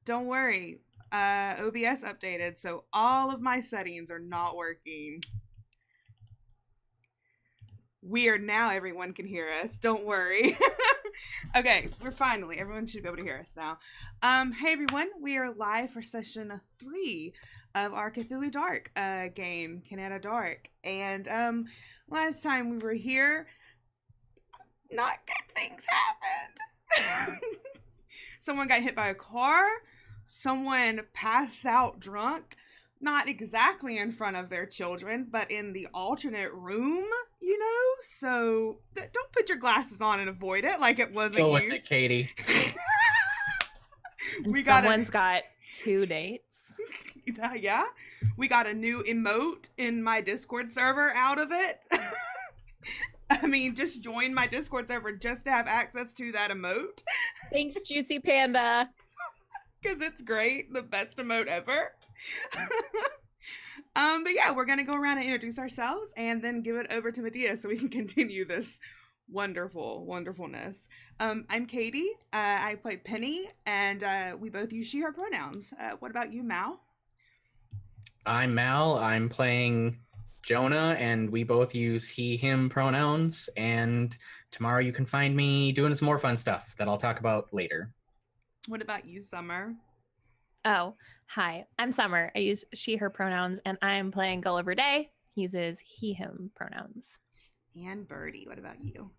Don't worry. OBS updated, so all of my settings are not working. Weird, now everyone can hear us. Don't worry. Okay, we're finally. Everyone should be able to hear us now. Hey everyone, we are live for session 3 of our Cthulhu Dark game, Kanatadark. And last time we were here, not good things happened. Someone got hit by a car. Someone passed out drunk. Not exactly in front of their children, but in the alternate room, you know? So don't put your glasses on and avoid it like it wasn't Go with you. it, Katie. And We someone's got 2 dates. Yeah. We got a new emote in my Discord server out of it. I mean, just join my Discord server just to have access to that emote. Thanks, Juicy Panda. Because it's great. The best emote ever. But yeah, we're gonna go around and introduce ourselves and then give it over to Medea so we can continue this wonderfulness. I'm Katie. I play Penny, and we both use she/her pronouns. What about you, Mal? I'm Mal. I'm playing Jonah, and we both use he/him pronouns. And tomorrow you can find me doing some more fun stuff that I'll talk about later. What about you, Summer? Oh, hi. I'm Summer. I use she/her pronouns, and I'm playing Gulliver Day. He uses he/him pronouns. And Birdie, what about you?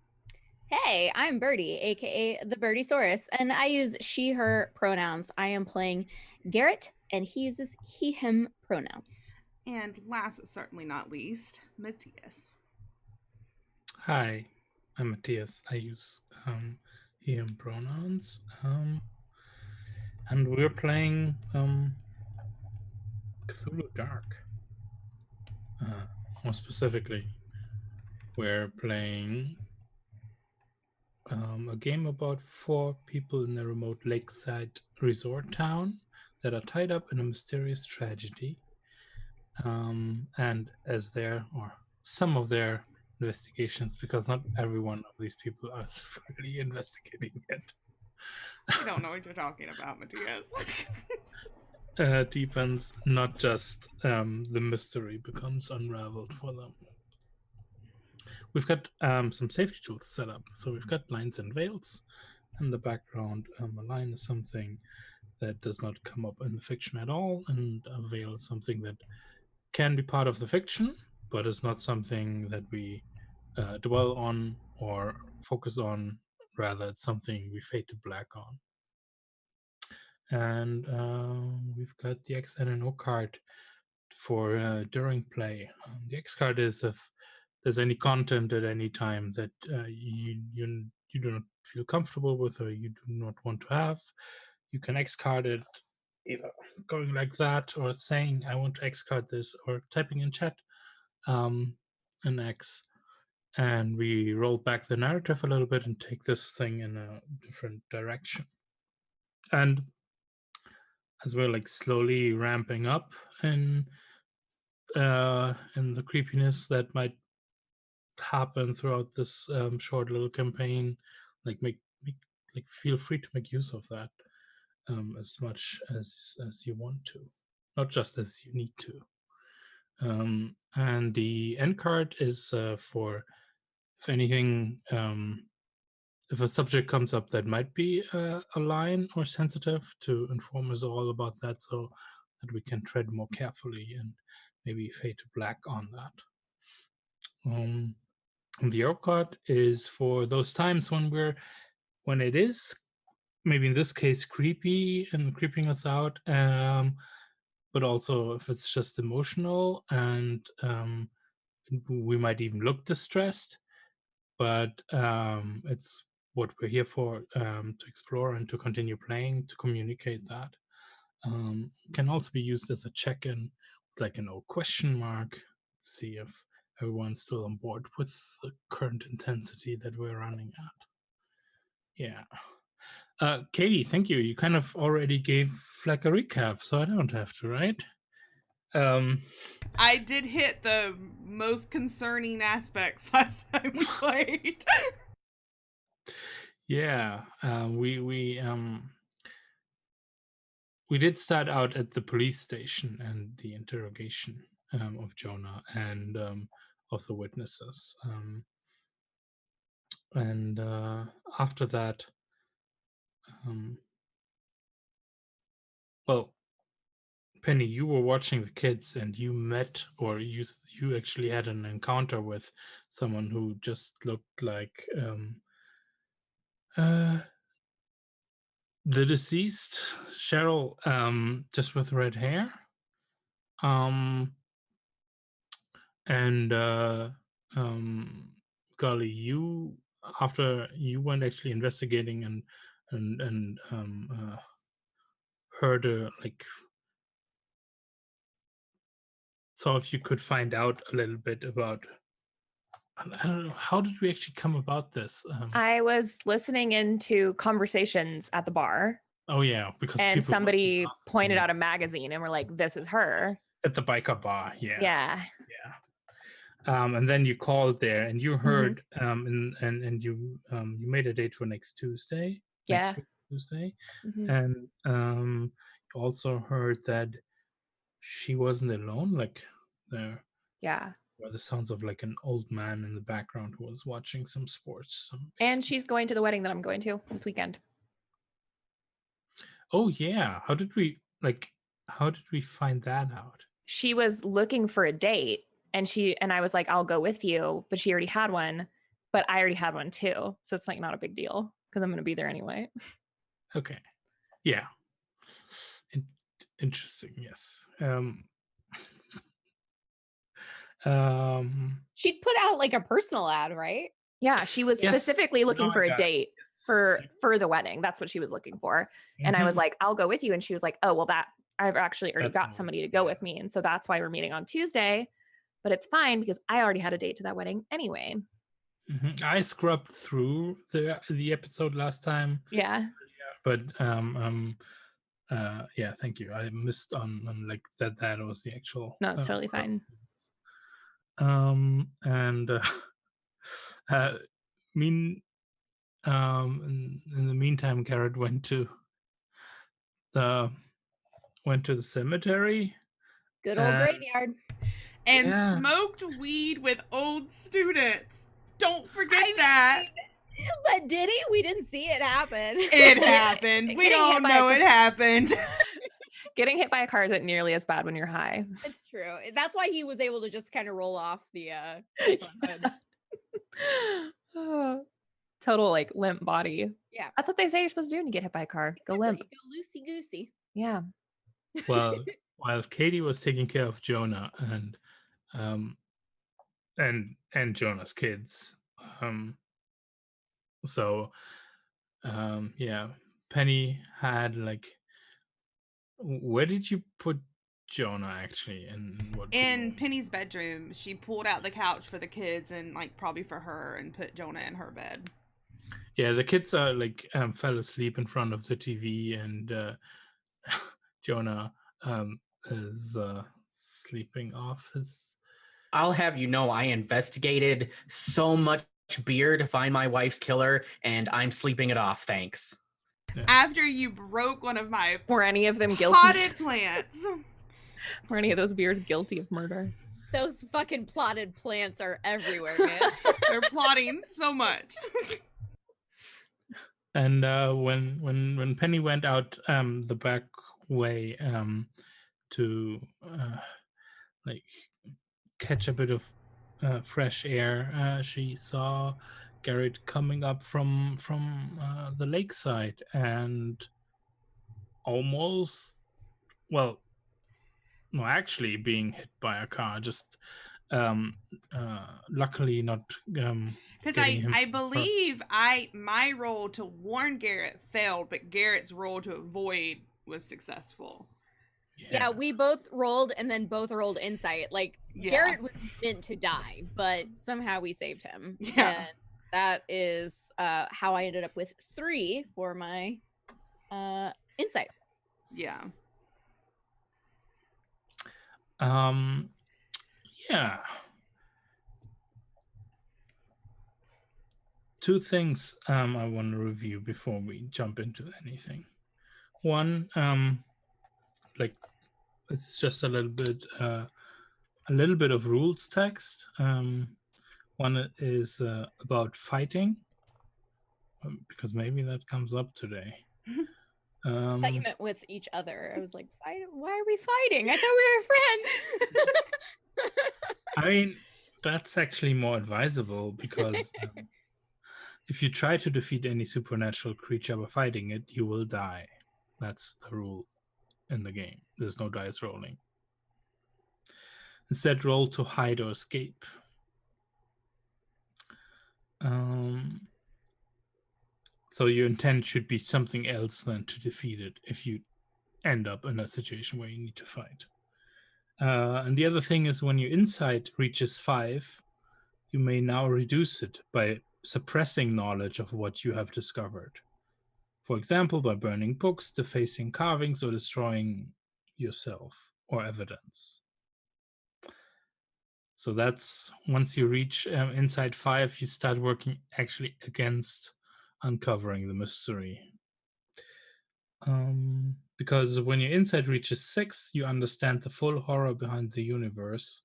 Hey, I'm Birdie, aka the Birdiesaurus, and I use she/her pronouns. I am playing Garrett, and he uses he/him pronouns. And last but certainly not least, Matthias. Hi, I'm Matthias. I use he/him pronouns. And we're playing Cthulhu Dark. More specifically, we're playing a game about 4 people in a remote lakeside resort town that are tied up in a mysterious tragedy. And as some of their investigations, because not every one of these people are really investigating yet. I don't know what you're talking about, Matthias. Deepens, not just the mystery becomes unraveled for them. We've got some safety tools set up. So we've got lines and veils. In the background, a line is something that does not come up in the fiction at all, and a veil is something that can be part of the fiction, but is not something that we dwell on or focus on. Rather, it's something we fade to black on. And we've got the X and an O card for during play. The X card is if there's any content at any time that you do not feel comfortable with or you do not want to have, you can X card it, either going like that or saying I want to X card this, or typing in chat an X, and we roll back the narrative a little bit and take this thing in a different direction. And as we're like slowly ramping up in the creepiness that might happen throughout this short little campaign, like feel free to make use of that as much as you want to, not just as you need to. And the end card is for if anything, if a subject comes up that might be a line or sensitive, to inform us all about that so that we can tread more carefully and maybe fade to black on that. The O card is for those times when it is, maybe in this case, creepy and creeping us out, but also if it's just emotional and we might even look distressed, but it's what we're here for, to explore and to continue playing, to communicate that. Can also be used as a check-in, like an O question mark, see if everyone's still on board with the current intensity that we're running at. Yeah. Katie, thank you. You kind of already gave like a recap, so I don't have to, right? I did hit the most concerning aspects last time we played. Yeah, we we did start out at the police station and the interrogation of Jonah and of the witnesses. And after that, well, Penny, you were watching the kids, and you met, or you actually had an encounter with someone who just looked like the deceased Cheryl, just with red hair. And Golly, you after you went actually investigating and heard like saw if you could find out a little bit about. I don't know, how did we actually come about this? I was listening into conversations at the bar, Oh yeah, because and people somebody gossip pointed out a magazine, and we're like, "This is her." at the biker bar. Yeah. And then you called there, and you Mhm. heard, and you made a date for next Tuesday. Yeah. Next week, Tuesday, Mhm. and you also heard that she wasn't alone. Like there Yeah. were the sounds of like an old man in the background who was watching some sports. And she's going to the wedding that I'm going to this weekend. Oh yeah, how did we find that out? She was looking for a date, and I was like, "I'll go with you," but she already had one, but I already had one too, so it's like not a big deal because I'm going to be there anyway. Okay, yeah, interesting. Yes. She'd put out like a personal ad, right? Yeah, she was Yes. specifically looking Now I for a got it. date Yes. for the wedding. That's what she was looking for. And I was Mhm. like, "I'll go with you." And she was like, "Oh, well, that I've actually already That's got all, somebody to go yeah. with me." And so that's why we're meeting on Tuesday. But it's fine because I already had a date to that wedding anyway. Mhm. I scrubbed through the episode last time, Yeah. but yeah, thank you. I missed on like that was the actual No, it's totally order of fine. things. And uh mean in the meantime, Garrett went to the cemetery. Good old And- graveyard. And Yeah. smoked weed with old students. Don't forget I mean, that. But did he? We didn't see it happen. It happened. We Getting all hit by know a- it happened. Getting hit by a car isn't nearly as bad when you're high. It's true. That's why he was able to just kind of roll off the front hood. Oh, total like limp body. Yeah. That's what they say you're supposed to do when you get hit by a car. Go limp. Exactly. Go loosey goosey. Yeah. Well, while Katie was taking care of Jonah and Jonah's kids, so yeah, Penny had like, where did you put Jonah actually, and what In room? Penny's bedroom, she pulled out the couch for the kids and like probably for her and put Jonah in her bed. Yeah, the kids are like fell asleep in front of the TV, and Jonah is sleeping off his. I'll have you know, I investigated so much beer to find my wife's killer, and I'm sleeping it off, thanks. After you broke one of my Were any of them guilty? potted plants. Were any of those beers guilty of murder? Those fucking plotted plants are everywhere, man. They're plotting so much. And when Penny went out the back way to like catch a bit of fresh air, she saw Garrett coming up from the lakeside and almost, well, no, actually being hit by a car. Just luckily not. Because getting him I hurt. believe my role to warn Garrett failed, but Garrett's role to avoid was successful. Yeah, we both rolled and then both rolled insight. Like Yeah. Garrett was meant to die, but somehow we saved him. Yeah. And that is how I ended up with 3 for my insight. Yeah. Yeah. 2 things I want to review before we jump into anything. One, like it's just a little bit of rules text. One is about fighting, because maybe that comes up today. I thought you meant with each other. I was like, fight? Why are we fighting? I thought we were friends. I mean, that's actually more advisable because if you try to defeat any supernatural creature by fighting it, you will die. That's the rule in the game. There's no dice rolling. Instead, roll to hide or escape. So your intent should be something else than to defeat it if you end up in a situation where you need to fight. And the other thing is when your insight reaches 5, you may now reduce it by suppressing knowledge of what you have discovered. For example, by burning books, defacing carvings, or destroying yourself or evidence. So that's once you reach insight 5, you start working actually against uncovering the mystery. Because when your insight reaches 6, you understand the full horror behind the universe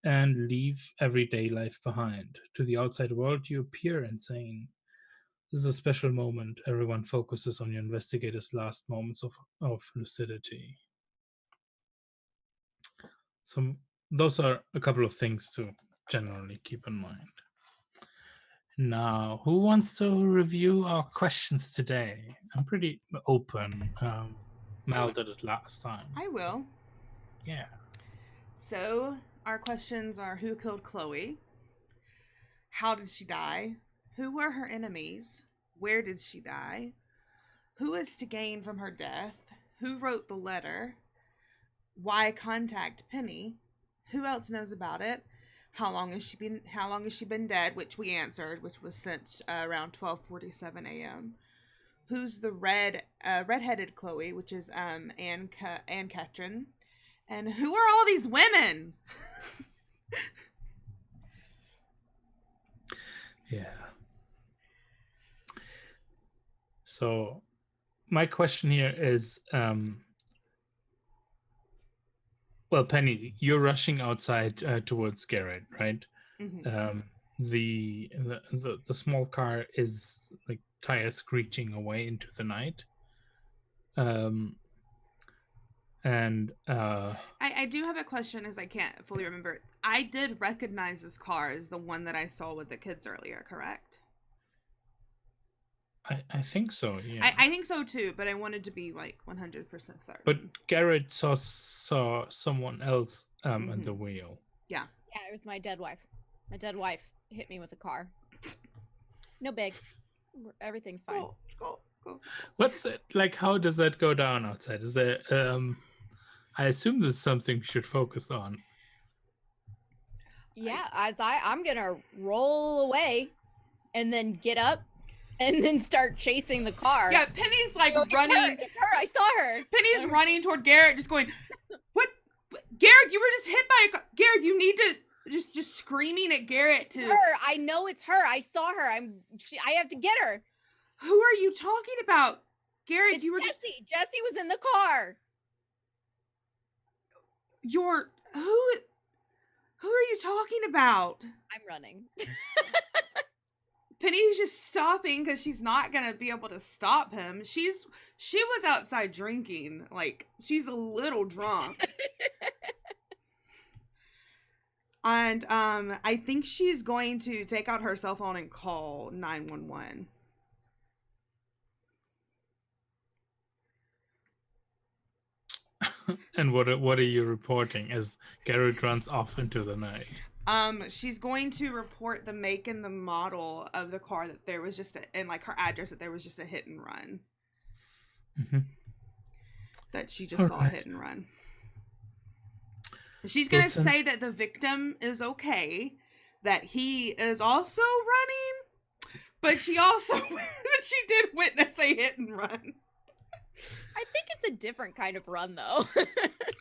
and leave everyday life behind. To the outside world, you appear insane. This is a special moment. Everyone focuses on your investigator's last moments of lucidity. So those are a couple of things to generally keep in mind. Now, who wants to review our questions today? I'm pretty open. Mel did it last time. I will. Yeah. So, our questions are: who killed Chloe? How did she die? Who were her enemies? Where did she die? Who is to gain from her death? Who wrote the letter? Why contact Penny? Who else knows about it? How long has she been dead? Which we answered, which was since around 12:47 a.m. Who's the redheaded Chloe, which is Anne Ketrin? And who are all these women? Yeah. So my question here is, well, Penny, you're rushing outside towards Garrett, right? Mm-hmm. The small car is like tires screeching away into the night. I do have a question, as I can't fully remember. I did recognize this car as the one that I saw with the kids earlier, correct? I think so, yeah. I think so too, but I wanted to be like 100% certain. But Garrett saw someone else at the wheel. Yeah. Yeah, it was my dead wife. My dead wife hit me with a car. No big. Everything's fine. Cool. What's it like? How does that go down outside? Is there? I assume there's something we should focus on. Yeah, I'm gonna roll away, and then get up, and then start chasing the car. Yeah, Penny's like running. It's her. I saw her. Penny's running toward Garrett, just going, "What? Garrett, you were just hit by a car. Garrett, you need to." Just screaming at Garrett to her. I know it's her. I saw her. I have to get her. Who are you talking about? Garrett, It's you were Jesse. Jesse was in the car. Who are you talking about? I'm running. Penny's just stopping because she's not gonna be able to stop him. She was outside drinking. Like, she's a little drunk. And I think she's going to take out her cell phone and call 911. And what are you reporting as Garrett runs off into the night? She's going to report the make and the model of the car, that there was just and like her address, that there was just a hit and run. Mm-hmm. That she just saw a hit and run. She's going to say that the victim is okay, that he is also running, but she did witness a hit and run. I think it's a different kind of run, though.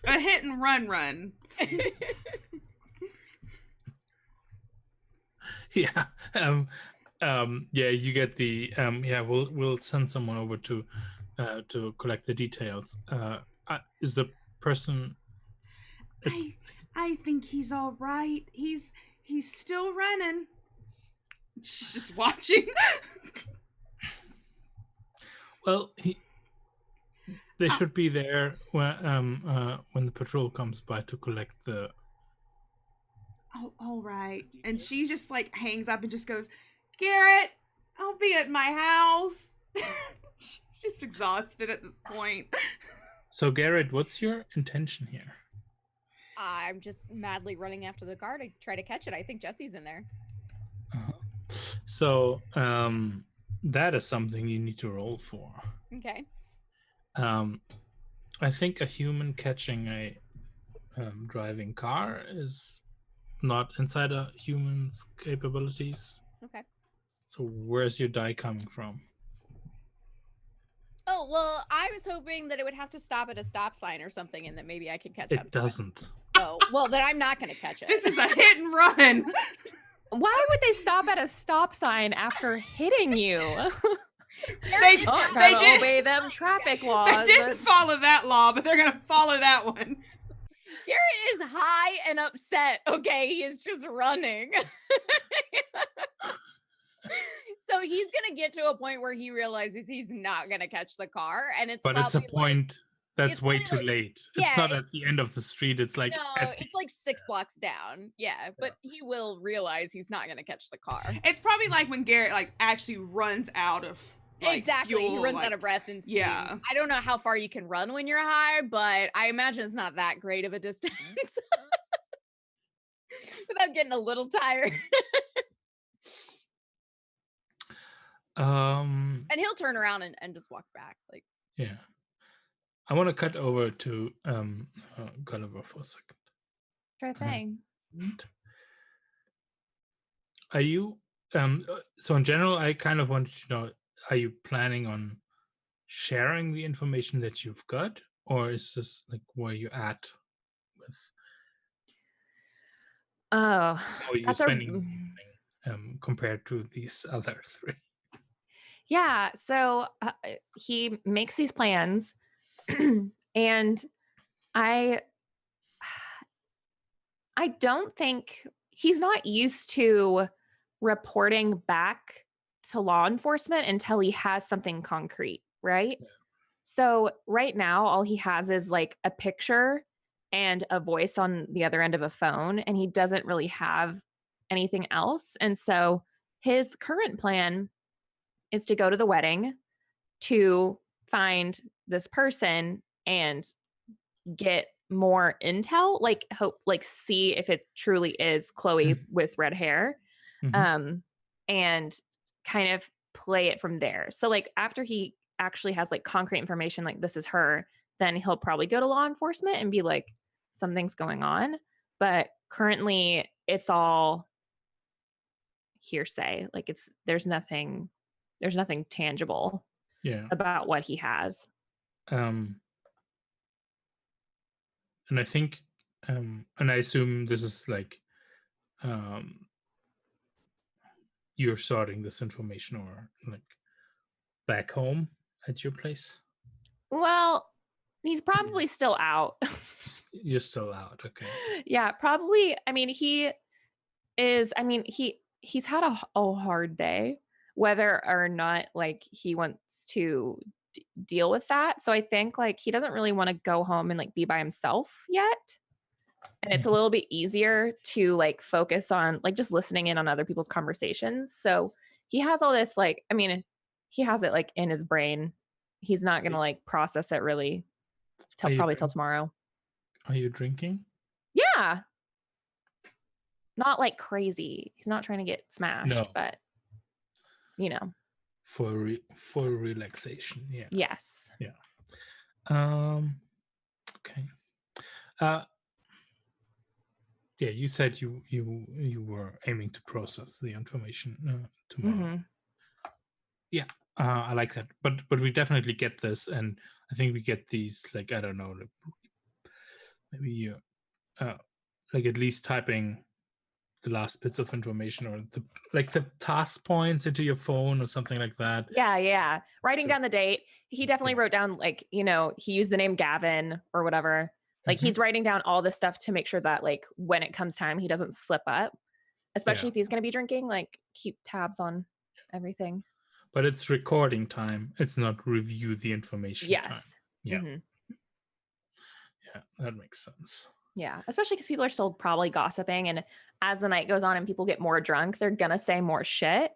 A hit and run. Yeah. Yeah, you get the we'll send someone over to collect the details. Is the person. I think he's all right. He's still running. She's just watching. Well, they should be there when the patrol comes by to collect the. Oh, all right. And she just like hangs up and just goes, Garrett, I'll be at my house. She's just exhausted at this point. So Garrett, what's your intention here? I'm just madly running after the car to try to catch it. I think Jesse's in there. So that is something you need to roll for. Okay. I think a human catching a driving car is not inside a human's capabilities. Okay. So where's your die coming from? Oh, well, I was hoping that it would have to stop at a stop sign or something and that maybe I could catch up. It doesn't. Oh, well, then I'm not going to catch it. This is a hit and run. Why would they stop at a stop sign after hitting you? They did obey them traffic laws. They didn't follow that law, but they're gonna follow that one. Garrett is high and upset. Okay, he is just running. So he's gonna get to a point where he realizes he's not gonna catch the car, and it's But it's a point that's it's way probably too like- late. yeah, It's not at the end of the street. It's like no, at the, it's like 6 blocks down. Yeah, but he will realize he's not gonna catch the car. It's probably like when Garrett like actually runs out of Exactly, he fuel, runs like- out of breath and steam. Yeah. I don't know how far you can run when you're high, but I imagine it's not that great of a distance. Without getting a little tired. And he'll turn around and just walk back. Like, yeah. I want to cut over to Gulliver for a second. Sure thing. Are you so in general I kind of wanted to know, are you planning on sharing the information that you've got, or is this like where you at with Oh, how are you that's spending compared to these other three? yeah. So he makes these plans, and I don't think he's not used to reporting back to law enforcement until he has something concrete, right? Yeah. So right now, all he has is like a picture and a voice on the other end of a phone, and he doesn't really have anything else. And so his current plan is to go to the wedding to find this person and get more intel, like see if it truly is Chloe with red hair, and kind of play it from there. So like after he actually has like concrete information, like this is her, then he'll probably go to law enforcement and be like, something's going on. But currently it's all hearsay. Like there's nothing tangible about what he has. And I think and I assume this is like you're sorting this information or like back home at your place. Well, he's probably still out. You're still out, okay. Yeah, probably. I mean, he's had a hard day, whether or not like he wants to deal with that. So I think like he doesn't really want to go home and like be by himself yet. And it's a little bit easier to like focus on like just listening in on other people's conversations. So he has all this like, I mean, he has it like in his brain. He's not going to like process it really till tomorrow. Are you drinking? Yeah. Not like crazy. He's not trying to get smashed, but you know. For relaxation, yeah. Yes. Yeah. Okay. Yeah, you said you were aiming to process the information tomorrow. Yeah, I like that. But we definitely get this, and I think we get these like, I don't know, like, maybe you like at least typing the last bits of information or the task points into your phone or something like that. Yeah. Writing down the date. He definitely wrote down like, he used the name Gavin or whatever. Like he's writing down all this stuff to make sure that like when it comes time, he doesn't slip up, especially if he's going to be drinking, like keep tabs on everything. But it's recording time. It's not review the information time. Yes. Yeah. Mhm. Yeah, that makes sense. Yeah, especially because people are still probably gossiping. And as the night goes on and people get more drunk, they're going to say more shit.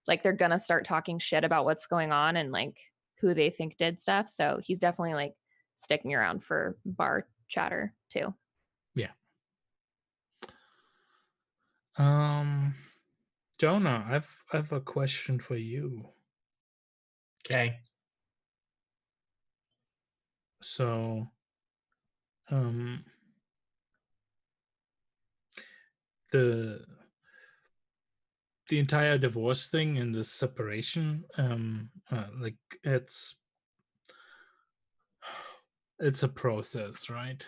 Like they're going to start talking shit about what's going on and like who they think did stuff. So he's definitely like sticking around for bar chatter too. Yeah. Jonah, I've a question for you. Okay. So, the entire divorce thing and the separation, like it's a process, right?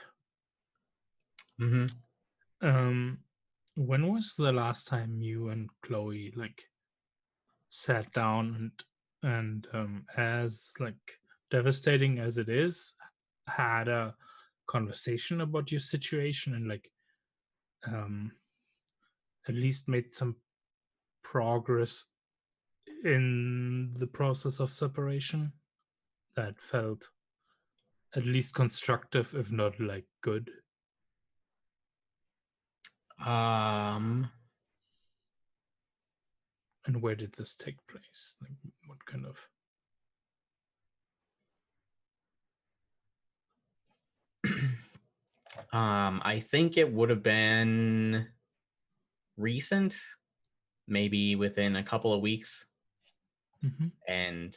Mm-hmm. When was the last time you and Chloe like sat down and as like devastating as it is, had a conversation about your situation and like at least made some progress in the process of separation that felt at least constructive, if not like good? And where did this take place? Like what kind of I think it would have been recent, maybe within a couple of weeks. And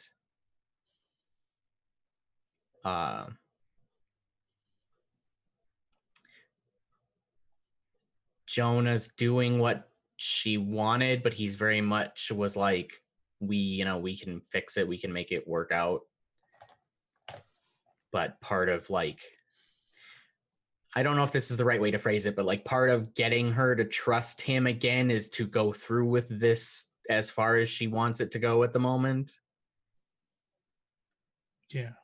Jonah's doing what she wanted, but he's very much was like, we can fix it, we can make it work out. But part of like, I don't know if this is the right way to phrase it, but like part of getting her to trust him again is to go through with this as far as she wants it to go at the moment. Yeah.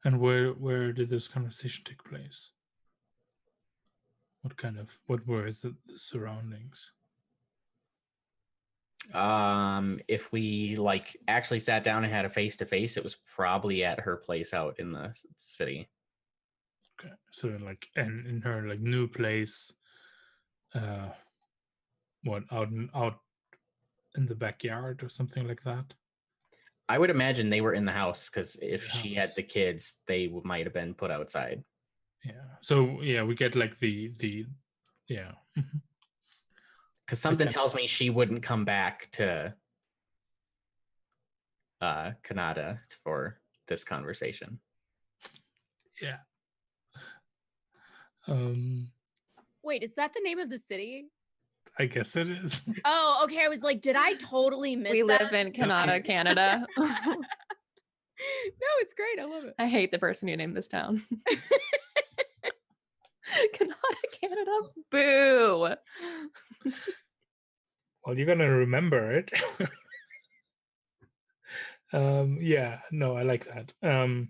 And where did this conversation take place? What were the surroundings? If we like actually sat down and had a face-to-face, it was probably at her place out in the city. Okay, so like in her like new place, what out in the backyard or something like that? I would imagine they were in the house because if she had the kids, they might have been put outside. Yeah. So yeah, we get like the yeah. Because something tells me she wouldn't come back to Kanata for this conversation. Yeah. Wait, is that the name of the city? I guess it is. Oh, okay. I was like, did I totally miss We that? live in Kanata, Canada. No, it's great. I love it. I hate the person who named this town. Kanata, Canada. Boo. Well, you're gonna remember it. Yeah, no, I like that. And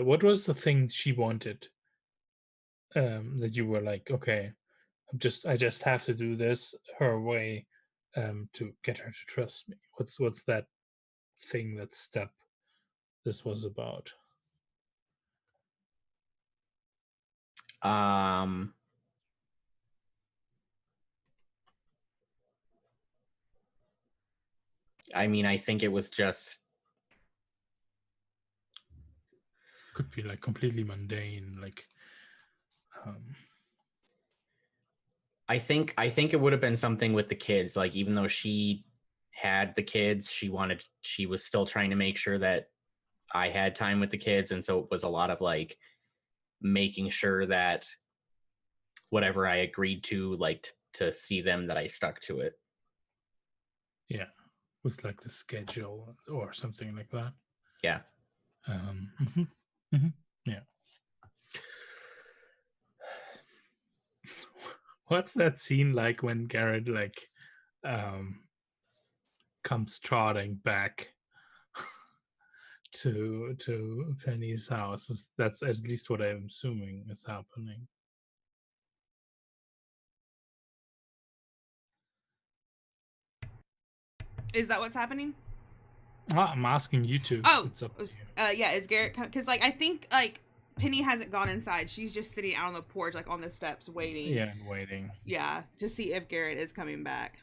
what was the thing she wanted? That you were like, okay, I just have to do this her way, to get her to trust me. What's that thing, that step this was about? I mean, I think it was just Could be like completely mundane, like I think it would have been something with the kids. Like, even though she had the kids, she was still trying to make sure that I had time with the kids. And so it was a lot of like making sure that whatever I agreed to, like to see them, that I stuck to it. Yeah, with like the schedule or something like that. Yeah. Yeah. What's that scene like when Garrett like comes trotting back to Penny's house. That's at least what I'm assuming is happening. Is that what's happening? I'm asking you two. Oh, It's up to you. yeah. Is Garrett? Because like I think like Penny hasn't gone inside. She's just sitting out on the porch, like on the steps, waiting. Yeah, and waiting. Yeah, to see if Garrett is coming back.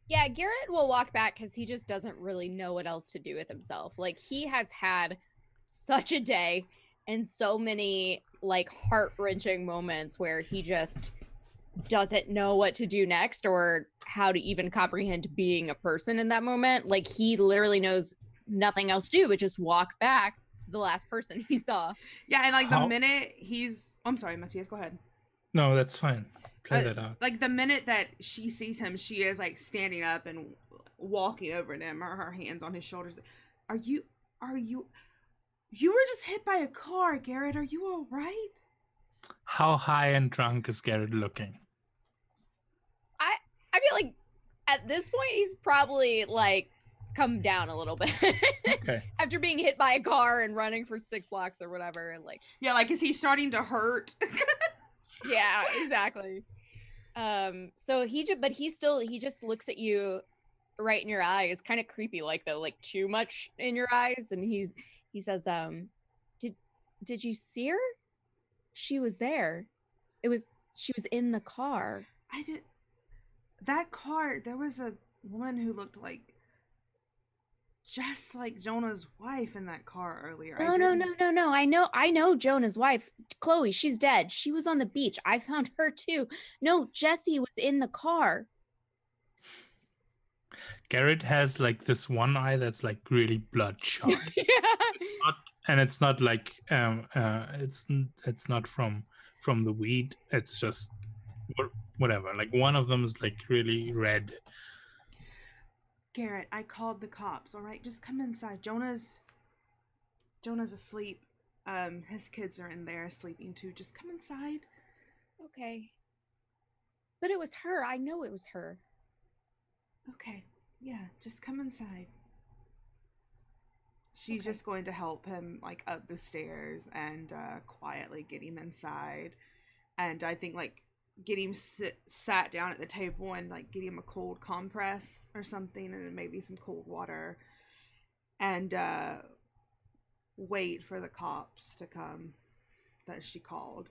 Yeah, Garrett will walk back because he just doesn't really know what else to do with himself. Like, he has had such a day and so many like heart-wrenching moments where he just doesn't know what to do next or how to even comprehend being a person in that moment. Like, he literally knows nothing else to do but just walk back to the last person he saw. Yeah, and like How- the minute I'm sorry, Matthias, go ahead. No, that's fine. Play that out. Like the minute that she sees him, she is like standing up and walking over to him, or her hands on his shoulders. Are you you were just hit by a car, Garrett. Are you all right? How high and drunk is Garrett looking? I feel like at this point he's probably like come down a little bit Okay. after being hit by a car and running for 6 blocks or whatever. Like, Yeah, like is he starting to hurt? yeah, exactly. So he just looks at you right in your eyes, kind of creepy, like though, like too much in your eyes, and he says, did you see her? She was there. She was in the car. That car, there was a woman who looked like just like Jonah's wife in that car earlier. No. I know Jonah's wife, Chloe. She's dead. She was on the beach. I found her too. No, Jesse was in the car. Garrett has like this one eye that's like really bloodshot. Yeah. And it's not like it's not from the weed. It's just whatever. Like one of them is like really red. Garrett, I called the cops. All right, just come inside. Jonah's asleep. His kids are in there sleeping too. Just come inside. Okay. But it was her. I know it was her. Okay. Yeah, just come inside. She's Okay. just going to help him like up the stairs and quietly get him inside. And I think like get him sat down at the table and like get him a cold compress or something and maybe some cold water. And wait for the cops to come that she called.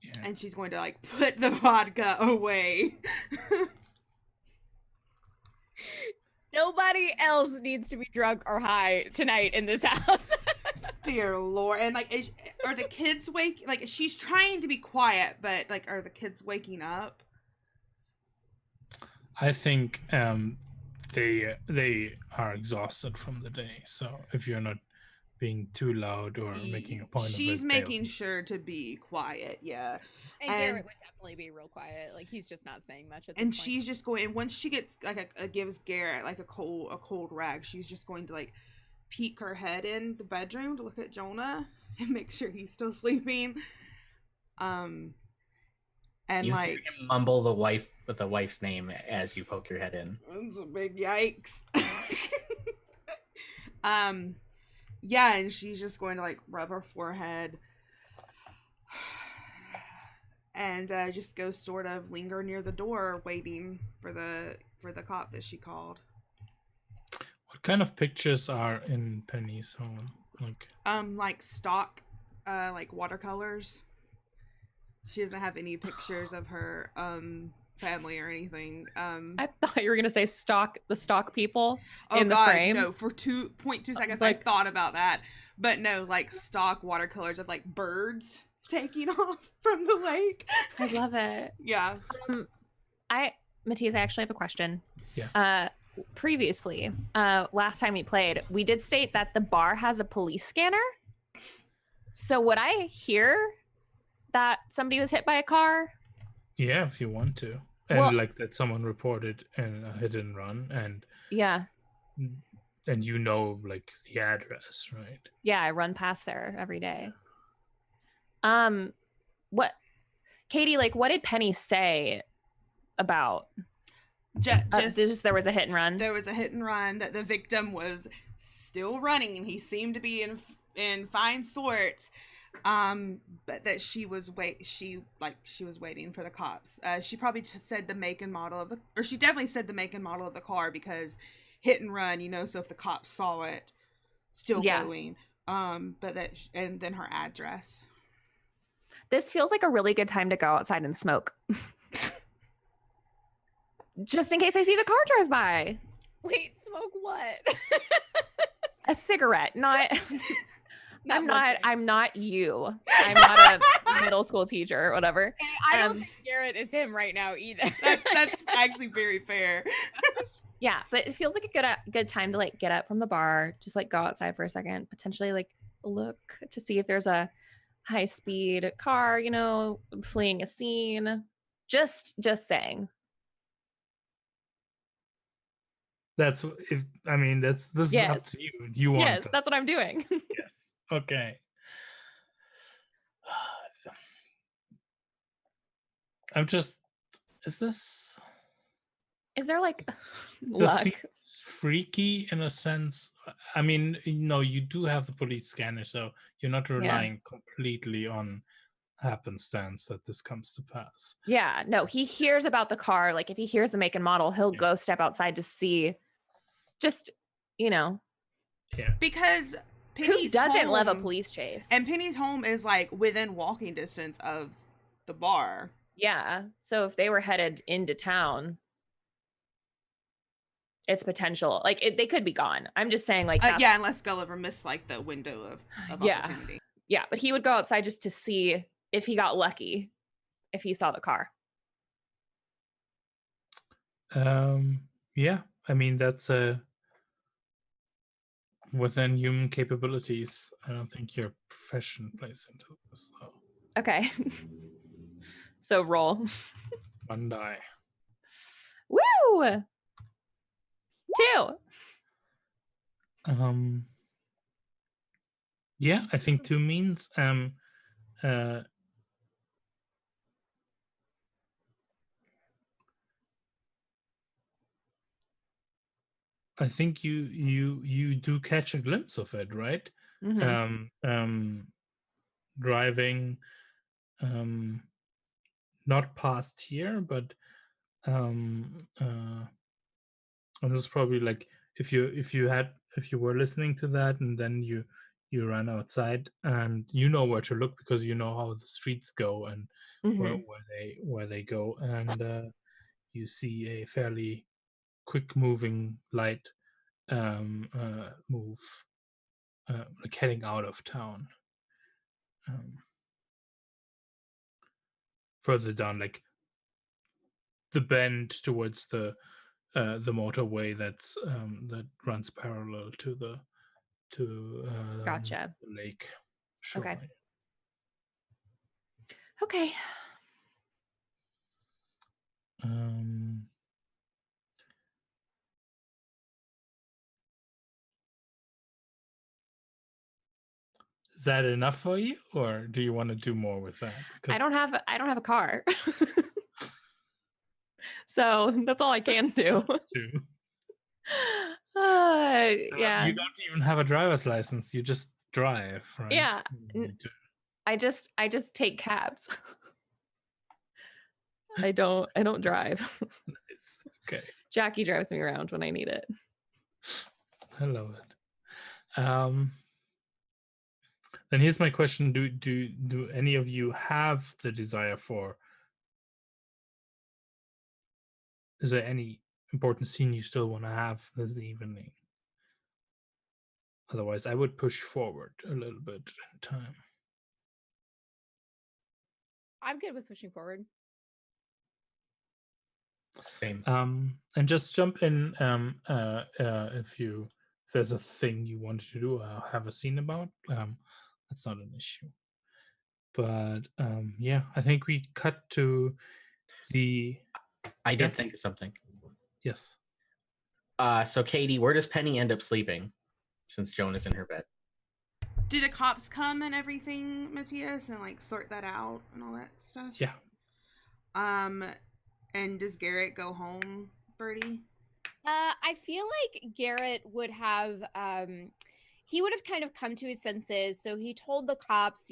Yeah. And she's going to like put the vodka away. Nobody else needs to be drunk or high tonight in this house. Dear Lord. And like are the kids like she's trying to be quiet, but like are the kids waking up? I think they are exhausted from the day. So if you're not being too loud or making a point of it, she's making sure to be quiet, yeah. And Garrett would definitely be real quiet. Like, he's just not saying much at this point. And she's just going, and once she gets like gives Garrett like a cold rag, she's just going to like peek her head in the bedroom to look at Jonah and make sure he's still sleeping. And you like hear him mumble the wife's name as you poke your head in. it's a big yikes. Yeah, and she's just going to like rub her forehead and just go sort of linger near the door waiting for the cop that she called. What kind of pictures are in Penny's home? Like stock like watercolors. She doesn't have any pictures of her family or anything. I thought you were gonna say the stock people Oh in the God, frames. no! For 2.2 seconds, like- I thought about that, but no, like stock watercolors of like birds taking off from the lake. I love it. Yeah. Matthias, I actually have a question. Yeah. Previously, last time we played, we did state that the bar has a police scanner. So would I hear that somebody was hit by a car? Yeah, if you want to. And Well- like that someone reported a hit and run and Yeah. you know like the address, right? Yeah, I run past there every day. What, Katie, like, what did Penny say about Just there was a hit and run? there was a hit and run that the victim was still running, and he seemed to be in fine sorts. But that she was waiting for the cops. She probably said the make and model of she definitely said the make and model of the car, because hit and run, so if the cops saw it still going. But and then her address. This feels like a really good time to go outside and smoke. Just in case I see the car drive by. Wait, smoke what? A cigarette, not I'm munching. not you. I'm not a middle school teacher or whatever. Hey, I don't think Garrett is him right now either. That's actually very fair. Yeah, but it feels like a good time to like get up from the bar, just like go outside for a second, potentially like look to see if there's a high speed car, fleeing a scene. Just saying. This is Yes. up to you. Do you want Yes, that's what I'm doing. Yes. Okay. Is there like the luck? scene's freaky in a sense. I mean, you do have the police scanner, so you're not relying completely on happenstance that this comes to pass. Yeah, no, he hears about the car. Like if he hears the make and model, he'll go step outside to see. Just, Yeah. Because Penny's who doesn't love a police chase? And Penny's home is like within walking distance of the bar. Yeah. So if they were headed into town, it's potential. Like they could be gone. I'm just saying like unless Gulliver missed like the window of opportunity. Yeah, but he would go outside just to see if he got lucky, if he saw the car. Yeah. I mean, that's within human capabilities. I don't think your profession plays into this, though. Okay. So roll. One die. Woo! 2. Yeah, I think 2 means I think you do catch a glimpse of it, right? Mm-hmm. Driving not past here, but and this is probably like if you were listening to that and then you run outside and you know where to look because you know how the streets go and where they go, and you see a fairly quick moving light move like heading out of town, further down, like the bend towards the motorway that's that runs parallel to the Gotcha. the lake shore. Okay. Is that enough for you, or do you want to do more with that? I don't have a car. So that's all I can do. That's true. Yeah. You don't even have a driver's license. You just drive, right? Yeah. I just take cabs. I don't drive. Nice. Okay. Jackie drives me around when I need it. I love it. Then here's my question: Do any of you have the desire for? Is there any important scene you still want to have this evening? Otherwise, I would push forward a little bit in time. I'm good with pushing forward. Same. And just jump in if there's a thing you wanted to do or have a scene about. That's not an issue. But yeah, I think we cut to the. I did think of something. Yes. So Katie, where does Penny end up sleeping since Joan is in her bed? Do the cops come and everything, Matthias, and like sort that out and all that stuff? Yeah. And does Garrett go home, Bertie? I feel like Garrett would have he would have kind of come to his senses. So he told the cops,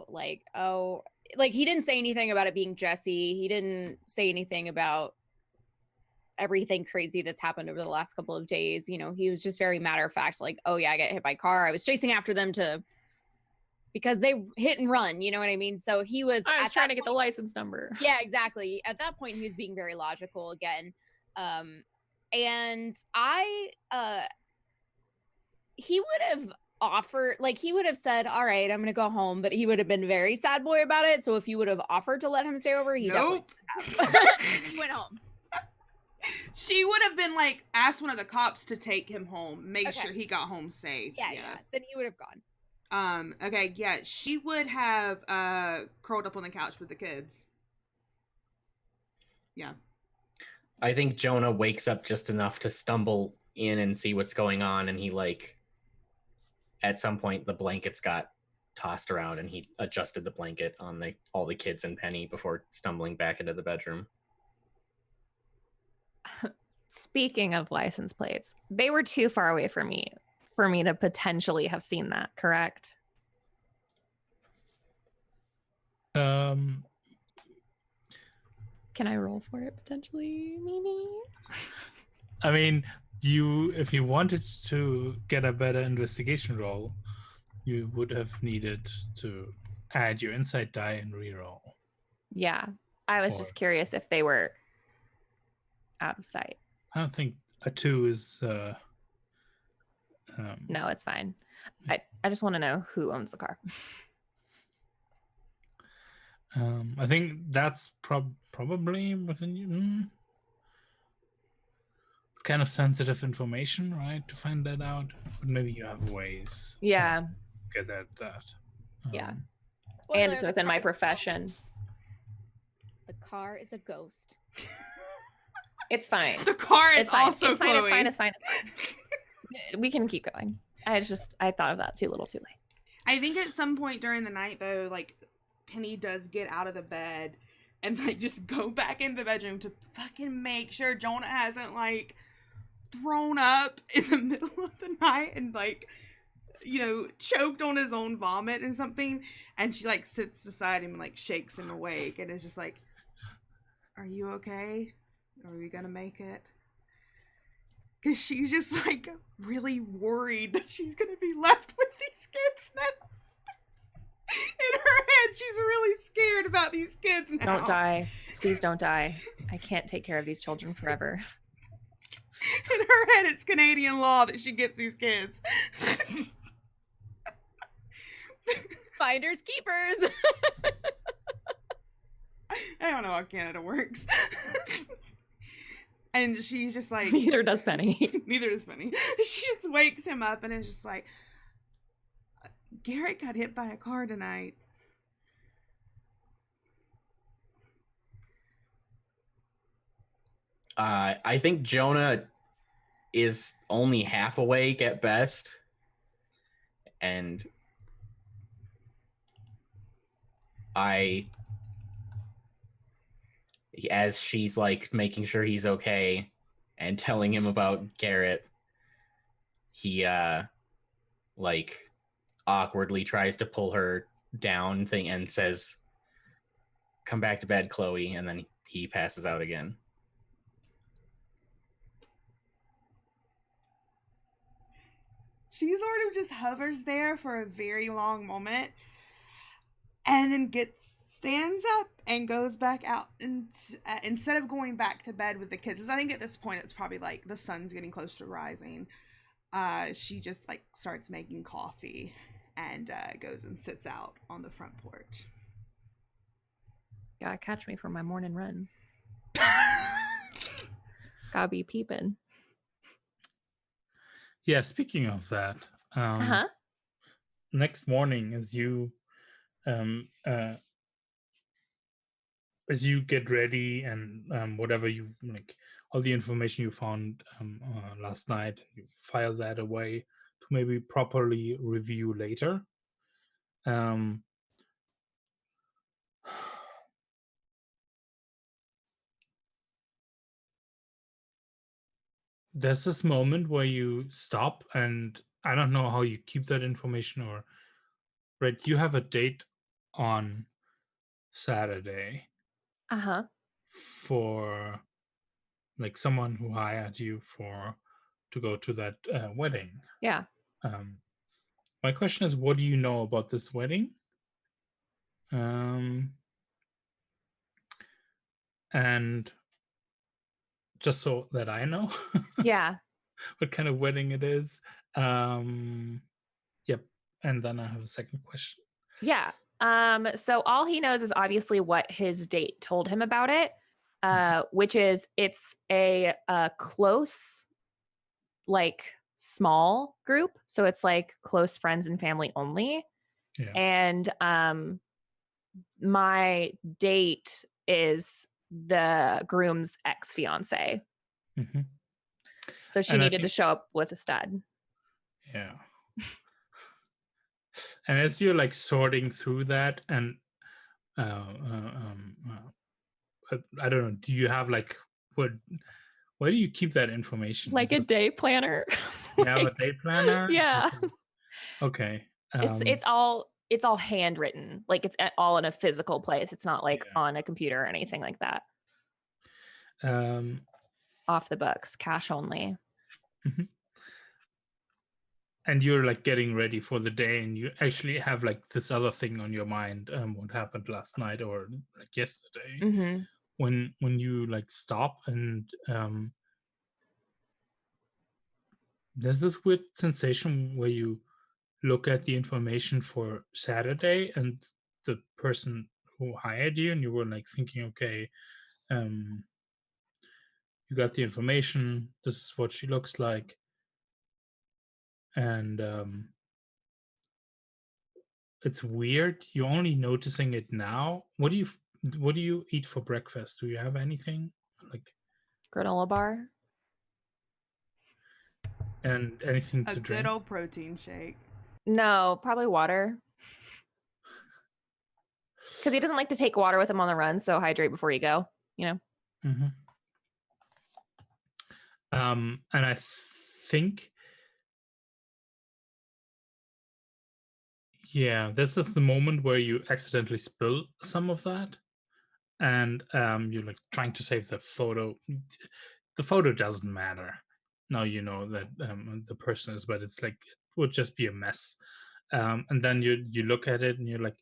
like, oh, like he didn't say anything about it being Jesse. He didn't say anything about everything crazy that's happened over the last couple of days. He was just very matter of fact, like, oh yeah, I got hit by a car. I was chasing after them because they hit and run, you know what I mean? So he was I was trying to get the license number. Yeah, exactly. At that point, he was being very logical again. And he would have offered, like, he would have said, all right, I'm going to go home, but he would have been very sad boy about it. So if you would have offered to let him stay over, he definitely would have. He went home. She would have been like, asked one of the cops to take him home, make sure he got home safe. Yeah. Then he would have gone. Okay, yeah, she would have curled up on the couch with the kids. Yeah. I think Jonah wakes up just enough to stumble in and see what's going on, and he, like, at some point the blankets got tossed around and he adjusted the blanket on all the kids and Penny before stumbling back into the bedroom. Speaking of license plates, they were too far away from me for me to potentially have seen that, correct? Um, Can I roll for it potentially, maybe? I mean, if you wanted to get a better investigation roll, you would have needed to add your insight die and reroll. Yeah, I was just curious if they were out of sight. I don't think a 2 is. No, it's fine. I just want to know who owns the car. I think that's probably within you. It's kind of sensitive information, right? To find that out, but maybe you have ways. Yeah. To get at that. Yeah. Spoiler, And it's the within car my is a profession. ghost. The car is a ghost. It's fine. The car is It's fine. also It's fine. Chloe. It's fine. It's fine. It's fine. We can keep going. I thought of that too little too late. I think at some point during the night, though, like, Penny does get out of the bed and, like, just go back into the bedroom to fucking make sure Jonah hasn't, like, thrown up in the middle of the night and, like, choked on his own vomit and something. And she, like, sits beside him and, like, shakes him awake and is just like, are you okay? Are we gonna make it? Because she's just, like, really worried that she's gonna be left with these kids now. In her head, she's really scared about these kids now. Don't die. Please don't die. I can't take care of these children forever. In her head, it's Canadian law that she gets these kids. Finders keepers. I don't know how Canada works. And she's just like... Neither does Penny. Neither does Penny. She just wakes him up and is just like, Garrett got hit by a car tonight. I think Jonah is only half awake at best. And as she's, like, making sure he's okay and telling him about Garrett, he like, awkwardly tries to pull her down and says, come back to bed, Chloe, and then he passes out again. She sort of just hovers there for a very long moment and then stands up and goes back out, and instead of going back to bed with the kids, I think at this point it's probably like the sun's getting close to rising, she just, like, starts making coffee and goes and sits out on the front porch. Gotta catch me for my morning run. Gotta be peeping. Yeah, speaking of that, next morning, as you get ready and whatever you, like, all the information you found last night, you file that away to maybe properly review later. there's this moment where you stop, and I don't know how you keep that information, or right, you have a date on Saturday Uh-huh. for like someone who hired you for to go to that wedding. Yeah. Um, my question is, what do you know about this wedding? And just so that I know Yeah. what kind of wedding it is. Yep. And then I have a second question. Yeah. So all he knows is obviously what his date told him about it, which is it's a close, like small group. So it's like close friends and family only. Yeah. And my date is the groom's ex-fiance. Mm-hmm. So she And I needed to think, show up with a stud. yeah. And as you're like sorting through that, and I don't know, do you have like what? Where do you keep that information? Like Is a it, day planner. you have a Like, day planner? yeah. Okay. It's all handwritten. Like it's all in a physical place. It's not like Yeah. on a computer or anything like that. Um, Off the books, cash only. mhm. And you're like getting ready for the day, and you actually have like this other thing on your mind, what happened last night or like yesterday. Mm-hmm. When you like stop, and there's this weird sensation where you look at the information for Saturday and the person who hired you, and you were like thinking, okay, um, you got the information. This is what she looks like, and it's weird. You're only noticing it now. What do you eat for breakfast? Do you have anything like Granola bar. and anything A to good drink? old protein shake. No, probably water. Because he doesn't like to take water with him on the run, so hydrate before you go, you know? Mm-hmm. And I think, yeah, this is the moment where you accidentally spill some of that, and you're like trying to save the photo. The photo doesn't matter. Now you know that the person is, but it's like it would just be a mess. And then you look at it and you're like,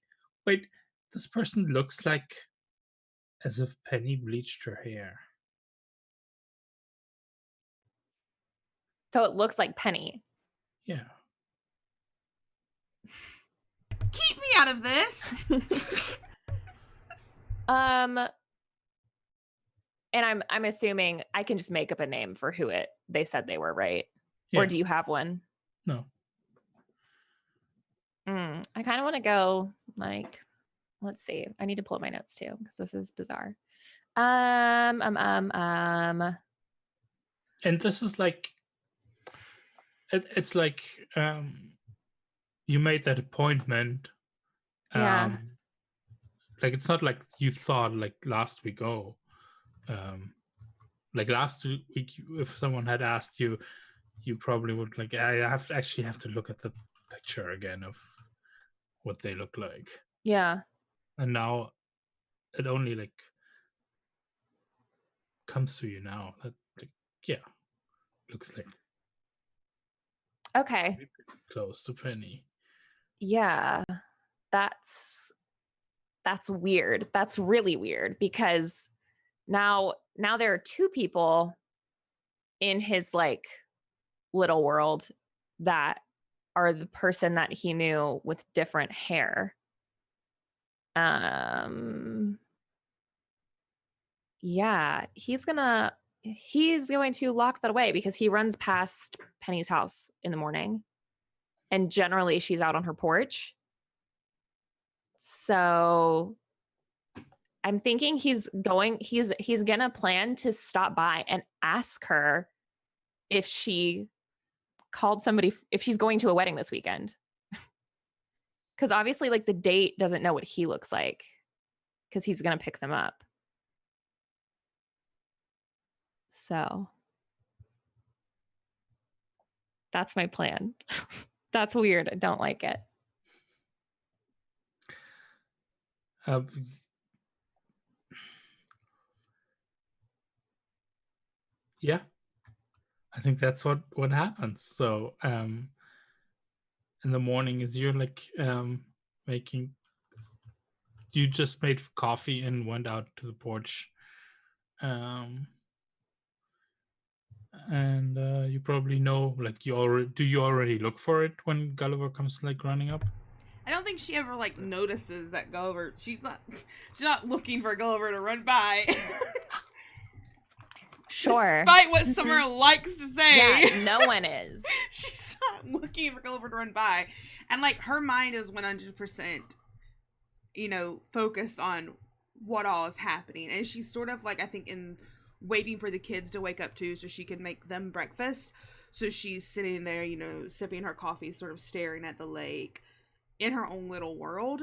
wait, this person looks like as if Penny bleached her hair. So it looks like Penny. Yeah. Keep me out of this. And I'm assuming I can just make up a name for who they said they were, right? Yeah. Or do you have one? No. I kind of want to go like, let's see. I need to pull up my notes too because this is bizarre. And this is like, it's like you made that appointment. Yeah. Like it's not like you thought like last week. Like last week, if someone had asked you, you probably would like, I have to look at the picture again of what they look like. Yeah. And now it only like comes to you now that like, yeah, looks like Okay. close to Penny. Yeah. That's weird. That's really weird because now there are two people in his like little world that are the person that he knew with different hair. Yeah, he's going to lock that away because he runs past Penny's house in the morning and generally she's out on her porch. So I'm thinking he's gonna plan to stop by and ask her if she called somebody, if she's going to a wedding this weekend. Because obviously, like the date doesn't know what he looks like because he's gonna pick them up. So That's my plan. That's weird. I don't like it. Uh, yeah, I think that's what happens. So in the morning, as you're like making, you just made coffee and went out to the porch, and you probably know, like, you already look for it when Gulliver comes like running up? I don't think she ever like notices that Gulliver. She's not looking for Gulliver to run by. Sure. Despite what Summer likes to say. Yeah, no one is. She's not looking for Gulliver to run by. And like her mind is 100%, focused on what all is happening. And she's sort of like, I think, in waiting for the kids to wake up too so she can make them breakfast. So she's sitting there, sipping her coffee, sort of staring at the lake in her own little world.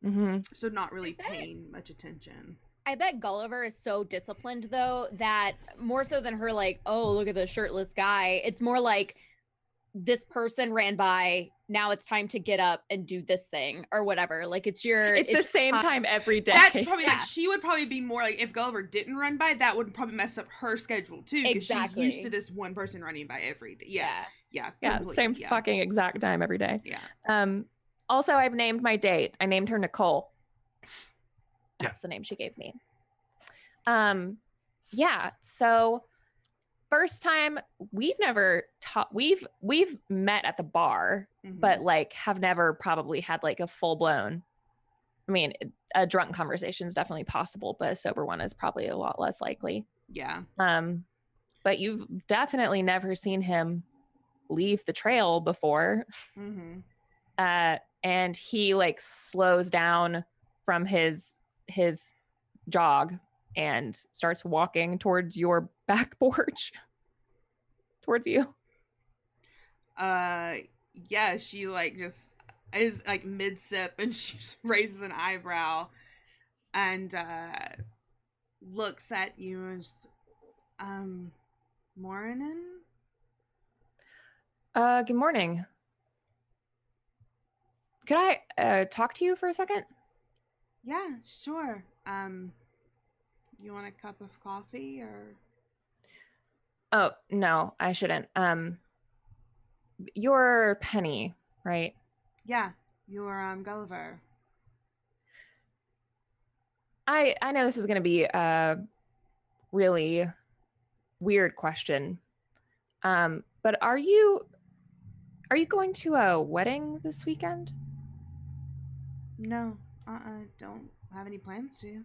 Mm-hmm. So not really paying much attention. I bet Gulliver is so disciplined, though, that more so than her like, oh, look at the shirtless guy, it's more like this person ran by, now it's time to get up and do this thing or whatever. Like it's the same time every day. That's probably like, she would probably be more like, if Gulliver didn't run by, that would probably mess up her schedule too. Exactly. She's used to this one person running by every day. Yeah. Same fucking exact time every day. Yeah. Also, I've named my date. I named her Nicole. That's the name she gave me. Yeah. So first time, we've never we've met at the bar, but like have never probably had like a full blown. I mean, a drunk conversation is definitely possible, but a sober one is probably a lot less likely. Yeah. But you've definitely never seen him leave the trail before. And he like slows down from his jog and starts walking towards your back porch. Towards you. Yeah, she like just is like mid sip and she just raises an eyebrow and looks at you and just, morning? Good morning. Could I talk to you for a second? Yeah, sure. You want a cup of coffee or? Oh, no, I shouldn't. You're Penny, right? Yeah, you're Gulliver. I know this is going to be a really weird question. But are you going to a wedding this weekend? No, don't have any plans to.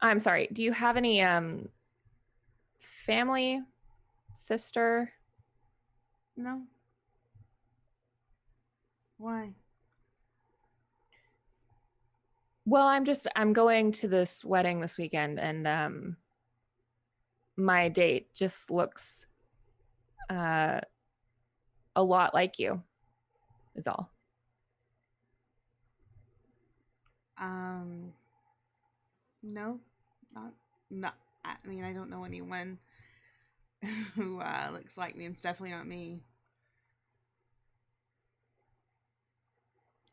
I'm sorry. Do you have any family, sister? No. Why? Well, I'm going to this wedding this weekend, and my date just looks a lot like you, is all. No, not. I mean, I don't know anyone who looks like me. It's definitely not me.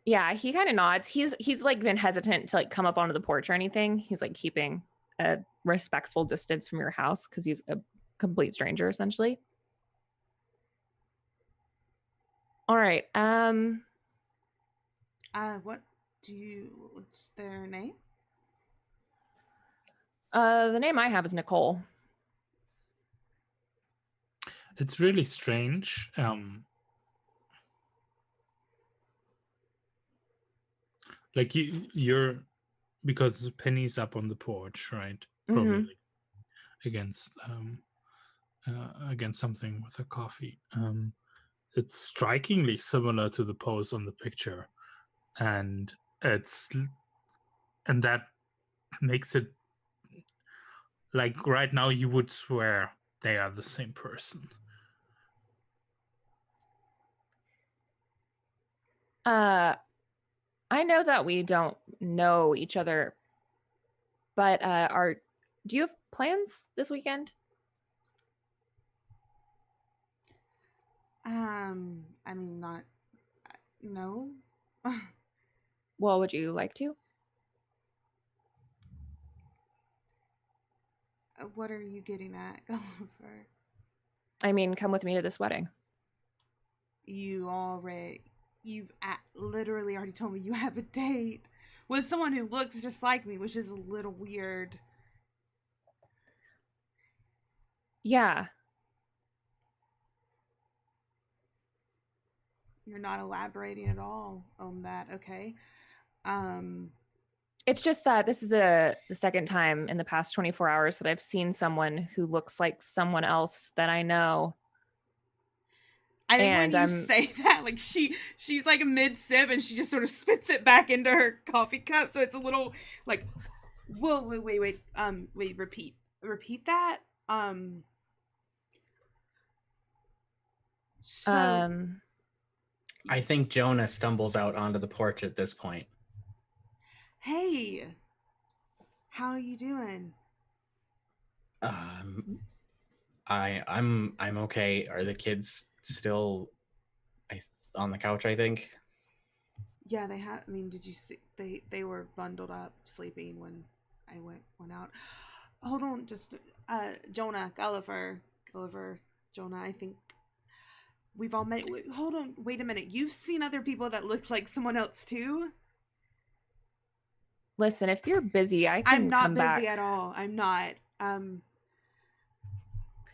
Yeah, he kind of nods. He's like been hesitant to like come up onto the porch or anything. He's like keeping a respectful distance from your house because he's a complete stranger essentially. All right. What's their name? The name I have is Nicole. It's really strange. Like you're because Penny's up on the porch, right? Probably against something with a coffee. It's strikingly similar to the pose on the picture, and that makes it like right now you would swear they are the same person. I know that we don't know each other, but do you have plans this weekend? I mean, not. No. Well, would you like to? What are you getting at, Gulliver? I mean, come with me to this wedding. You literally already told me you have a date with someone who looks just like me, which is a little weird. Yeah. You're not elaborating at all on that, okay? It's just that this is the second time in the past 24 hours that I've seen someone who looks like someone else that I know. I think And when you say that, like she's like a mid sip and she just sort of spits it back into her coffee cup, so it's a little like, whoa, wait, repeat that. So I think Jonah stumbles out onto the porch at this point. Hey, how are you doing? I'm okay. Are the kids still on the couch, I think? Yeah, they have. I mean, did you see they were bundled up sleeping when I went out. Hold on, just Jonah, Gulliver, Jonah. I think we've all met. Hold on, wait a minute. You've seen other people that look like someone else too? listen, if you're busy, I can I'm not come busy back. at all. I'm not.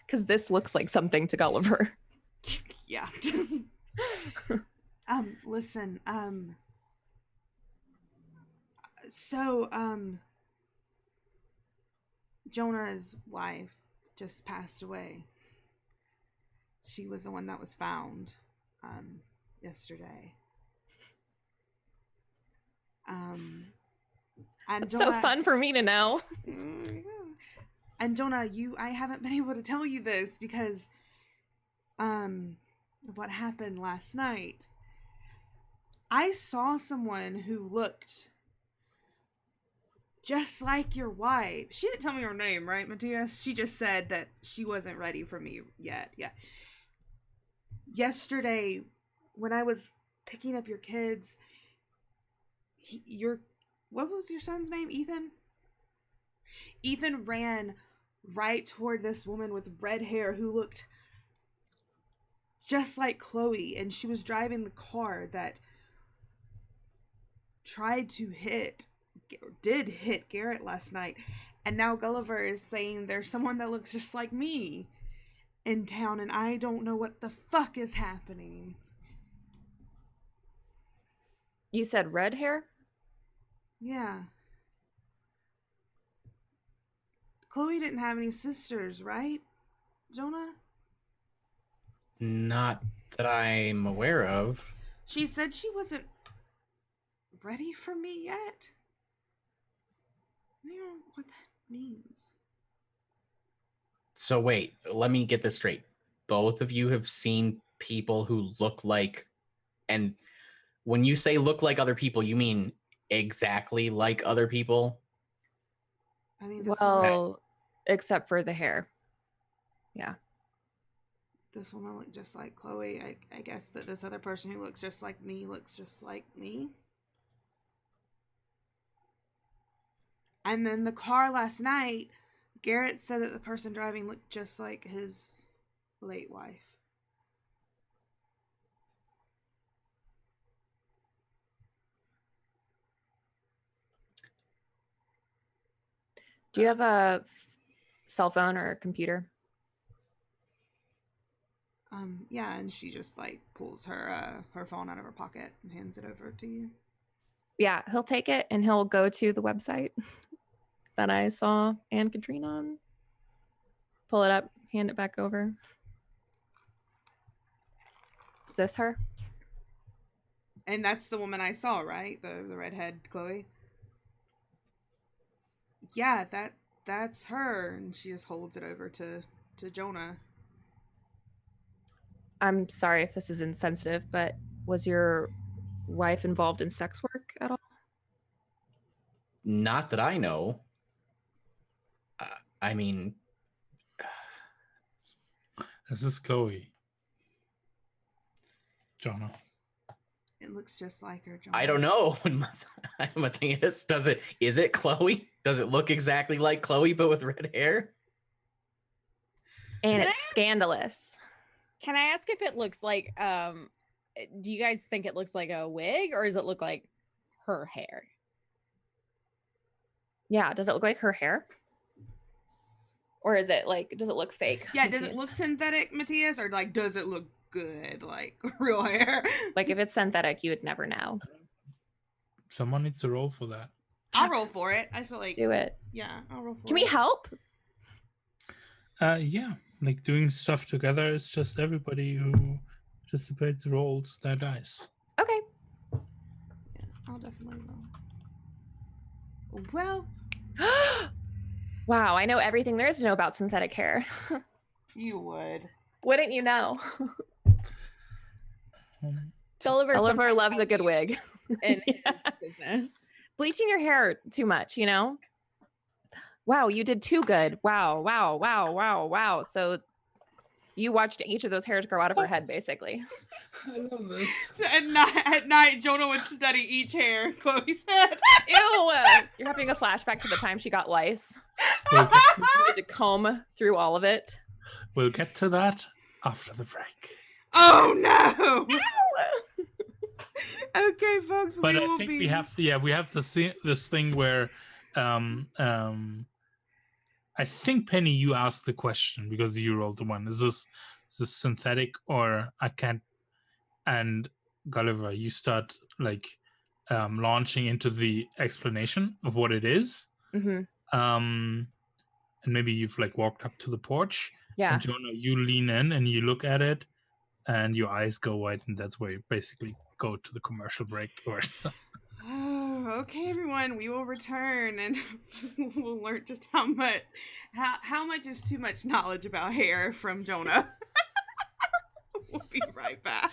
Because this looks like something to Gulliver. Yeah. Listen, so, Jonah's wife just passed away. She was the one that was found, yesterday. And It's so fun for me to know. And Jonah, I haven't been able to tell you this because, what happened last night. I saw someone who looked just like your wife. She didn't tell me her name, right, Matthias? She just said that she wasn't ready for me yet. Yeah. Yesterday, when I was picking up your kids, what was your son's name? Ethan? Ethan ran right toward this woman with red hair who looked just like Chloe, and she was driving the car that did hit Garrett last night. And now Gulliver is saying there's someone that looks just like me in town, and I don't know what the fuck is happening. You said red hair? Yeah. Chloe didn't have any sisters, right, Jonah? Not that I'm aware of. She said she wasn't ready for me yet. I don't know what that means. So wait, let me get this straight. Both of you have seen people who look like, and when you say look like other people, you mean exactly like other people? I mean, this woman, Well, except for the hair. Yeah. this woman looked just like Chloe. I guess that this other person who looks just like me looks just like me. And then the car last night, Garrett said that the person driving looked just like his late wife. Do you have a cell phone or a computer? Yeah, and she just like pulls her phone out of her pocket and hands it over to you. Yeah, he'll take it and he'll go to the website that I saw Anne Katrina on. Pull it up, hand it back over. Is this her? And that's the woman I saw, right? The redhead Chloe. Yeah, that's her, and she just holds it over to Jonah. I'm sorry if this is insensitive, but was your wife involved in sex work at all? Not that I know. I mean, This is Chloe. Jonah. It looks just like her. John. I don't know. Matthias, is it Chloe? Does it look exactly like Chloe but with red hair? And Can it's scandalous. Can I ask if it looks like do you guys think it looks like a wig or does it look like her hair? Yeah, does it look like her hair? Or is it like, does it look fake? Yeah, does it Matthias? look synthetic, Matthias, or like does it look good, like real hair? Like if it's synthetic, you would never know. Someone needs to roll for that. I'll roll for it. I feel like Do it. yeah, I'll roll for Can it. we help? Yeah, like doing stuff together is just everybody who participates rolls their dice. Okay. Yeah, I'll definitely roll. Well, Wow, I know everything there is to know about synthetic hair. you would. Wouldn't you know? Gulliver Oliver sometimes loves a has good you wig. in Yeah. his business. Bleaching your hair too much, you know? Wow, you did too good. Wow, wow, wow, wow, wow. So you watched each of those hairs grow out of her head, basically. I love this. At night, Jonah would study each hair. Chloe said. Ew! You're having a flashback to the time she got lice. We'll get to, You had to comb through all of it. we'll get to that after the break. Oh no! Okay, folks, But we I will think be. we have this thing where I think Penny, you asked the question because you rolled the one. Is this synthetic or I can't? And Gulliver, you start like launching into the explanation of what it is. Mm-hmm. And maybe you've like walked up to the porch. Yeah. And Jonah, you lean in and you look at it, and your eyes go wide, and that's where you basically go to the commercial break or something. Oh, okay, everyone. We will return, and we'll learn just how much is too much knowledge about hair from Jonah. We'll be right back.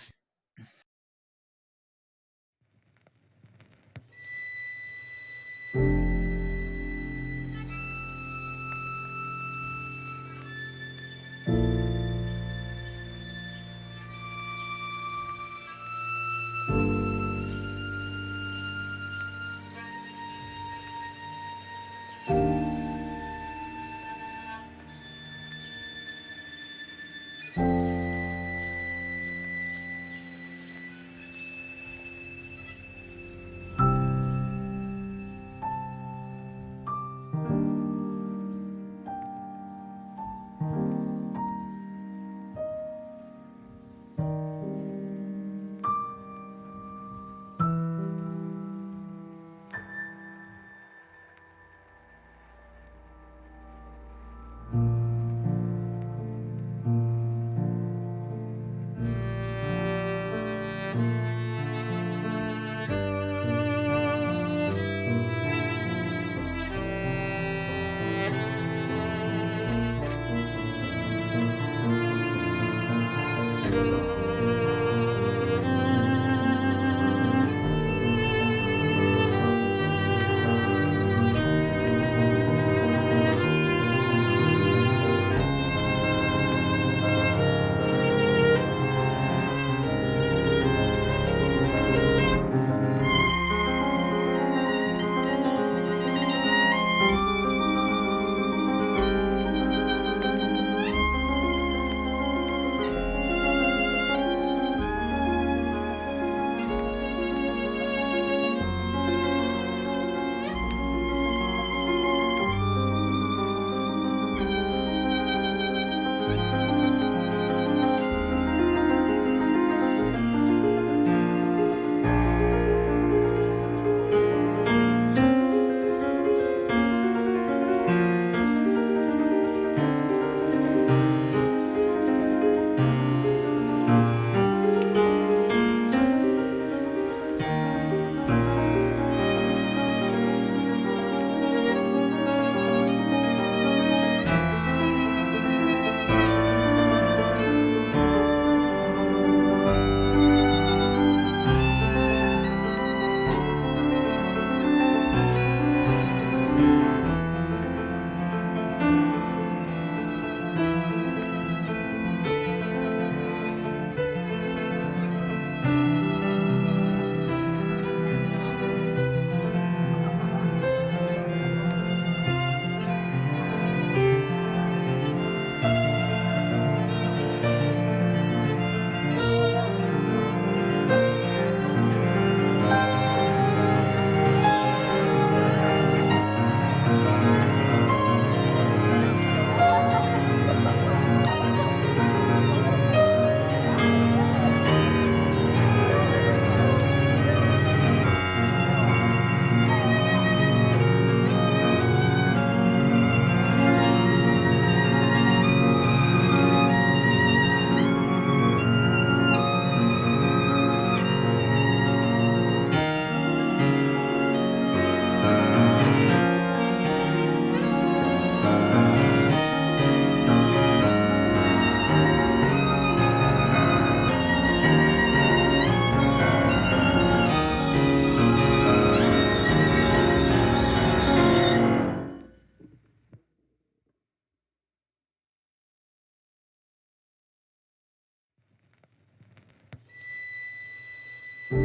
Hi,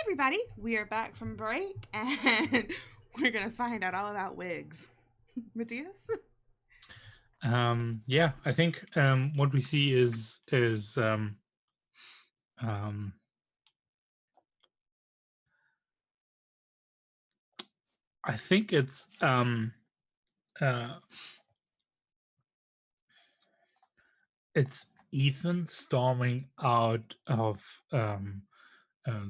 everybody. We are back from break, and we're going to find out all about wigs. Matthias? Yeah, I think what we see is I think it's Ethan storming out of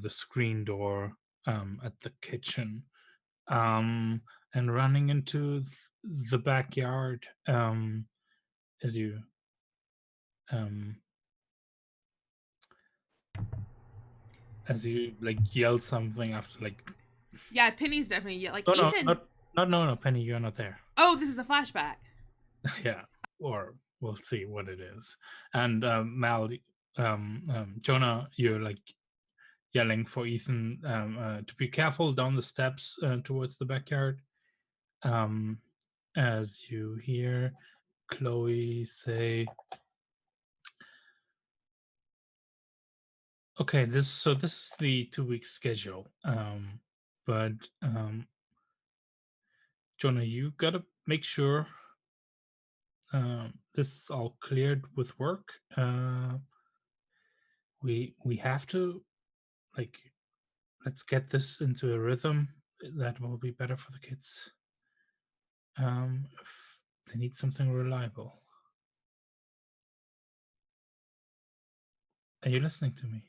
the screen door at the kitchen, and running into the backyard as you like yell something after like. Yeah, Penny's definitely like No, Ethan. no, Penny, you're not there. Oh, this is a flashback. Yeah, or we'll see what it is. And Mal, Jonah, you're like yelling for Ethan to be careful down the steps towards the backyard. as you hear Chloe say, okay, this is the 2-week schedule. But Jonah, you gotta make sure this is all cleared with work. We have to, like, let's get this into a rhythm that will be better for the kids. If they need something reliable. Are you listening to me?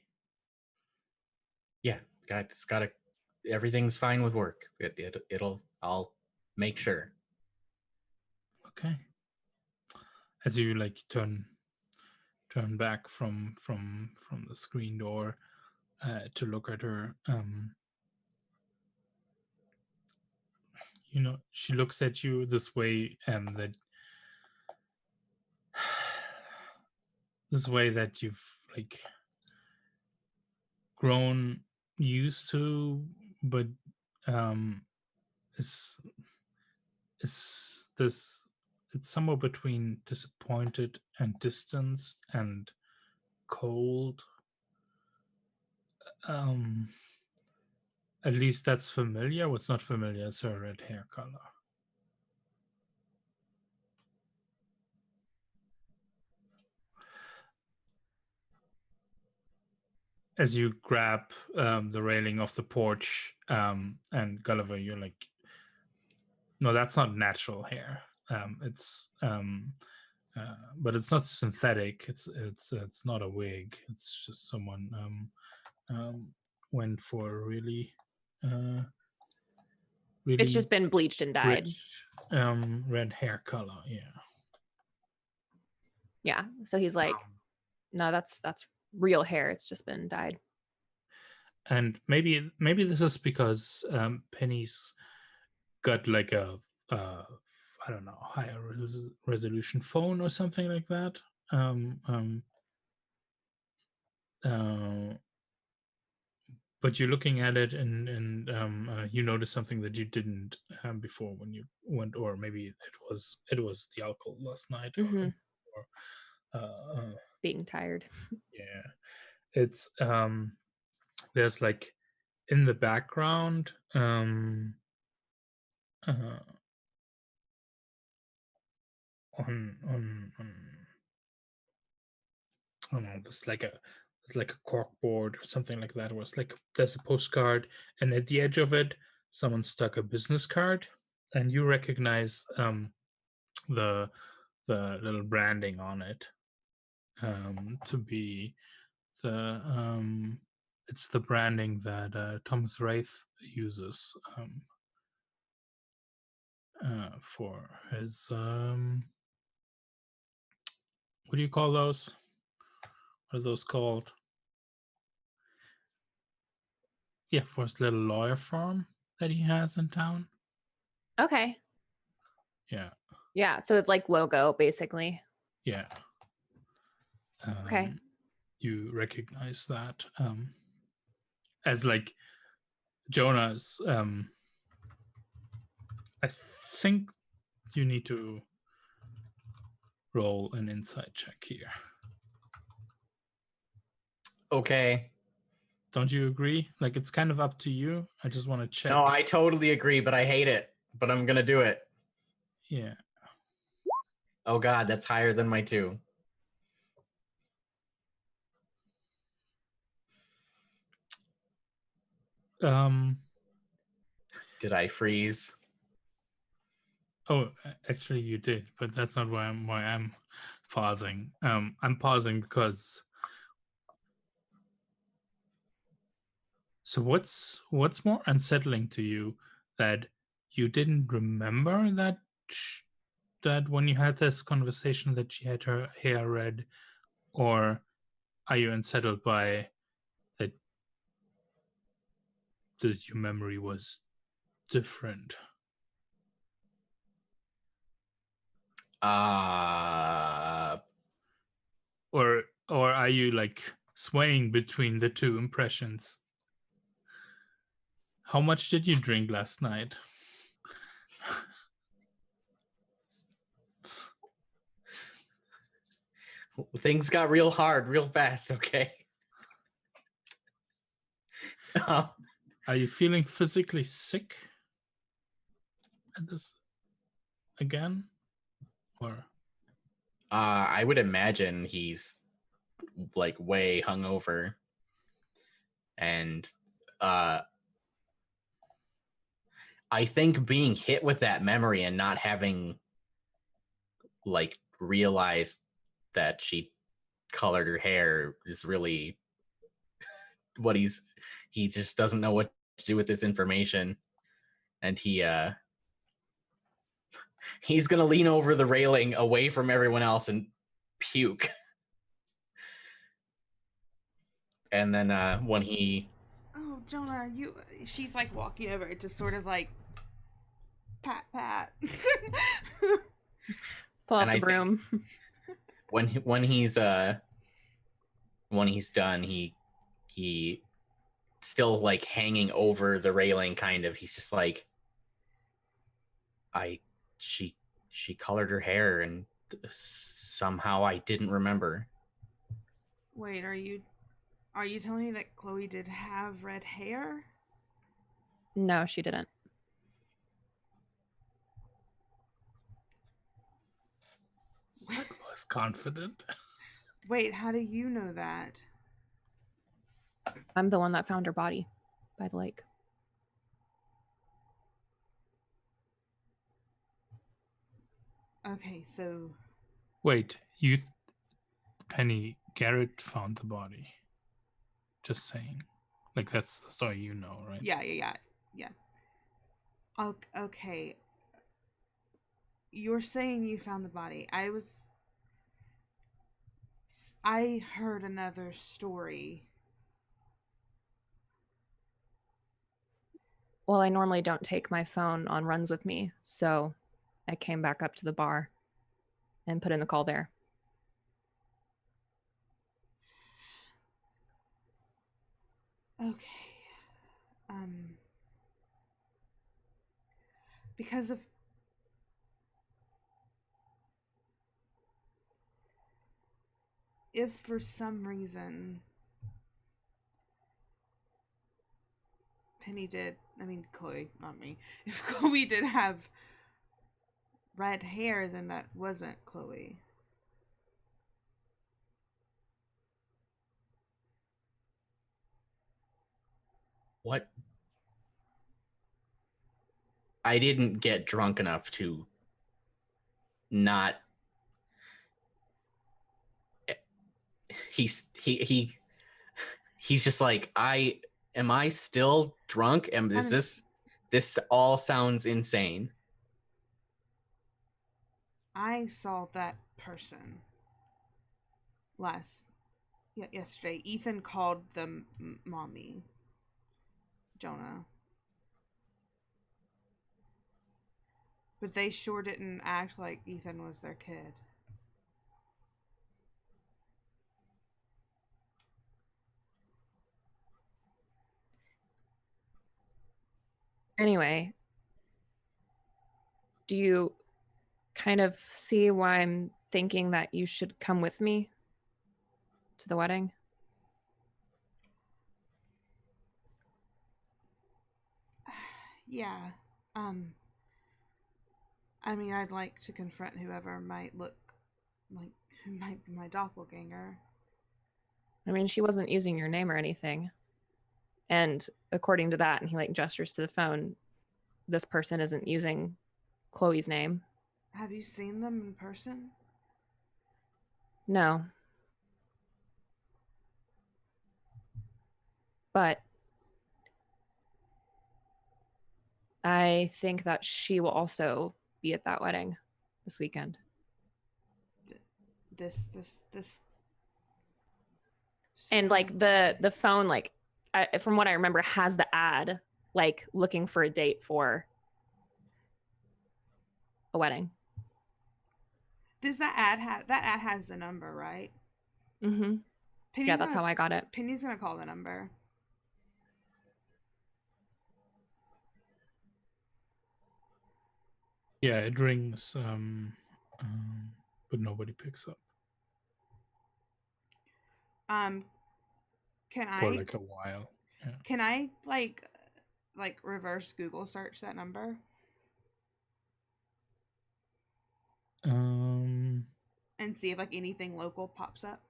Yeah, gotta. Everything's fine with work. It'll. I'll make sure. Okay. As you like turn back from the screen door to look at her, she looks at you this way, that you've like grown used to, but it's this, it's somewhere between disappointed and distanced and cold. At least that's familiar. What's not familiar is her red hair color. As you grab the railing of the porch, and Gulliver, you're like, no, that's not natural hair. It's but it's not synthetic. It's not a wig. It's just someone went for a really It's just been bleached and dyed. rich red hair color. Yeah. Yeah. So he's like, no, that's real hair. It's just been dyed. And maybe this is because Penny's got like a I don't know, higher resolution phone or something like that. But you're looking at it, and you notice something that you didn't before when you went, or maybe it was the alcohol last night, Mhm. or Being tired. yeah, it's there's like in the background on I don't know, there's like a cork board or something like that, where it's like there's a postcard, and at the edge of it someone stuck a business card, and you recognize the little branding on it to be the it's the branding that Thomas Wraith uses for his what do you call those? What are those called? Yeah, for his little lawyer firm that he has in town. Okay. Yeah. Yeah. So it's like logo, basically. Yeah. Okay. You recognize that as like Jonah's. I think you need to roll an insight check here. Okay. Don't you agree? Like, it's kind of up to you. I just want to check. No, I totally agree, but I hate it. But I'm gonna do it. Yeah. Oh God, that's higher than my 2. Did I freeze? Oh, actually, you did, but that's not why I'm pausing. I'm pausing because. So what's more unsettling to you, that you didn't remember that when you had this conversation that she had her hair red, or are you unsettled by that your memory was different? Or are you like swaying between the two impressions? How much did you drink last night? things got real hard real fast, okay? Are you feeling physically sick at this again? Or I would imagine he's like way hungover. And I think being hit with that memory and not having like realized that she colored her hair is really what he just doesn't know what to do with this information. And he's gonna lean over the railing away from everyone else and puke. And then when he Oh, Jonah, she's like walking over, just sort of like pat. Pull out And the I broom. when he's done, he still like hanging over the railing, kind of. He's just like, she colored her hair, and somehow I didn't remember. Wait, are you telling me that Chloe did have red hair? No, she didn't. was confident. Wait, how do you know that? I'm the one that found her body by the lake. Okay, so Wait, Penny, Garrett found the body. Just saying. Like, that's the story you know, right? yeah. Okay. You're saying you found the body. I heard another story. Well, I normally don't take my phone on runs with me, so I came back up to the bar and put in the call there. Okay. Because of if for some reason Chloe, not me. If Chloe did have red hair, then that wasn't Chloe. What? I didn't get drunk enough to not. He's just like, am I still drunk? This all sounds insane. I saw that person yesterday. Ethan called them mommy. Jonah. But they sure didn't act like Ethan was their kid. Anyway, do you kind of see why I'm thinking that you should come with me to the wedding? Yeah. I'd like to confront whoever might look like who might be my doppelganger. I mean, she wasn't using your name or anything. And according to that, and he like gestures to the phone, this person isn't using Chloe's name. Have you seen them in person? No. But I think that she will also be at that wedding this weekend. This. And like the phone, like from what I remember, has the ad like looking for a date for a wedding. Does that ad have that ad has the number, right? Mm-hmm. Yeah, that's how I got it. Penny's gonna call the number. Yeah, it rings, but nobody picks up. Can for I like a while. Yeah. can I like reverse Google search that number? And see if like anything local pops up?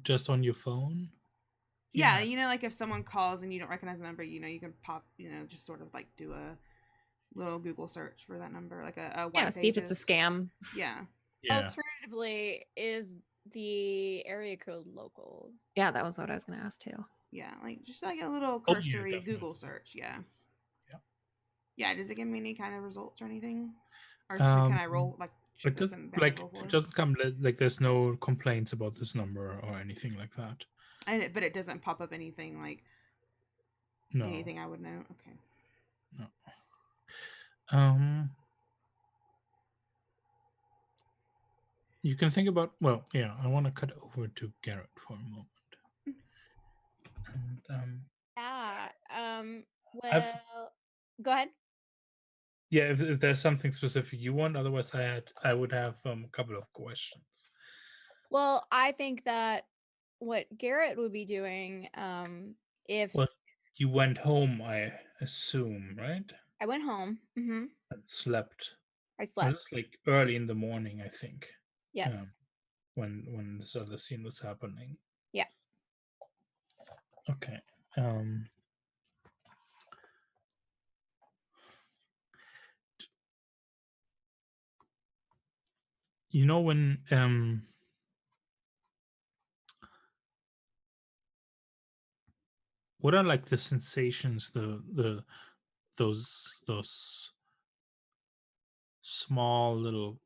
Just on your phone? Yeah, you know, like if someone calls and you don't recognize the number, you know, you can pop, you know, just sort of like do a little Google search for that number, like a white see if it's a pages. scam. Yeah. Yeah. Alternatively, is the area code local? Yeah, that was what I was going to ask too. Yeah, like just like a little Oh, yeah, cursory definitely. Google search. Yeah. Yeah. Yeah. Does it give me any kind of results or anything? Or can I roll like? It does, like, it doesn't come like there's no complaints about this number or anything like that. But it doesn't pop up anything like No. anything I would know. Okay. No. You can think about, well, yeah, I want to cut over to Garrett for a moment. And, Yeah. I've- Well, go ahead. yeah, if there's something specific you want, otherwise I would have a couple of questions. Well, I think that what Garrett would be doing, if Well, you went home, I assume, right? I went home, And slept. I It slept. was like early in the morning, I think. Yes. When this other scene was happening. Yeah. Okay. You know when what are like the sensations, those small little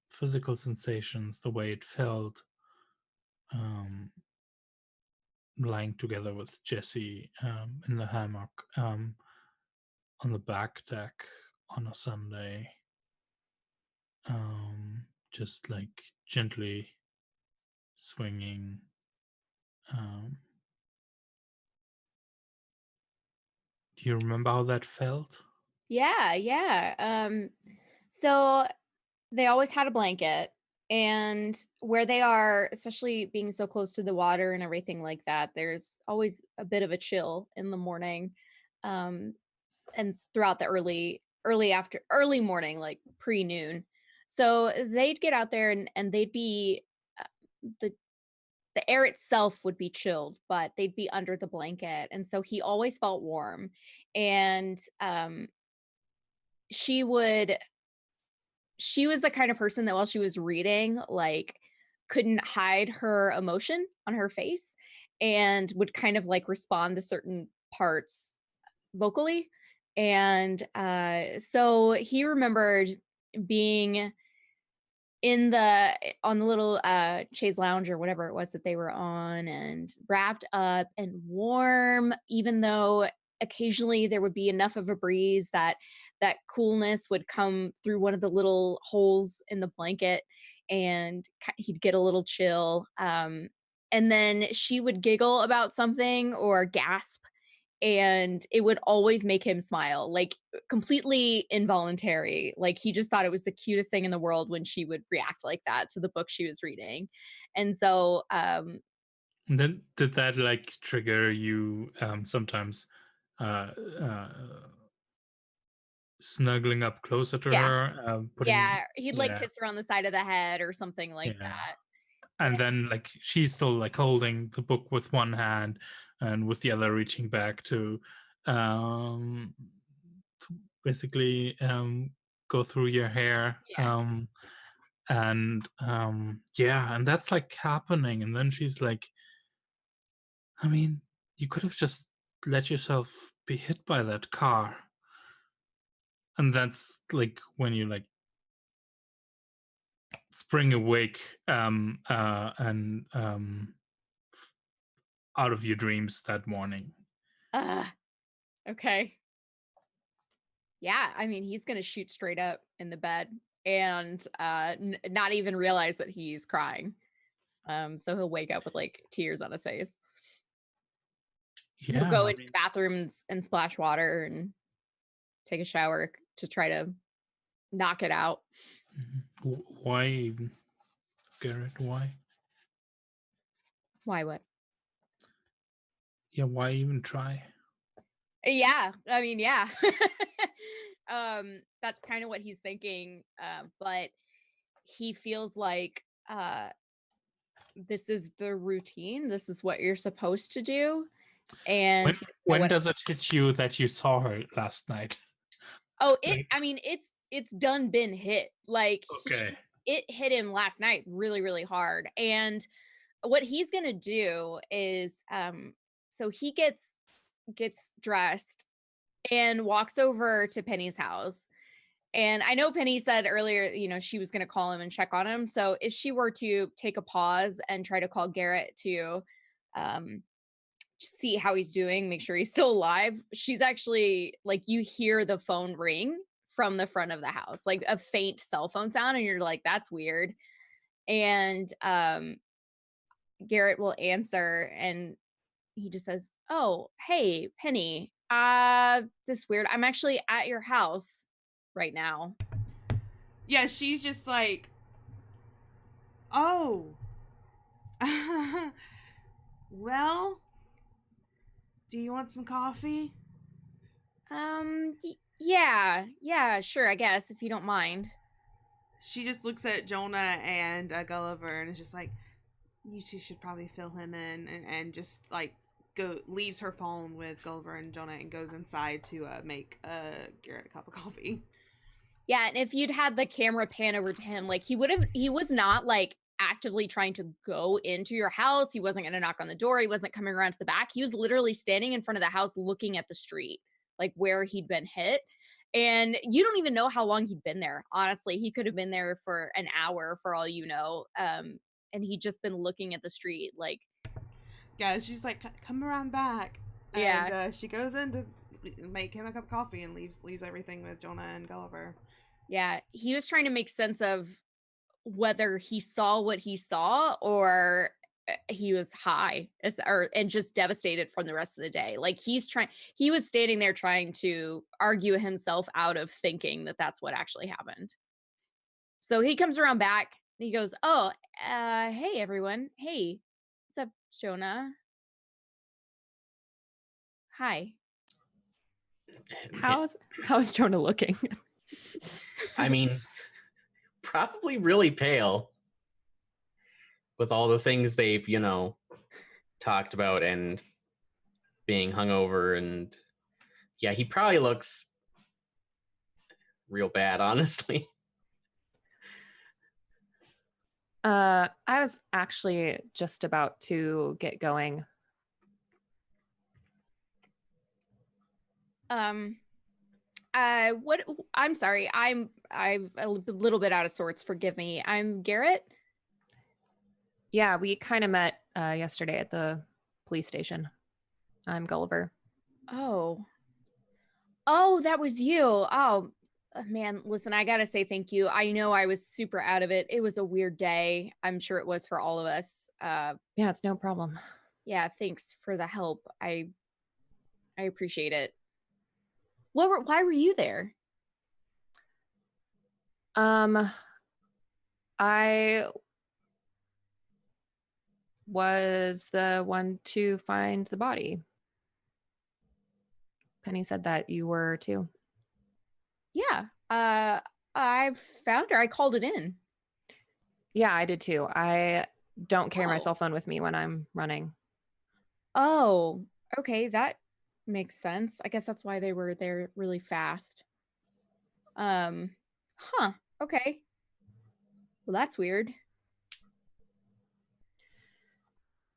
physical sensations, the way it felt lying together with Jesse in the hammock on the back deck on a Sunday, just like gently swinging. Do you remember how that felt? Yeah. So they always had a blanket, and where they are, especially being so close to the water and everything like that, there's always a bit of a chill in the morning, and throughout the early morning, like pre-noon. So they'd get out there, and they'd be the the air itself would be chilled, but they'd be under the blanket, and so he always felt warm. And she would she was the kind of person that while she was reading, like, couldn't hide her emotion on her face, and would kind of like respond to certain parts vocally. And so he remembered being in the on the little chaise lounge or whatever it was that they were on, and wrapped up and warm, even though occasionally there would be enough of a breeze that that coolness would come through one of the little holes in the blanket, and he'd get a little chill. And then she would giggle about something or gasp, and it would always make him smile, like completely involuntary. Like he just thought it was the cutest thing in the world when she would react like that to the book she was reading. And so And then did that like trigger you sometimes snuggling up closer to yeah, her, he'd like kiss her on the side of the head or something like that. And then like she's still like holding the book with one hand and with the other reaching back to basically go through your hair. And that's like happening, and then she's like, I mean, you could have just let yourself be hit by that car. And that's like when you like spring awake and out of your dreams that morning. Okay. Yeah, I mean, he's gonna shoot straight up in the bed and not even realize that he's crying. So he'll wake up with like tears on his face. Yeah. He'll go I into the mean, bathrooms and splash water and take a shower to try to knock it out. why even, Garrett? Why? Why what? Yeah, why even try? Yeah, I mean, yeah. That's kind of what he's thinking. But he feels like this is the routine. This is what you're supposed to do. And he doesn't know When what. does it hit you that you saw her last night? Oh, Like, I mean, it's done been hit. Like okay. it hit him last night really, really hard. And what he's gonna do is so he gets dressed and walks over to Penny's house. And I know Penny said earlier, she was going to call him and check on him. So if she were to take a pause and try to call Garrett to um, see how he's doing, make sure he's still alive, she's actually like, you hear the phone ring from the front of the house, like a faint cell phone sound. And you're like, that's weird. And Garrett will answer and he just says, "Oh, hey, Penny. This is weird. I'm actually at your house right now." Yeah, she's just like, oh. Well, do you want some coffee? Yeah, sure, I guess, if you don't mind. She just looks at Jonah and Gulliver and is just like, you two should probably fill him in, and just like leaves her phone with Gulliver and Jonah and goes inside to make Garrett a cup of coffee. Yeah, and if you'd had the camera pan over to him, like he was not like actively trying to go into your house. He wasn't going to knock on the door. He wasn't coming around to the back. He was literally standing in front of the house looking at the street, like where he'd been hit. And you don't even know how long he'd been there. Honestly, he could have been there for an hour for all you know. And he'd just been looking at the street like. Yeah, she's like, come around back. Yeah. And she goes in to make him a cup of coffee and leaves everything with Jonah and Gulliver. Yeah, he was trying to make sense of whether he saw what he saw or he was high and just devastated from the rest of the day. Like he was standing there trying to argue himself out of thinking that that's what actually happened. So he comes around back and he goes, "Oh, hey everyone. Hey, what's up, Jonah? Hi." How's Jonah looking? I mean, probably really pale with all the things they've, talked about and being hungover. And yeah, he probably looks real bad, honestly. I was actually just about to get going. What? I'm sorry. I'm a little bit out of sorts. Forgive me. I'm Garrett. Yeah, we kind of met yesterday at the police station. I'm Gulliver. Oh, that was you. Oh, man, listen, I gotta say thank you. I know I was super out of it. It was a weird day. I'm sure it was for all of us. Yeah, it's no problem. Yeah, thanks for the help. I appreciate it. Why were you there? I was the one to find the body. Penny said that you were too. Yeah. I found her. I called it in. Yeah, I did too. I don't carry my cell phone with me when I'm running. Oh, okay. That makes sense. I guess that's why they were there really fast. Huh. Okay. Well, that's weird.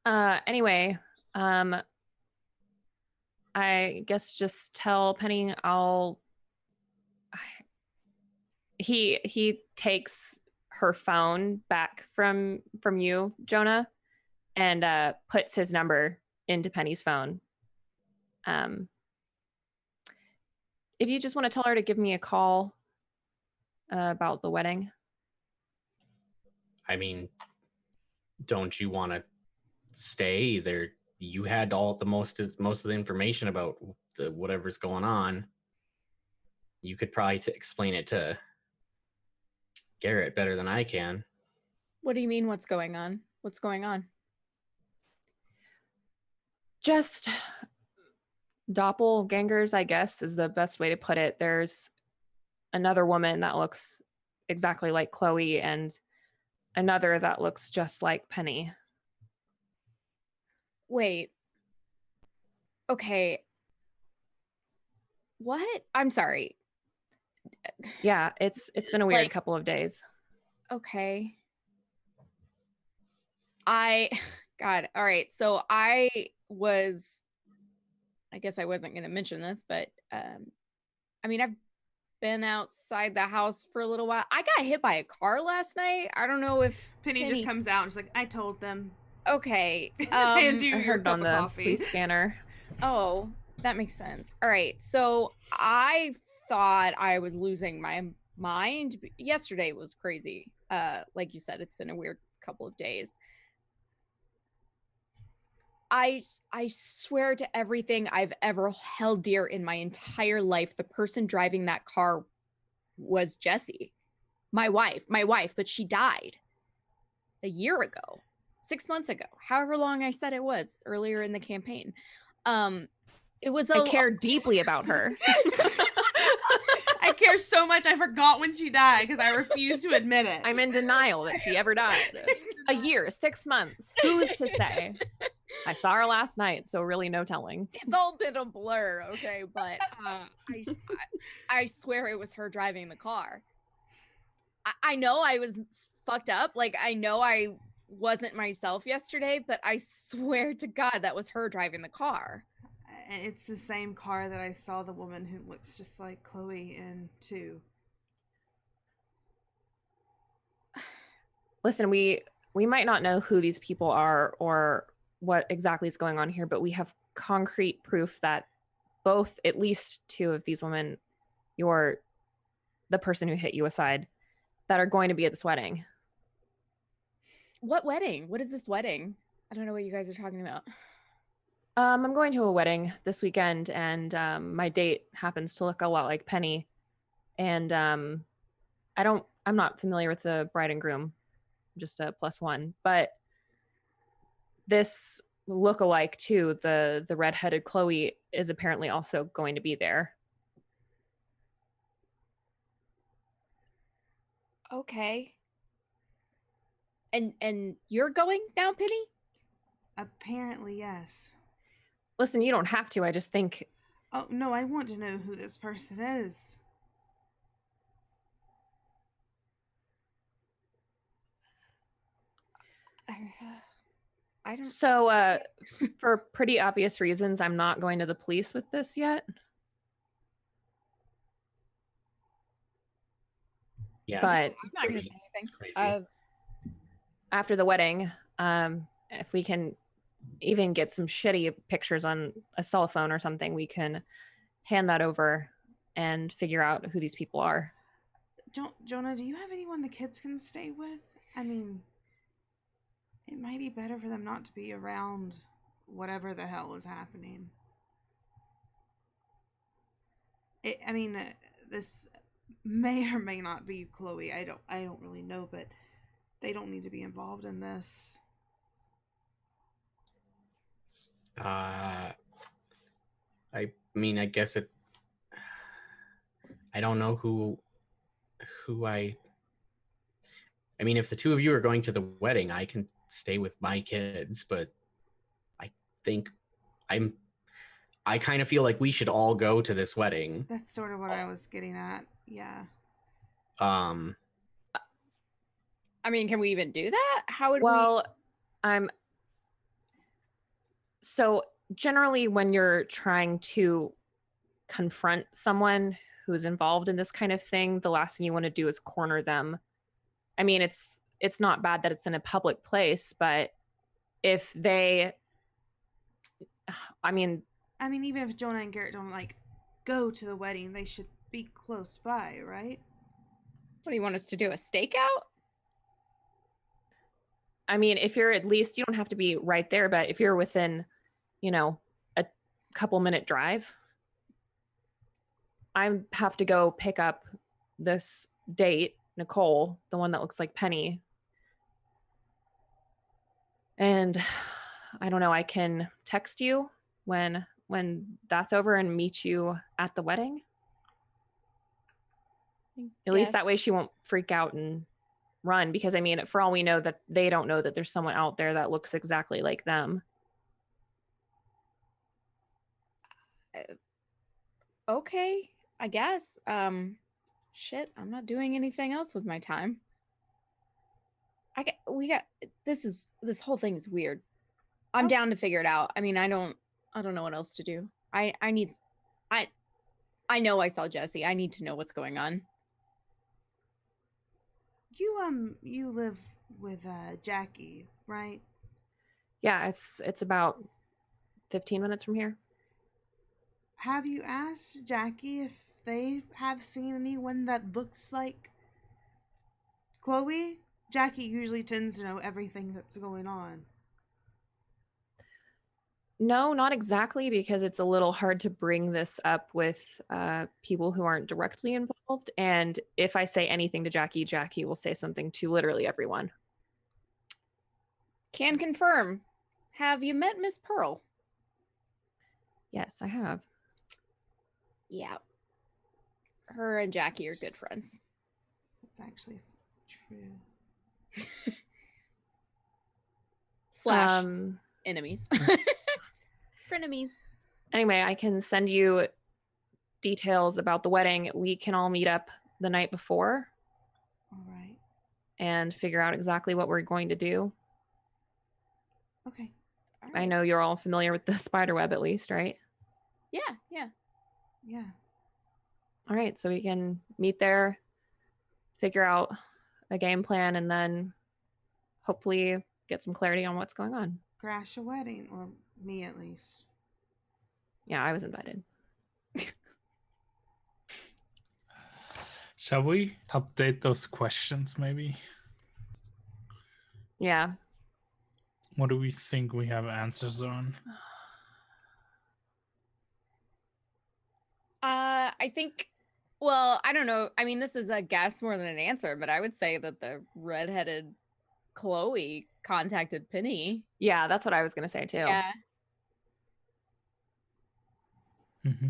Anyway, I guess just tell Penny he takes her phone back from you, Jonah, and puts his number into Penny's phone. If you just want to tell her to give me a call about the wedding. I mean, don't you want to stay? you had all the most of the information about whatever's going on. You could probably explain it to Garrett better than I can. What do you mean, what's going on? What's going on? Just doppelgangers, I guess, is the best way to put it. There's another woman that looks exactly like Chloe and another that looks just like Penny. Wait. Okay. What? I'm sorry. Yeah, it's been a weird Like- couple of days. Okay. God, all right. So I guess I wasn't going to mention this, but I mean, I've been outside the house for a little while. I got hit by a car last night. I don't know if Penny just comes out and she's like, I told them. Okay. Just hands you I your heard cup on of the coffee. police scanner. Oh, that makes sense. All right. So I thought I was losing my mind. Yesterday was crazy. Like you said, it's been a weird couple of days. I swear to everything I've ever held dear in my entire life, the person driving that car was Jessie, my wife, but she died a year ago, 6 months ago, however long I said it was earlier in the campaign. It was I care deeply about her. I care so much I forgot when she died because I refuse to admit it. I'm in denial that she ever died. A year, 6 months. Who's to say? I saw her last night, so really no telling. It's all been a blur, okay? But I swear it was her driving the car. I know I was fucked up. Like, I know I wasn't myself yesterday, but I swear to God that was her driving the car. It's the same car that I saw the woman who looks just like Chloe in too. Listen, we might not know who these people are or what exactly is going on here, but we have concrete proof that both, at least two of these women, the person who hit you aside, that are going to be at this wedding. What wedding? What is this wedding? I don't know what you guys are talking about. I'm going to a wedding this weekend, and my date happens to look a lot like Penny. And I'm not familiar with the bride and groom, just a +1. But this look-alike too, the redheaded Chloe, is apparently also going to be there. Okay. And you're going now, Penny? Apparently, yes. Listen, you don't have to. I just think Oh, no, I want to know who this person is. I don't. so. For pretty obvious reasons, I'm not going to the police with this yet. Yeah. But I'm not going to say anything. Crazy. after the wedding, if we can even get some shitty pictures on a cell phone or something, we can hand that over and figure out who these people are. Jonah, do you have anyone the kids can stay with? I mean, it might be better for them not to be around whatever the hell is happening. This may or may not be Chloe. I don't really know, but they don't need to be involved in this. I mean, I guess I don't know who I mean, if the two of you are going to the wedding, I can stay with my kids, but I think I kind of feel like we should all go to this wedding. That's sort of what I was getting at. Yeah. I mean, can we even do that? How would Well, so generally when you're trying to confront someone who's involved in this kind of thing, the last thing you want to do is corner them. I mean, it's not bad that it's in a public place, but if they, even if Jonah and Garrett don't go to the wedding, they should be close by, right? What do you want us to do? A stakeout? if you're at least, you don't have to be right there, but if you're within a couple minute drive. I have to go pick up this date, Nicole, the one that looks like Penny. And I don't know, I can text you when that's over and meet you at the wedding. At least that way she won't freak out and run, because I mean, for all we know, that they don't know that there's someone out there that looks exactly like them. Okay, I guess. Shit, I'm not doing anything else with my time. This whole thing is weird. I'm down to figure it out. I mean, I don't know what else to do. I know I saw Jesse. I need to know what's going on. You live with Jackie, right? Yeah, it's about 15 minutes from here. Have you asked Jackie if they have seen anyone that looks like Chloe? Jackie usually tends to know everything that's going on. No, not exactly, because it's a little hard to bring this up with people who aren't directly involved. And if I say anything to Jackie, Jackie will say something to literally everyone. Can confirm. Have you met Miss Pearl? Yes, I have. Yeah. Her and Jackie are good friends. That's actually true. Slash enemies. Frenemies. Anyway, I can send you details about the wedding. We can all meet up the night before. All right. And figure out exactly what we're going to do. Okay. All right. I know you're all familiar with the spider web, at least, right? Yeah. Yeah. All right, so we can meet there, figure out a game plan, and then hopefully get some clarity on what's going on. Crash a wedding, or me at least. Yeah, I was invited. Shall we update those questions, maybe? Yeah. What do we think we have answers on? I think, well, I don't know. I mean, this is a guess more than an answer, but I would say that the redheaded Chloe contacted Penny. Yeah, that's what I was going to say, too. Yeah. Mm-hmm.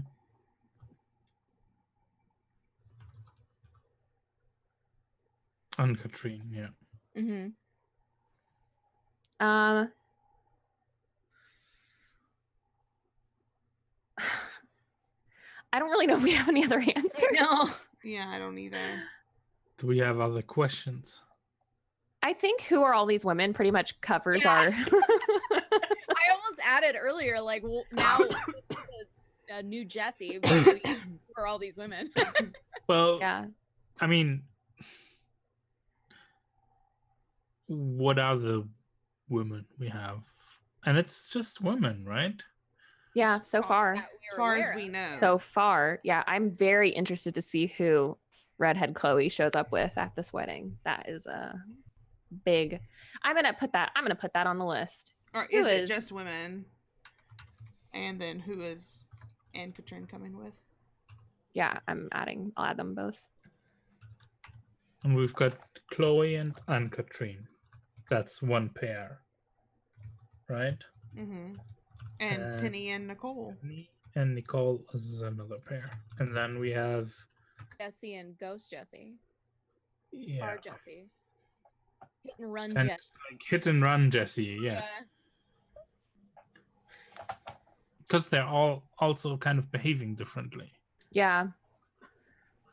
And Katrine, yeah. Mm-hmm. I don't really know if we have any other answers. No. Yeah, I don't either. Do we have other questions? I think who are all these women pretty much covers our... I almost added earlier, like, well, now a new Jesse, but who are all these women? Well, Yeah. I mean, what are the women we have? And it's just women, right? Yeah, so far. That As far as we know. So far, yeah. I'm very interested to see who redhead Chloe shows up with at this wedding. That is a big... I'm gonna put that on the list. Or is it just women? And then who is Anne Katrin coming with? Yeah, I'll add them both. And we've got Chloe and Anne-Katrine. That's one pair, right? Mm-hmm. And Penny and Nicole. Penny and Nicole is another pair. And then we have Jesse and Ghost Jesse. Yeah. Our Jesse. Hit and run And Jesse. like hit and run Jesse, yes. Because they're all also kind of behaving differently. Yeah.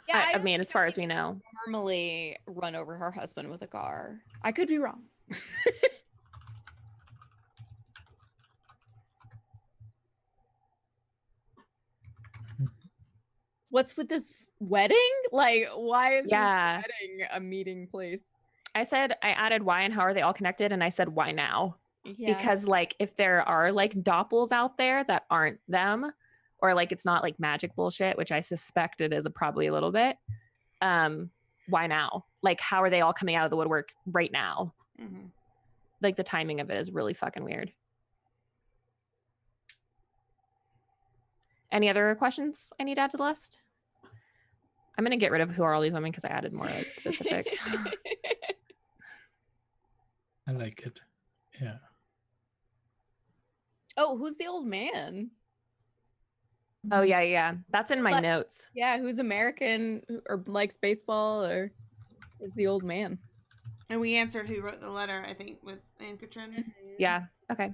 Yeah, I mean, as far as we know. Normally run over her husband with a car. I could be wrong. What's with this wedding? Like, why is this wedding a meeting place? I said I added why and how are they all connected, and I said why now? Yeah. Because like if there are like doppels out there that aren't them, or like it's not like magic bullshit, which I suspect it is probably a little bit. Why now? Like, how are they all coming out of the woodwork right now? Mm-hmm. Like the timing of it is really fucking weird. Any other questions I need to add to the list? I'm gonna get rid of who are all these women because I added more like specific. I like it. Yeah. Oh, who's the old man? Oh yeah. That's in my Let- notes. Yeah, who's American or likes baseball or is the old man? And we answered who wrote the letter, I think, with Anne Katrin. Yeah. Okay.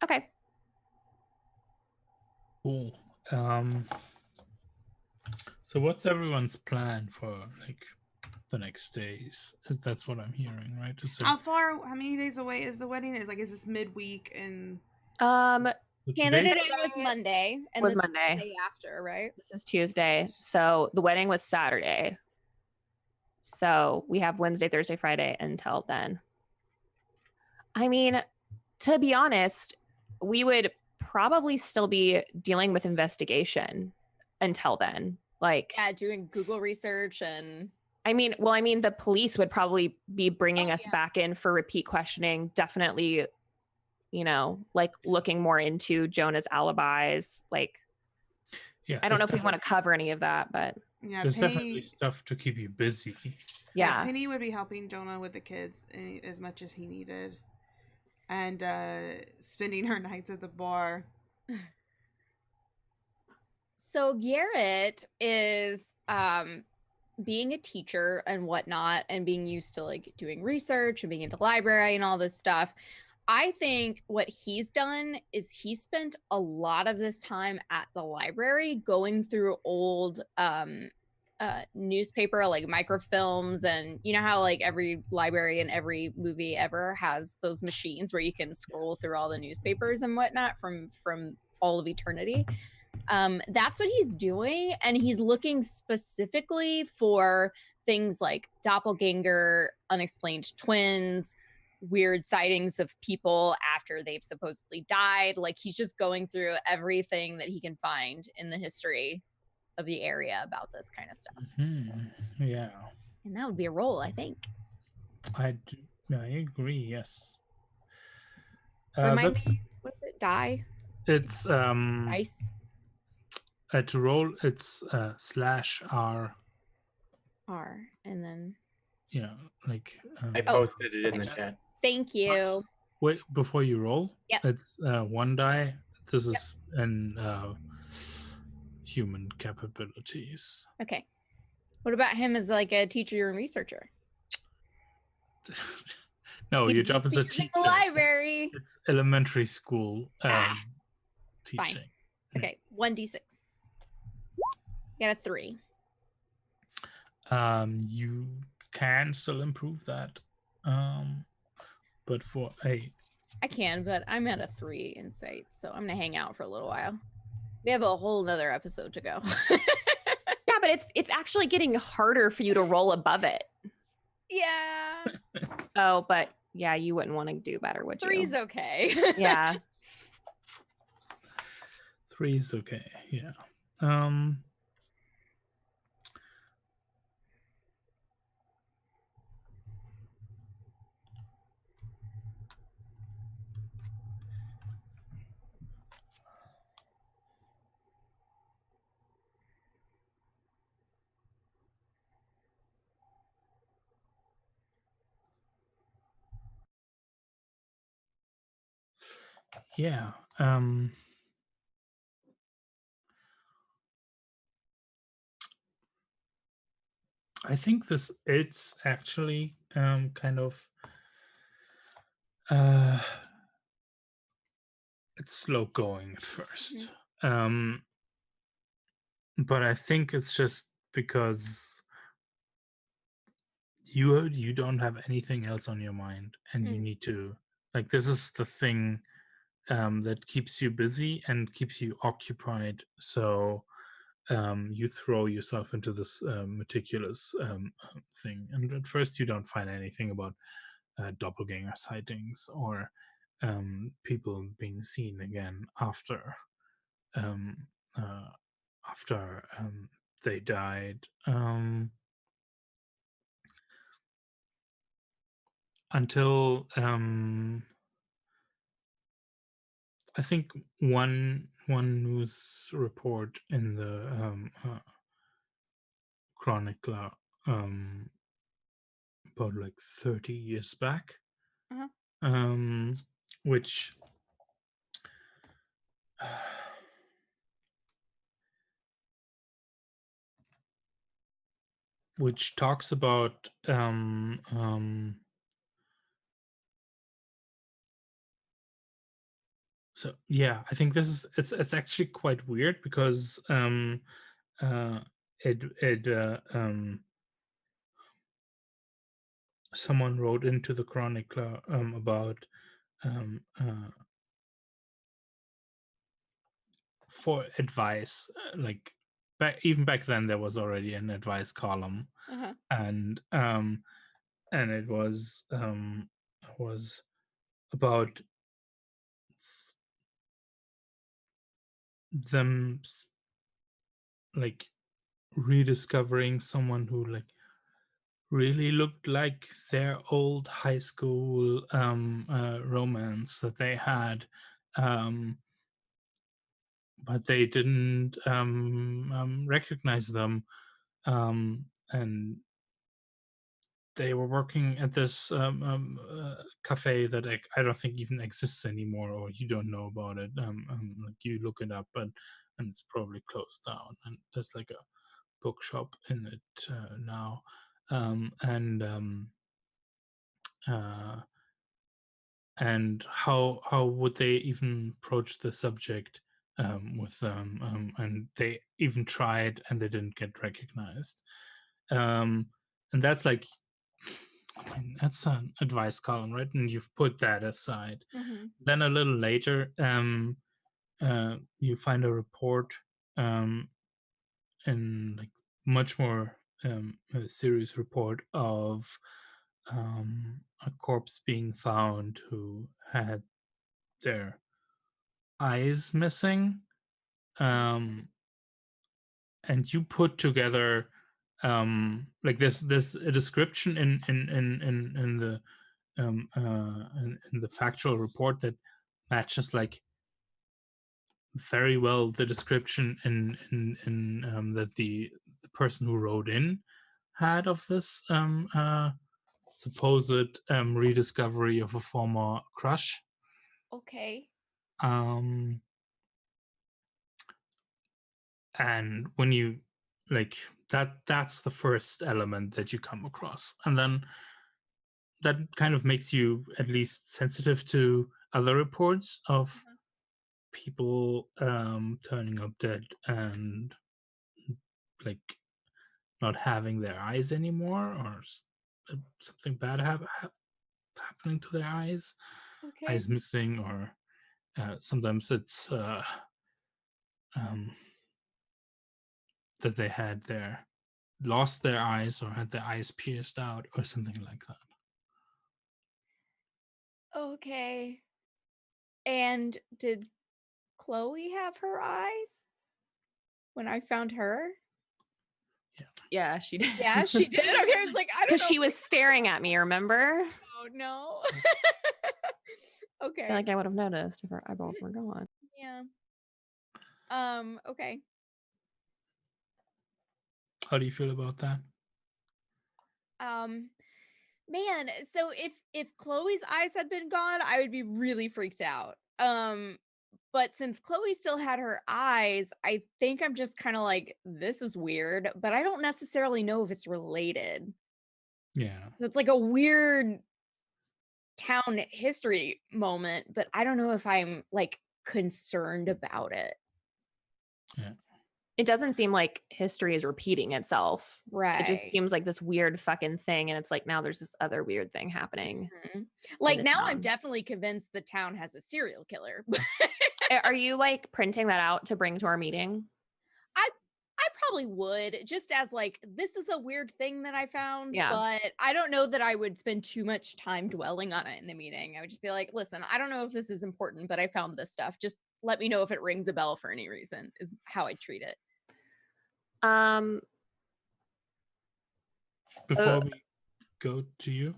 Okay. Cool. So what's everyone's plan for like the next days? That's what I'm hearing, right? How many days away is the wedding? Is this midweek and Canada today's- Day was Monday, and Was this is Monday. the day after, right? This is Tuesday. So the wedding was Saturday. So we have Wednesday, Thursday, Friday until then. I mean, to be honest, we would probably still be dealing with investigation until then. Like, Yeah, doing Google research and I mean, the police would probably be bringing us yeah. back in for repeat questioning. Definitely, like looking more into Jonah's alibis. Like, Yeah, I don't know if we want to cover any of that, but yeah, there's Penny, definitely stuff to keep you busy. yeah. Penny would be helping Jonah with the kids as much as he needed, and spending her nights at the bar. So Garrett is being a teacher and whatnot and being used to like doing research and being at the library and all this stuff. I think what he's done is he spent a lot of this time at the library going through old newspaper like microfilms, and you know how like every library and every movie ever has those machines where you can scroll through all the newspapers and whatnot from all of eternity. That's what he's doing, and he's looking specifically for things like doppelganger, unexplained twins, weird sightings of people after they've supposedly died. Like he's just going through everything that he can find in the history of the area about this kind of stuff. Yeah, And that would be a role, I think. I agree. Yes. Remind me, what's it? Die? It's Dice? to roll. It's /R. R. And then. Yeah, like. I posted it in the chat. Thank you. Wait, before you roll, Yep. it's one die. This is in human capabilities. Okay. What about him as like a teacher and researcher? No, He's your job used is to a using teacher. the library. It's elementary school teaching. Okay, 1d6. Got a 3. You can still improve that. But for a I can, but I'm at a 3 insight, so I'm gonna hang out for a little while. We have a whole nother episode to go. Yeah, but it's actually getting harder for you to roll above it. Yeah. Oh, but yeah, you wouldn't want to do better, would you? 3's okay. Yeah. 3 is okay. Yeah. Yeah. I think it's actually kind of it's slow going at first. But I think it's just because you don't have anything else on your mind, and you need to, like, this is the thing that keeps you busy and keeps you occupied. So you throw yourself into this meticulous thing, and at first you don't find anything about doppelganger sightings or people being seen again after they died. until I think one news report in the chronicler about like 30 years back, Uh-huh. which talks about so yeah, I think this is it's actually quite weird because someone wrote into the chronicler about for advice, like even back then there was already an advice column, Uh-huh. and it was about them like rediscovering someone who like really looked like their old high school romance that they had, but they didn't recognize them, and they were working at this cafe that I don't think even exists anymore, or you don't know about it. Like you look it up, and it's probably closed down. And there's like a bookshop in it now, uh, and how would they even approach the subject with them? And they even tried, and they didn't get recognized. And that's like, I mean, that's an advice column, right? And you've put that aside. Mm-hmm. Then a little later, you find a report in like much more a serious report of a corpse being found who had their eyes missing. And you put together like there's a description in the in the factual report that matches like very well the description in that the person who wrote in had of this supposed rediscovery of a former crush. Okay. um and when you like that's the first element that you come across, and then that kind of makes you at least sensitive to other reports of people turning up dead and like not having their eyes anymore, or something bad happening to their eyes, Okay. eyes missing, or sometimes it's um, that they had lost their eyes or had their eyes pierced out or something like that. Okay. And did Chloe have her eyes when I found her? Yeah, she did. Yeah, she did. Okay, I was like, I don't Because know. she was staring at me, remember? Oh no. I Okay. feel like I would have noticed if her eyeballs were gone. Yeah. Okay. How do you feel about that? Man, so if Chloe's eyes had been gone, I would be really freaked out. But since Chloe still had her eyes, I think I'm just kind of like, this is weird, but I don't necessarily know if it's related. Yeah. So it's like a weird town history moment, but I don't know if I'm like concerned about it. Yeah. It doesn't seem like history is repeating itself. Right. It just seems like this weird fucking thing. And it's like now there's this other weird thing happening. Mhm. Like the now I'm town. definitely convinced the town has a serial killer. Are you like printing that out to bring to our meeting? I probably would, just as like, this is a weird thing that I found, Yeah. but I don't know that I would spend too much time dwelling on it in the meeting. I would just be like, listen, I don't know if this is important, but I found this stuff. Just let me know if it rings a bell for any reason, is how I treat it. Before we go to you,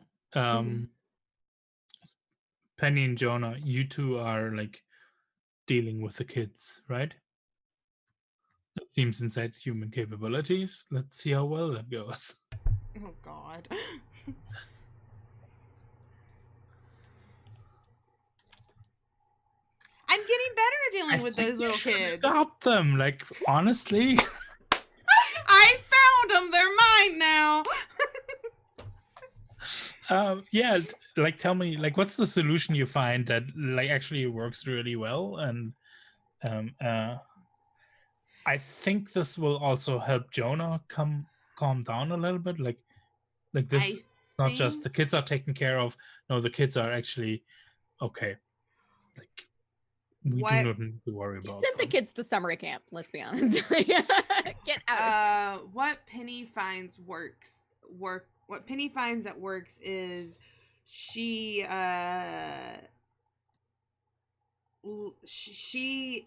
Penny and Jonah, you two are like dealing with the kids, right? That seems inside human capabilities. Let's see how well that goes. Oh God. I'm getting better at dealing with think those you little should kids. adopt them, like honestly. I found them. They're mine now. Yeah, like tell me, like what's the solution you find that like actually works really well, and I think this will also help Jonah calm down a little bit. Like this, I not just think the kids are taken care of. No, the kids are actually okay. Like we do what not need to worry You about sent the them. kids to summer camp. Let's be honest. Get out. what Penny finds what Penny finds that works is she she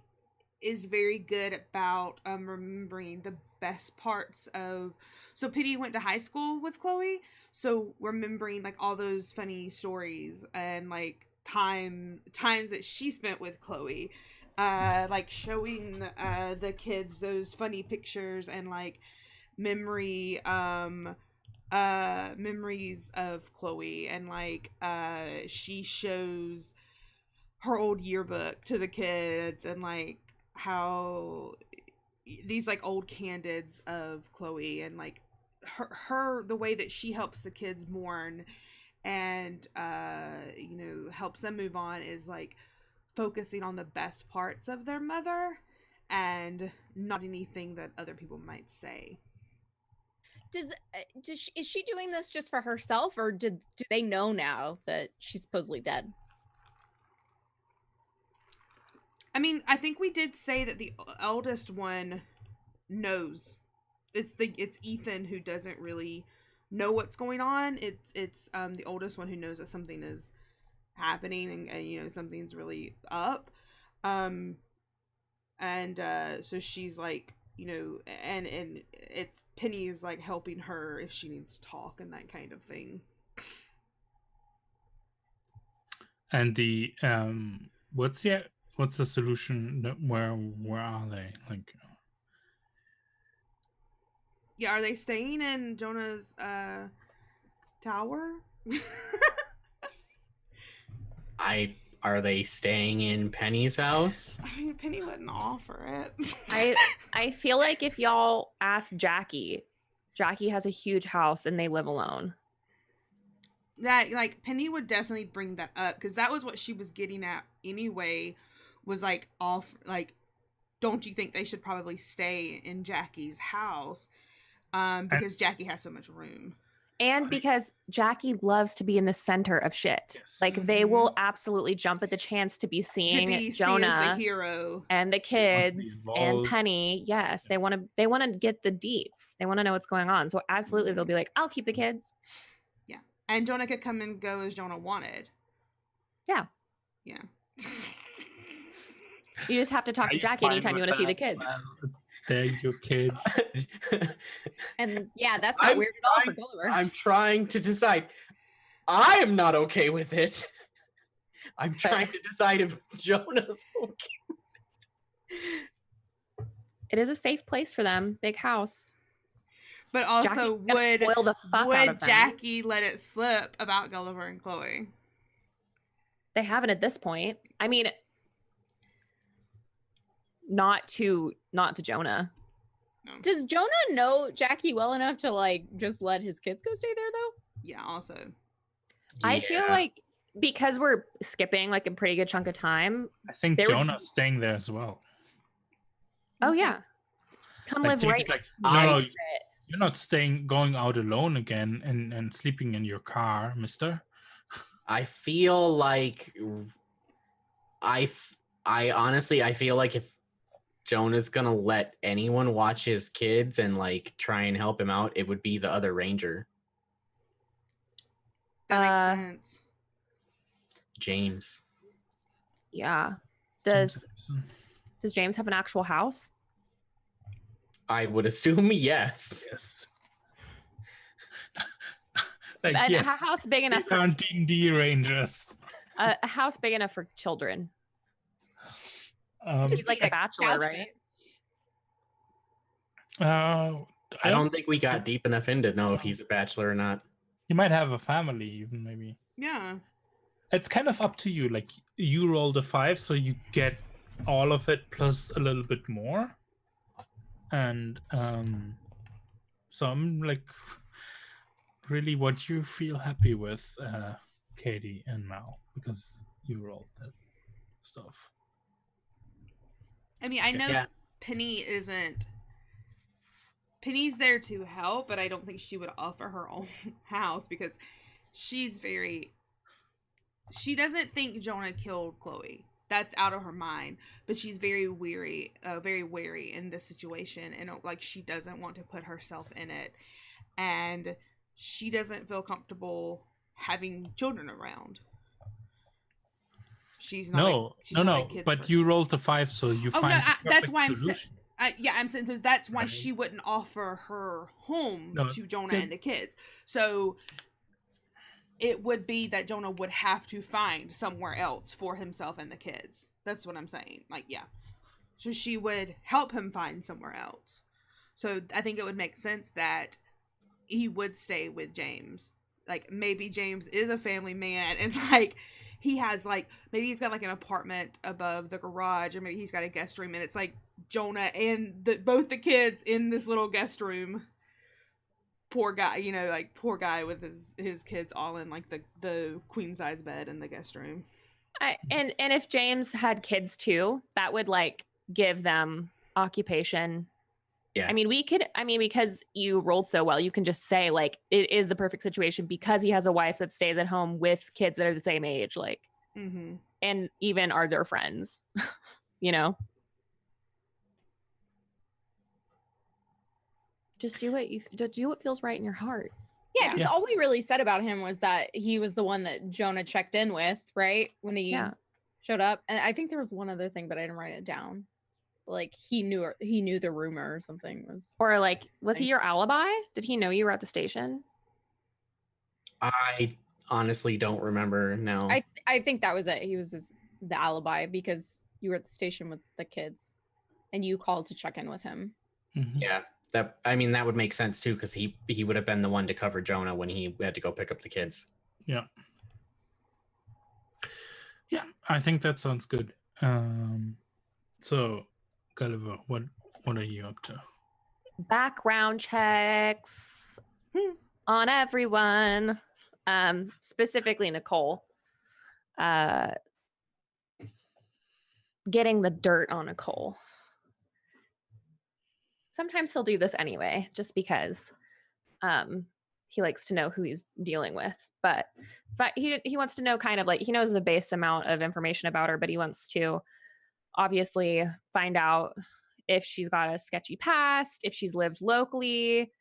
is very good about remembering the best parts of. So Penny went to high school with Chloe, so remembering like all those funny stories and like times that she spent with Chloe, like showing the kids those funny pictures and like memories of Chloe, and like she shows her old yearbook to the kids and like how these like old candids of Chloe, and like her the way that she helps the kids mourn and helps them move on is like focusing on the best parts of their mother and not anything that other people might say. Is she doing this just for herself, or do they know now that she's supposedly dead? I mean, I think we did say that the eldest one knows. It's Ethan who doesn't really know what's going on. It's the oldest one who knows that something is happening and something's really up. So she's like, and it's Penny's like helping her if she needs to talk and that kind of thing. And the what's the solution? Where are they? Like, yeah, are they staying in Jonah's tower? Are they staying in Penny's house? I mean, Penny wouldn't offer it. I feel like if y'all ask Jackie has a huge house and they live alone. That like Penny would definitely bring that up because that was what she was getting at anyway. Was like don't you think they should probably stay in Jackie's house? Because Jackie has so much room. And because Jackie loves to be in the center of shit. Yes. Like they will absolutely jump at the chance to be seeing Jonah as the hero and the kids and Penny. Yes, they want to get the deets. They want to know what's going on. So absolutely they'll be like, I'll keep the kids. Yeah. And Jonah could come and go as Jonah wanted. Yeah. Yeah. You just have to talk to Jackie anytime you want to see the kids. They're your kids. And yeah, that's not weird at all for Gulliver. I'm trying to decide. I am not okay with it. I'm trying to decide if Jonah's okay with it. It is a safe place for them. Big house. But also, would them. Jackie let it slip about Gulliver and Chloe? They haven't at this point. I mean, not to Jonah. No. Does Jonah know Jackie well enough to like just let his kids go stay there though? Yeah, also. I feel like because we're skipping like a pretty good chunk of time. I think Jonah's staying there as well. Oh yeah. Come live right next to me. No, you're not going out alone again and sleeping in your car, mister. I feel like I honestly feel like if Jonah's gonna let anyone watch his kids and like try and help him out, it would be the other ranger. That makes sense. James. Yeah. Does James have an actual house? I would assume yes. Yes. A house big enough for D&D rangers. A house big enough for children. Um, He's like a bachelor, couch right? I don't think we got deep enough in to know if he's a bachelor or not. You might have a family, even maybe. Yeah. It's kind of up to you. Like you rolled a 5, so you get all of it plus a little bit more. And so I'm like, really, what you feel happy with, Katie and Mal, because you rolled that stuff. I mean, I know Yeah. Penny's there to help, but I don't think she would offer her own house because she doesn't think Jonah killed Chloe. That's out of her mind, but she's very wary in this situation, and like she doesn't want to put herself in it, and she doesn't feel comfortable having children around. She's not. No. But you rolled a 5, so you find. No, that's why I'm saying. I'm saying so that's why she wouldn't offer her home to Jonah and the kids. So it would be that Jonah would have to find somewhere else for himself and the kids. That's what I'm saying. Like, yeah. So she would help him find somewhere else. So I think it would make sense that he would stay with James. Like, maybe James is a family man and like he has like, maybe he's got like an apartment above the garage, or maybe he's got a guest room and it's like Jonah and both the kids in this little guest room. Poor guy, poor guy with his kids all in like the queen size bed in the guest room. And if James had kids too, that would like give them occupation. Yeah. I mean, because you rolled so well, you can just say like it is the perfect situation because he has a wife that stays at home with kids that are the same age, like, and even are their friends, Just do what feels right in your heart. Yeah, because all we really said about him was that he was the one that Jonah checked in with, right? When he showed up. And I think there was one other thing, but I didn't write it down. Like he knew the rumor or something was. Or like, was he your alibi? Did he know you were at the station? I honestly don't remember now. I think that was it. He was the alibi because you were at the station with the kids and you called to check in with him. Mm-hmm. Yeah. That would make sense too, because he would have been the one to cover Jonah when he had to go pick up the kids. Yeah, I think that sounds good. So, Gulliver, what are you up to? Background checks on everyone, specifically Nicole. Getting the dirt on Nicole. Sometimes he'll do this anyway, just because he likes to know who he's dealing with. But he wants to know kind of like, he knows the base amount of information about her, but he wants to obviously find out if she's got a sketchy past, if she's lived locally,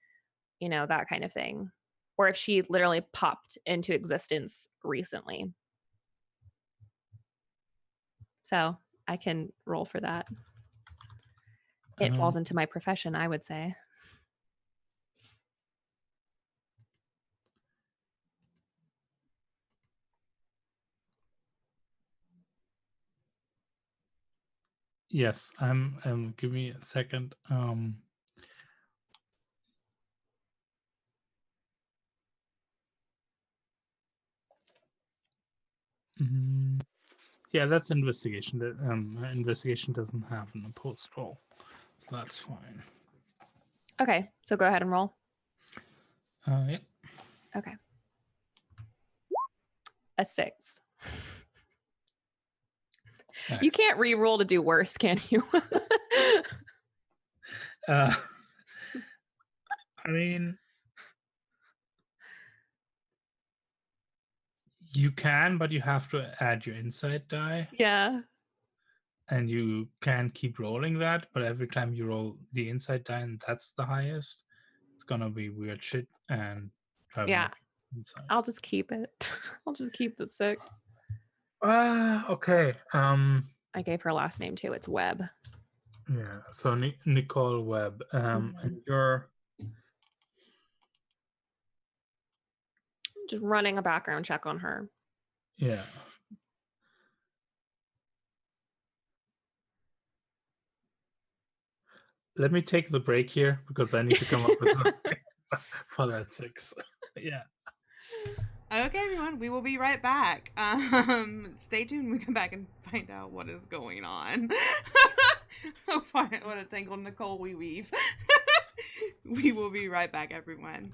that kind of thing. Or if she literally popped into existence recently. So I can roll for that. It falls into my profession, I would say. Yes, give me a second. Yeah, that's investigation. That investigation doesn't have an opposed roll, so that's fine. Okay, so go ahead and roll. Yeah. Okay. A 6. Nice. You can't re-roll to do worse, can you? I mean, you can, but you have to add your insight die. Yeah. And you can keep rolling that, but every time you roll the insight die and that's the highest, it's gonna be weird shit and yeah. I'll just keep it. I'll just keep the 6. Okay. I gave her last name too. It's Webb. Yeah. So Nicole Webb. And you're just running a background check on her. Yeah. let me take the break here because I need to come up with something for that 6. Yeah. Okay, everyone, we will be right back. Stay tuned. We come back and find out what is going on. What a tangled Nicole we weave. We will be right back, everyone.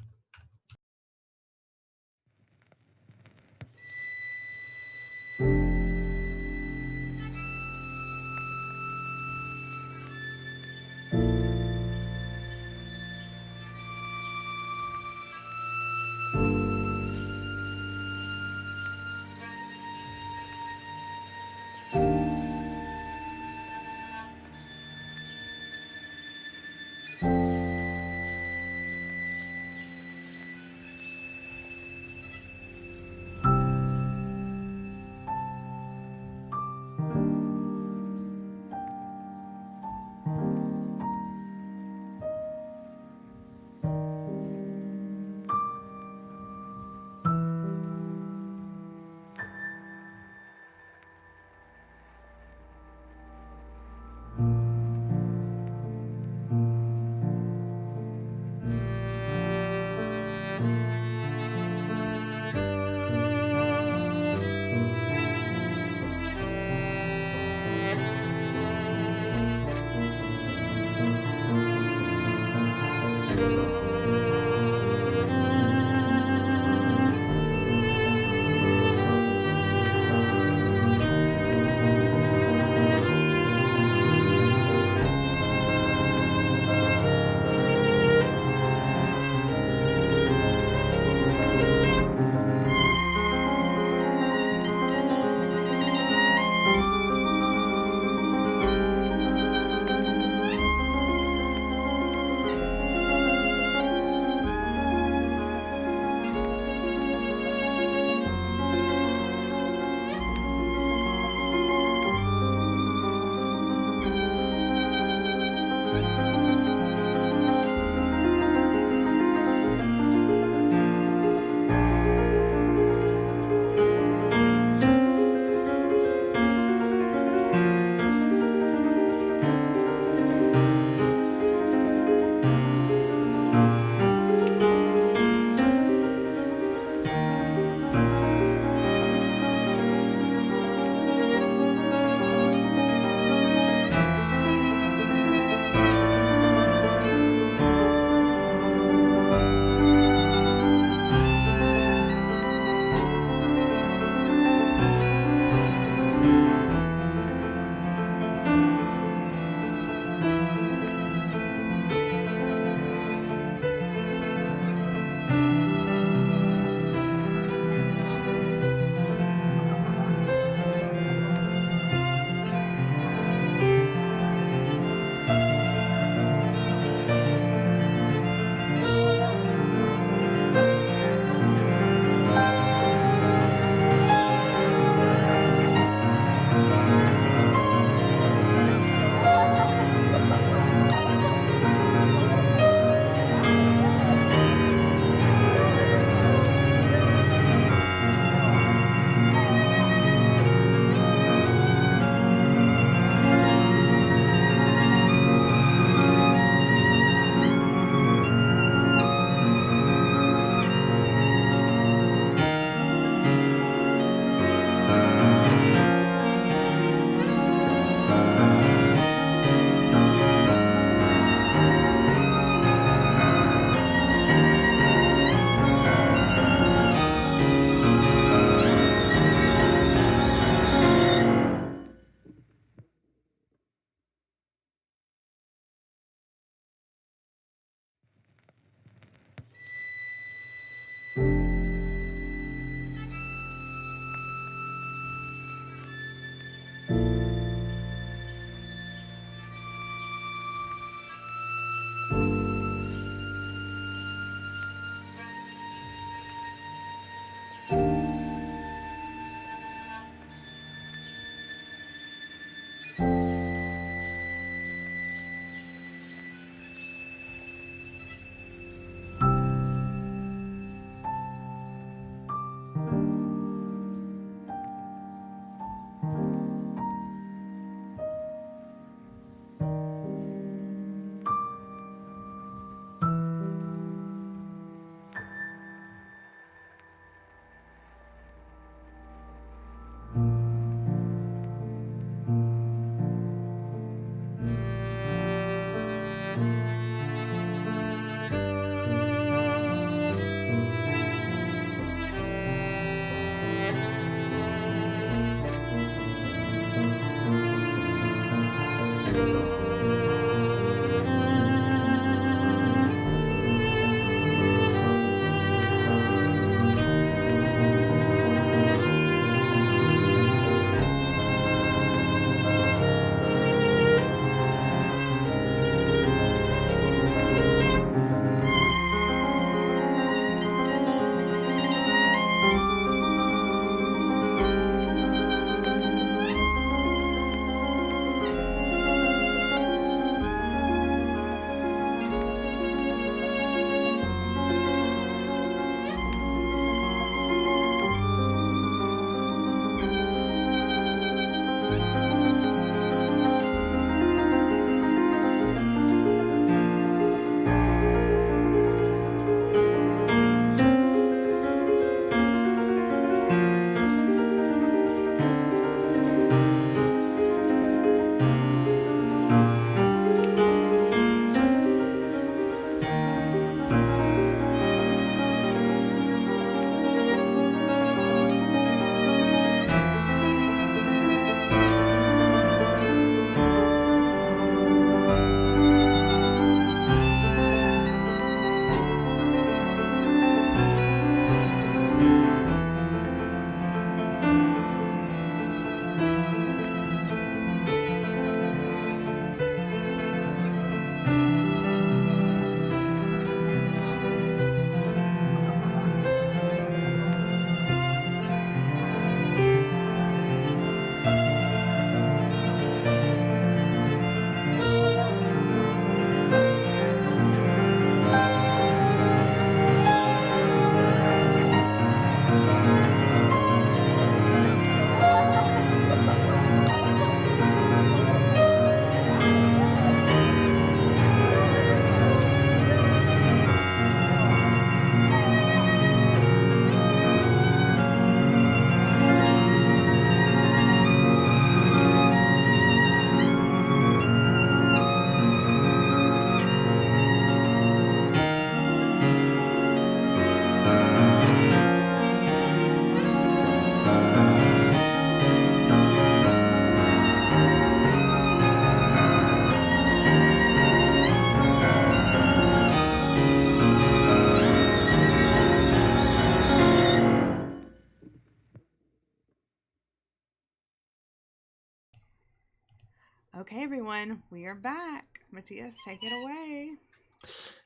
Okay, everyone, we are back. Matthias, take it away.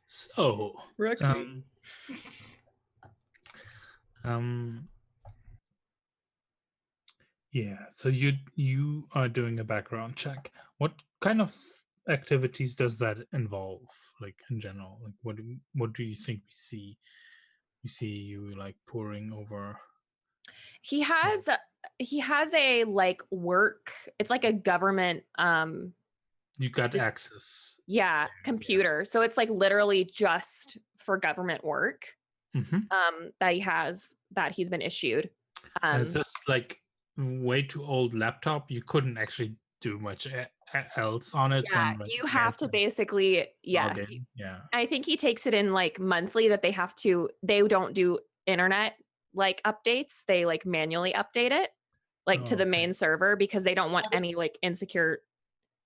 So, Wreck me. yeah. So you are doing a background check. What kind of activities does that involve? Like in general, like what do you think we see? We see you like pouring over. He has a like work. It's like a government You got Just- access. yeah, computer. So it's like literally just for government work Mm-hmm. that he's been issued. And is this like way too old laptop? You couldn't actually do much else on it Yeah, than like you have to basically log in. Yeah. I think he takes it in like monthly that they don't do internet like updates. They like manually update it like to Oh, the okay. main server because they don't want any like insecure.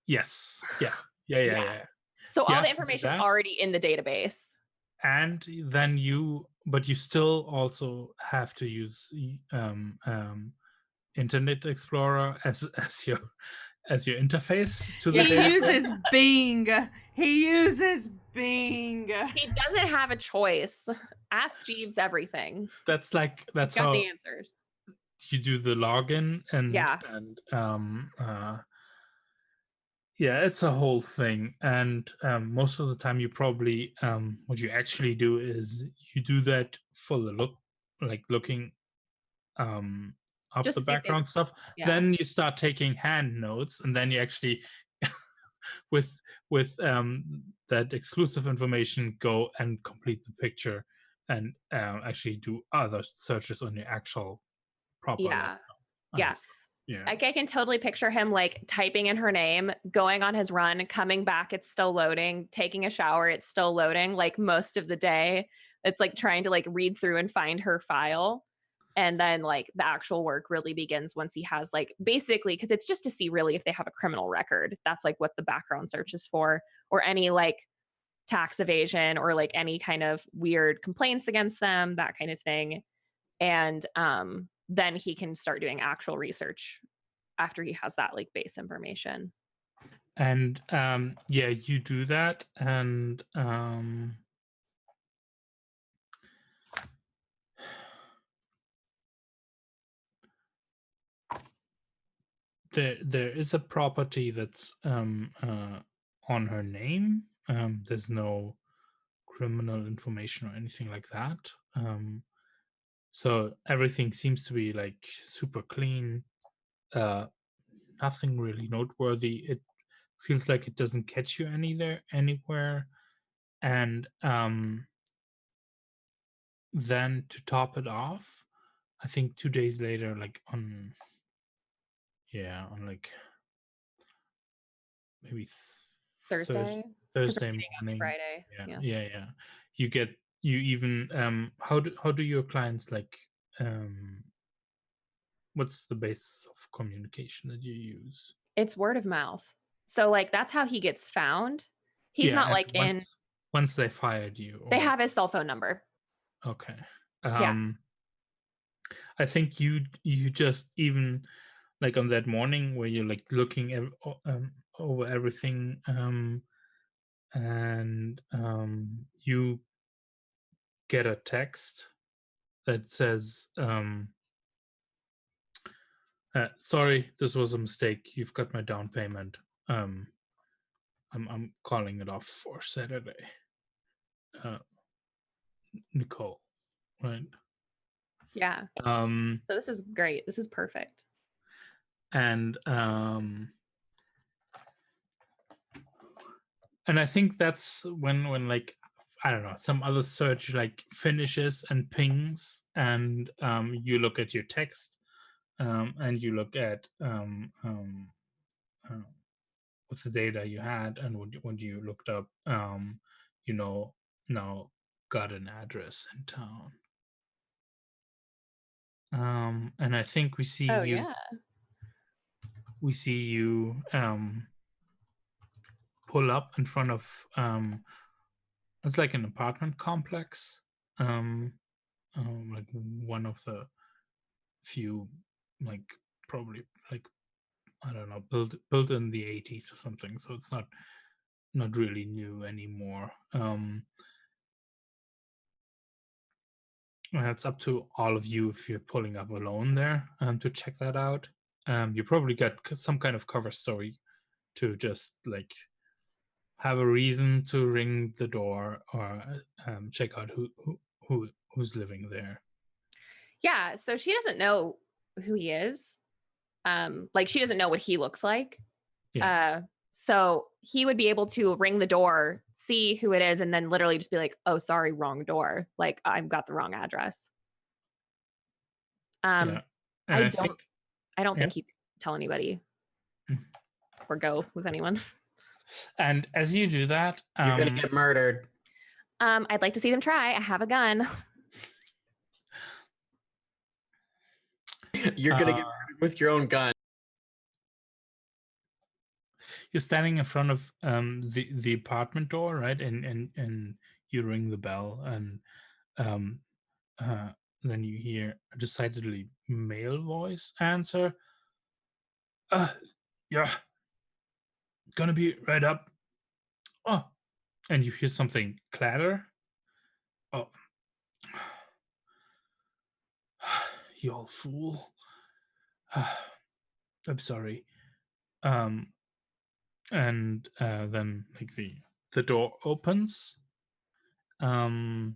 Yes. Yeah. So You all the have to do information's that. already in the database. And then but you still also have to use Internet Explorer as your interface to the He database. uses Bing. He uses Bing. He doesn't have a choice. Ask Jeeves everything. That's He's got how the answers. you do the login Yeah. yeah, it's a whole thing. And most of the time you probably what you actually do is you do that for the looking up Just the to see if they- background stuff. Yeah. Then you start taking hand notes, and then you actually with that exclusive information go and complete the picture and actually do other searches on your actual proper laptop. Yeah. Yeah. Like I can totally picture him like typing in her name, going on his run, coming back, it's still loading, taking a shower, it's still loading, like most of the day. It's like trying to like read through and find her file. And then like the actual work really begins once he has like basically because it's just to see really if they have a criminal record. That's like what the background search is for, or any like tax evasion or like any kind of weird complaints against them, that kind of thing. And then he can start doing actual research after he has that like base information. And yeah, you do that, and there is a property that's on her name. There's no criminal information or anything like that. So everything seems to be like super clean. Nothing really noteworthy. It feels like it doesn't catch you anywhere. And then to top it off, I think 2 days later, like on like maybe Thursday? Thursday morning. Friday. Yeah. You even how do your clients like what's the basis of communication that you use? It's word of mouth. So like that's how he gets found. He's not like once they fired you. They have his cell phone number. Okay. Yeah. I think you just even like on that morning where you're like looking over everything and you get a text that says sorry, this was a mistake. You've got my down payment. I'm calling it off for Saturday. Nicole, right? Yeah. So this is great. This is perfect. And I think that's when like I don't know, some other search like finishes and pings, and you look at your text, and you look at with the data you had, and when you looked up, now got an address in town. And I think we see you. Yeah. We see you pull up in front of it's like an apartment complex, like one of the few like probably like I don't know, built in the 80s or something, so it's not really new anymore. And it's up to all of you if you're pulling up alone there to check that out. You probably got some kind of cover story to just like have a reason to ring the door or check out who's living there. Yeah, so she doesn't know who he is. Like she doesn't know what he looks like. Yeah. So he would be able to ring the door, see who it is, and then literally just be like, "Oh, sorry, wrong door. Like I've got the wrong address." Yeah. And I I don't think I don't yeah. think he'd tell anybody or go with anyone. And as you do that, You're gonna get murdered. I'd like to see them try. I have a gun. You're gonna get murdered with your own gun. you're standing in front of the apartment door, right? And you ring the bell, and then you hear a decidedly male voice answer. Yeah, gonna be right up. Oh, and you hear something clatter. Oh, you old fool. I'm sorry. And then like the door opens. And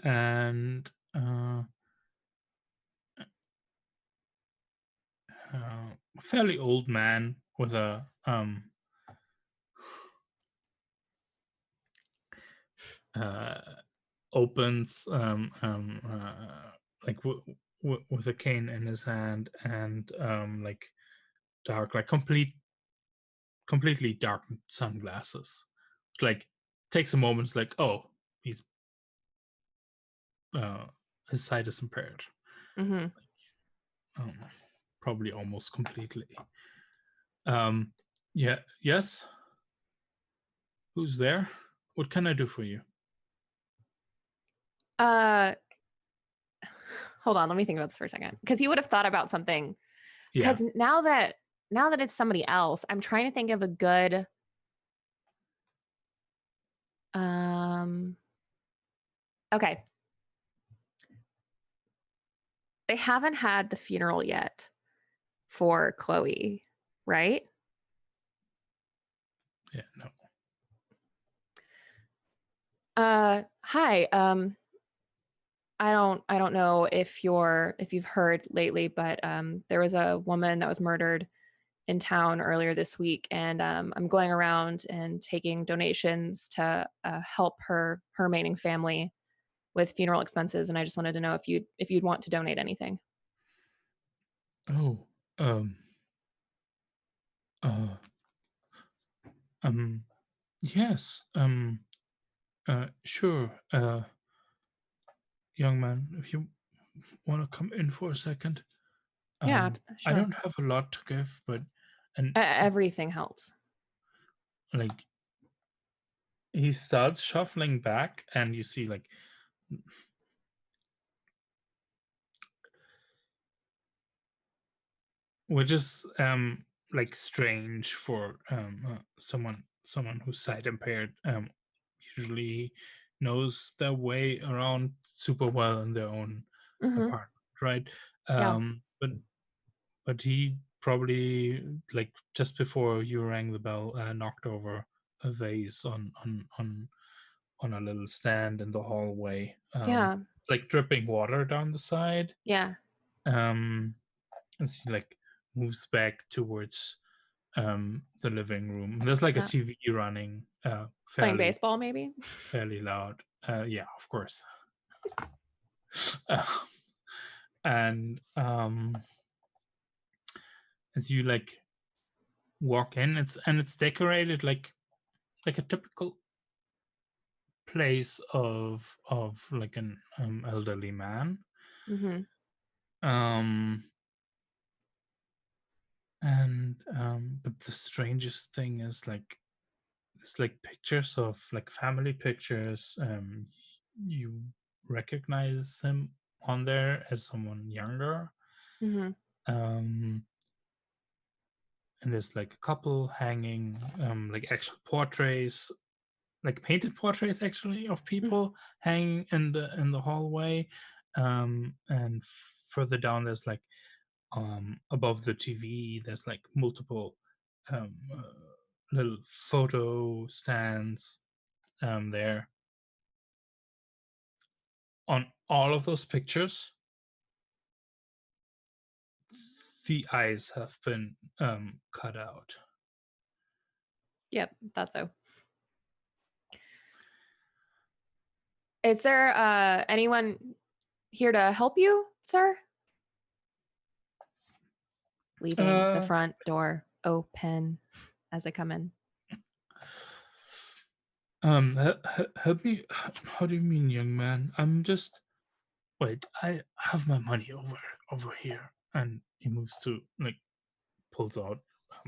a fairly old man with a opens like with a cane in his hand and like dark, like completely dark sunglasses. Like takes a moment. It's like, oh, he's his sight is impaired. Mm-hmm. Probably almost completely. Yeah. Yes. Who's there? What can I do for you? Hold on, let me think about this for a second. Because he would have thought about something. Yeah. Because now that it's somebody else, I'm trying to think of a good okay. They haven't had the funeral yet for Chloe, right? Yeah. No. Hi. I don't know if you've heard lately, but there was a woman that was murdered in town earlier this week, and I'm going around and taking donations to help her remaining family with funeral expenses, and I just wanted to know if you'd want to donate anything. Oh. Uh. Yes. Sure. Young man, if you want to come in for a second. Yeah, I sure. don't have a lot to give, but and Everything helps. like he starts shuffling back, and you see like which is like strange for someone who's sight impaired. Usually knows their way around super well in their own Mm-hmm. apartment, right? Yeah. But he probably, like, just before you rang the bell, knocked over a vase on a little stand in the hallway, Yeah. like dripping water down the side. Yeah. As he like moves back towards the living room. There's like a Yeah. TV running, Playing baseball, maybe. fairly loud. Yeah, of course. Uh, and as you like walk in, it's decorated like a typical place of like an elderly man. Mm-hmm. And but the strangest thing is like it's like pictures of like family pictures. You recognize him on there as someone younger. Mm-hmm. Um and there's like a couple hanging like actual portraits, like painted portraits actually of people hanging in the hallway. And further down there's like above the TV there's like multiple little photo stands there. On all of those pictures, the eyes have been cut out. Yep, thought so. Is there anyone here to help you, sir? Leaving the front door open as I come in. Help me. How do you mean, young man? I'm just. Wait, I have my money over here, and he moves to like pulls out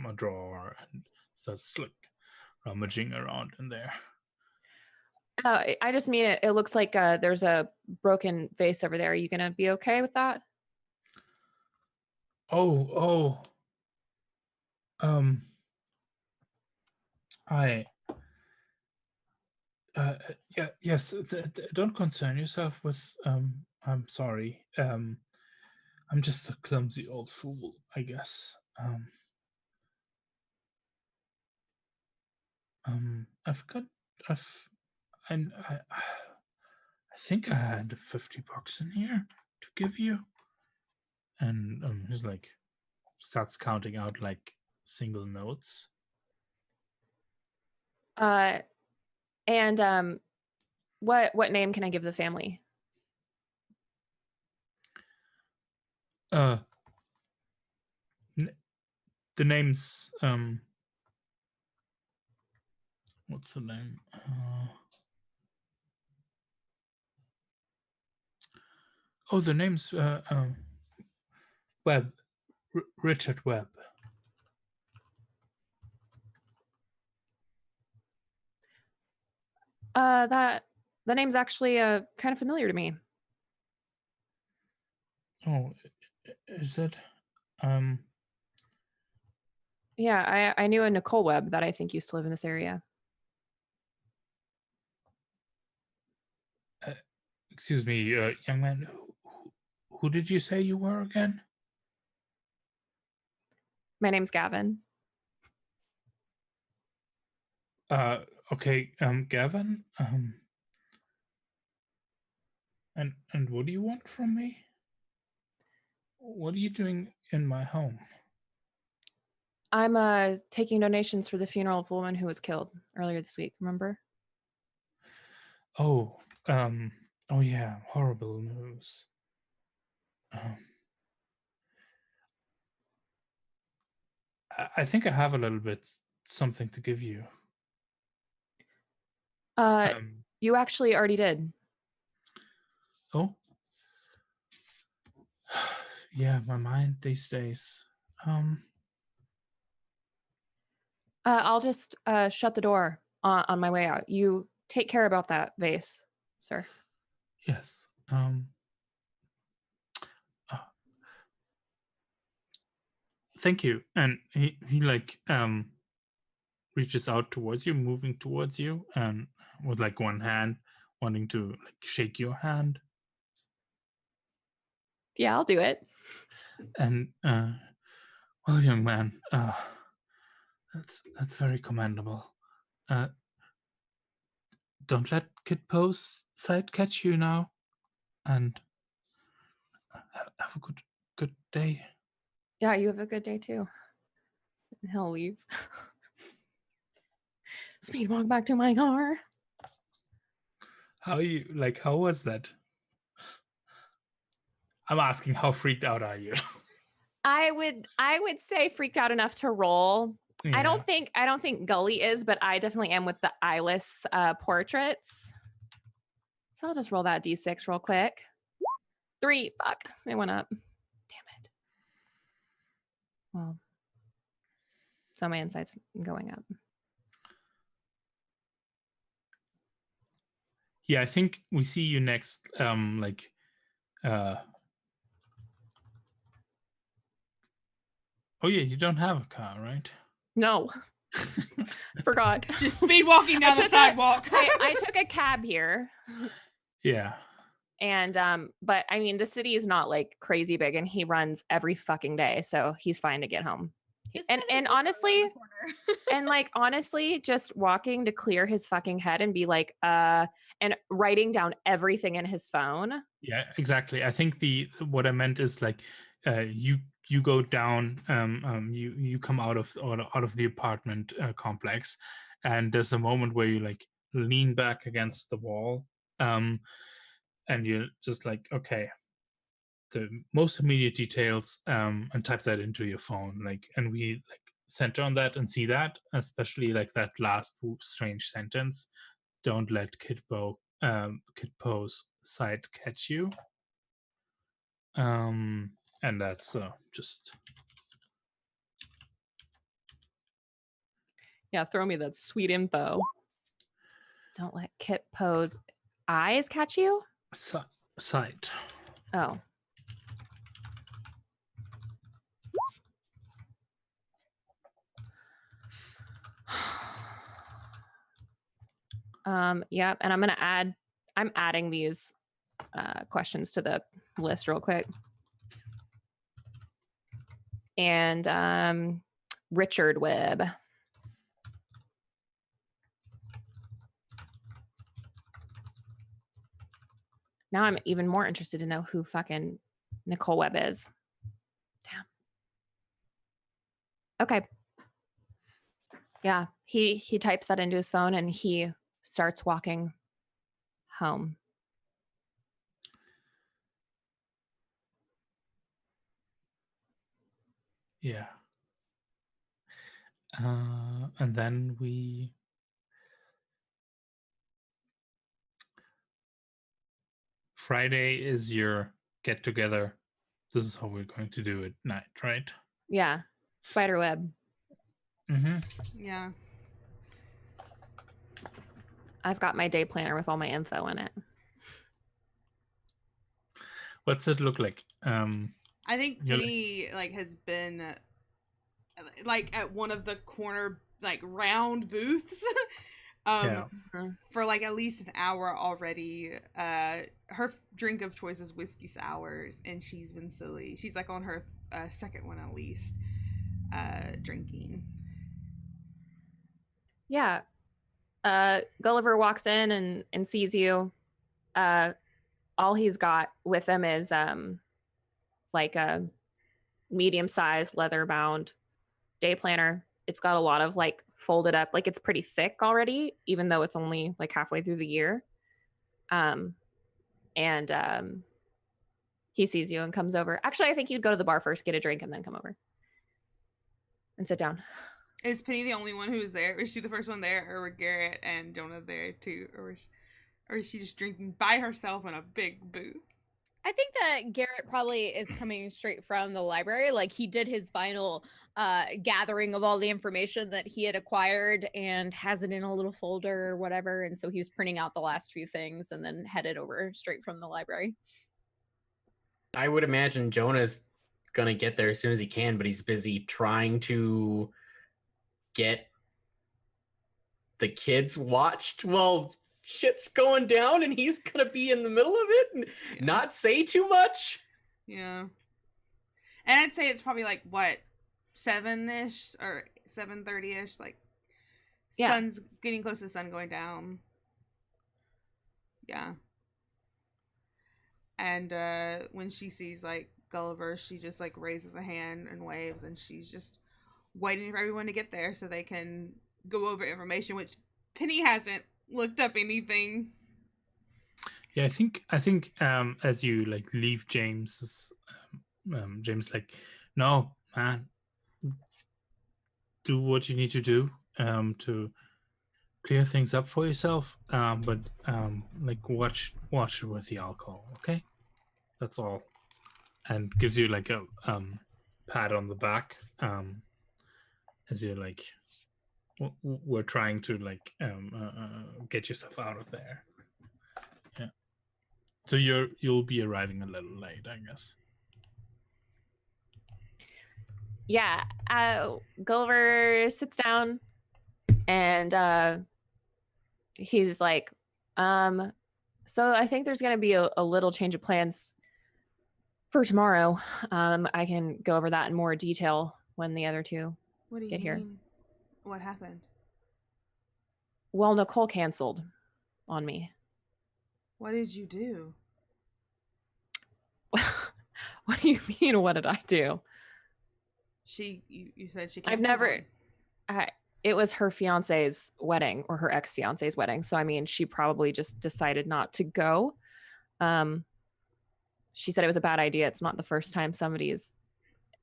a drawer and starts like rummaging around in there. I just mean it looks like there's a broken vase over there. Are you gonna be okay with that? Oh, I yeah, yes, don't concern yourself with I'm sorry. I'm just a clumsy old fool, I guess. I've got I've and I think I had $50 in here to give you. And he's like starts counting out like single notes. And what name can I give the family? The name's what's the name? The name's Webb, Richard Webb. That the name's actually kind of familiar to me. Oh, is it? Yeah, I knew a Nicole Webb that I think used to live in this area. Excuse me, young man. Who did you say you were again? My name's Gavin. Okay, Gavin. And what do you want from me? What are you doing in my home? I'm taking donations for the funeral of a woman who was killed earlier this week, remember? Oh yeah, horrible news. I think I have a little bit something to give you. You actually already did. Oh? Yeah, my mind these days. I'll just shut the door on my way out. You take care about that vase, sir. Yes. Thank you. And he like reaches out towards you, moving towards you, and with like one hand wanting to like shake your hand. Yeah, I'll do it. And well, young man, that's very commendable. Don't let Kid Poe's sight catch you now, and have a good day. Yeah, you have a good day too. And he'll leave. Speed walk back to my car. How was that? I'm asking, how freaked out are you? I would say freaked out enough to roll. Yeah. I don't think Gully is, but I definitely am with the eyeless portraits. So I'll just roll that D6 real quick. 3. Fuck. It went up. Damn it. Well, so my insight's going up. Yeah, I think we see you next. Oh yeah, you don't have a car, right? No, forgot. Just speed walking down the took a- sidewalk. I took a cab here. Yeah. And but I mean the city is not like crazy big and he runs every fucking day, so he's fine to get home. Just And kinda go around honestly, the corner. and like honestly, just walking to clear his fucking head and be like, and writing down everything in his phone. Yeah, exactly. I think what I meant is like you go down, you come out of the apartment complex, and there's a moment where you like lean back against the wall, and you're just like, okay, the most immediate details, and type that into your phone, like, and we like center on that and see that, especially like that last strange sentence. Don't let Kitpo's side catch you. And that's just Yeah, throw me that sweet info. Don't let Kit Poe's eyes catch you. sight. Oh. Yeah, and I'm adding these questions to the list real quick. And Richard Webb. Now I'm even more interested to know who fucking Nicole Webb is. Damn. Okay. Yeah, he types that into his phone and he starts walking home. Yeah. And then Friday is your get together. This is how we're going to do it night, right? Yeah, Spiderweb. Mm-hmm. Yeah. I've got my day planner with all my info in it. What's it look like? I think You're Penny like has been like at one of the corner like round booths Yeah. for like at least an hour already. Her drink of choice is whiskey sours, and she's been silly. She's like on her second one at least, drinking. Yeah. Gulliver walks in and sees you. All he's got with him is like a medium-sized leather-bound day planner. It's got a lot of like folded up, like it's pretty thick already, even though it's only like halfway through the year. And he sees you and comes over. Actually, I think you'd go to the bar first, get a drink, and then come over and sit down. Is Penny the only one who was there? Was she the first one there, or were Garrett and Jonah there too, or is she just drinking by herself in a big booth? I think that Garrett probably is coming straight from the library. Like he did his final gathering of all the information that he had acquired and has it in a little folder or whatever. And so he was printing out the last few things and then headed over straight from the library. I would imagine Jonah's gonna get there as soon as he can, but he's busy trying to get the kids watched while shit's going down, and he's gonna be in the middle of it and not say too much. Yeah. And I'd say it's probably like what, 7-ish or 7:30-ish, like sun's getting close to the sun going down. Yeah. And when she sees like Gulliver, she just like raises a hand and waves, and she's just waiting for everyone to get there so they can go over information, which Penny hasn't looked up anything. Yeah, I think as you like leave James like, no, man, do what you need to do to clear things up for yourself. But like watch it with the alcohol, okay? That's all. And gives you like a pat on the back as you're like, we're trying to like get yourself out of there. Yeah. So you'll be arriving a little late, I guess. Yeah. Gulliver sits down and he's like, so I think there's gonna be a little change of plans for tomorrow. I can go over that in more detail when the other two What do you get mean? here. What happened? Well, Nicole canceled on me. What did you do? What do you mean? What did I do? You said she I've canceled never. on- It was her fiance's wedding or her ex-fiance's wedding. So I mean, she probably just decided not to go. She said it was a bad idea. It's not the first time somebody's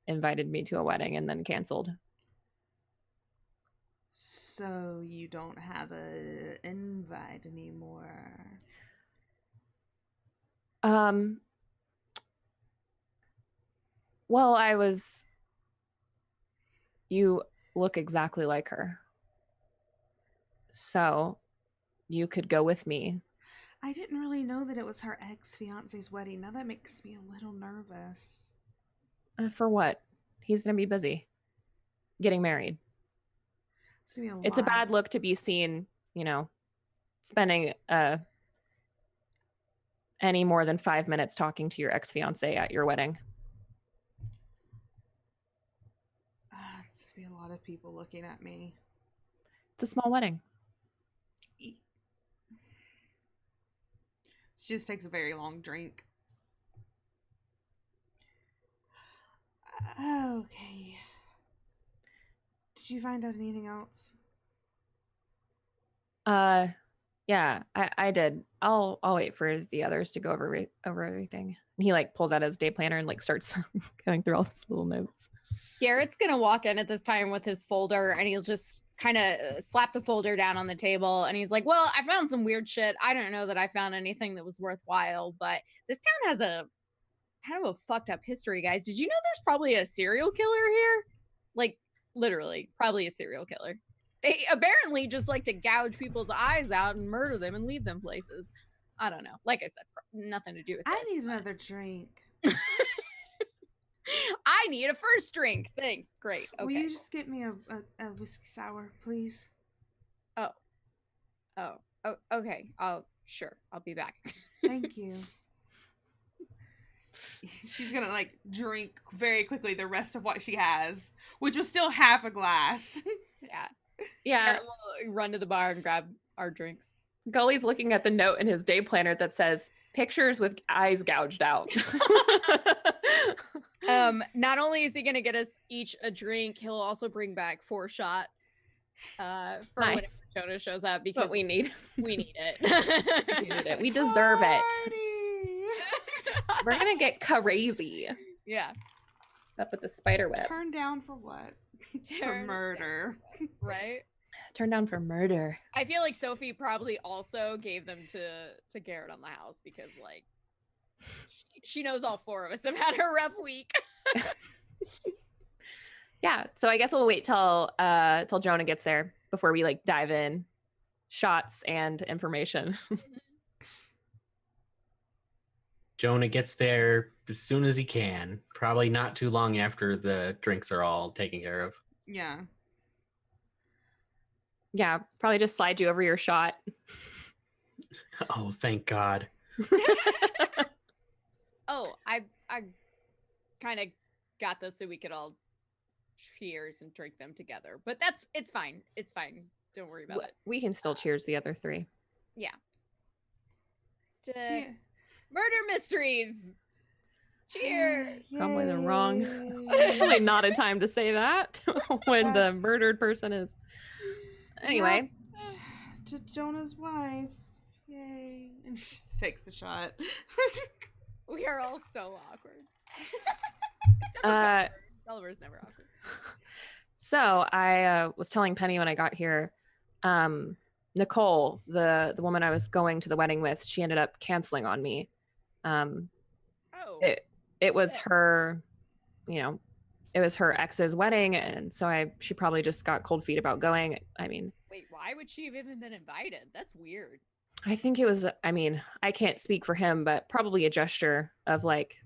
invited me to a wedding and then canceled. So you don't have a invite anymore. Well, you look exactly like her. So you could go with me. I didn't really know that it was her ex-fiance's wedding. Now that makes me a little nervous. For what? He's going to be busy getting married. It's gonna be a It's a lot. bad look to be seen, spending any more than 5 minutes talking to your ex-fiance at your wedding. It's gonna be a lot of people looking at me. It's a small wedding. She just takes a very long drink. Okay. Did you find out anything else? Yeah, I did. I'll wait for the others to go over everything. And he like pulls out his day planner and like starts going through all his little notes. Garrett's gonna walk in at this time with his folder, and he'll just kind of slap the folder down on the table, and he's like, well, I found some weird shit. I don't know that I found anything that was worthwhile, but this town has a kind of a fucked up history, guys. Did you know there's probably a serial killer here? Like, literally, probably a serial killer. They apparently just like to gouge people's eyes out and murder them and leave them places. I don't know. Like I said, nothing to do with this. I need another drink. I need a first drink. Thanks. Great. Okay. Will you just get me a whiskey sour, please? Oh, okay. Sure. I'll be back. Thank you. She's gonna like drink very quickly the rest of what she has, which was still half a glass. Yeah. We'll run to the bar and grab our drinks. Gully's looking at the note in his day planner that says pictures with eyes gouged out. Not only is he gonna get us each a drink, he'll also bring back 4 shots. For whenever Jonah shows up, because what we need. We need it. We need it. We deserve it. Party! We're gonna get crazy. Yeah. Up with the spider web. Turn down for what? For murder. Right? Turn down for murder. I feel like Sophie probably also gave them to Garrett on the house because like she knows all 4 of us have had a rough week. Yeah, so I guess we'll wait till Jonah gets there before we like dive in. Shots and information. Jonah gets there as soon as he can. Probably not too long after the drinks are all taken care of. Yeah. Yeah, probably just slide you over your shot. Oh, thank God. Oh, I kind of got those so we could all cheers and drink them together. But it's fine. It's fine. Don't worry about it. We can still cheers the other 3. Yeah. Yeah. Murder mysteries. Cheers. Probably the wrong. Probably not a time to say that when the murdered person is. Anyway. Yep. To Jonah's wife. Yay. And she takes the shot. We are all so awkward. Gulliver's never awkward. So I was telling Penny when I got here, Nicole, the woman I was going to the wedding with, she ended up canceling on me. It was her, it was her ex's wedding, and so she probably just got cold feet about going. I mean, wait, why would she have even been invited? That's weird. I think it was, I can't speak for him, but probably a gesture of like,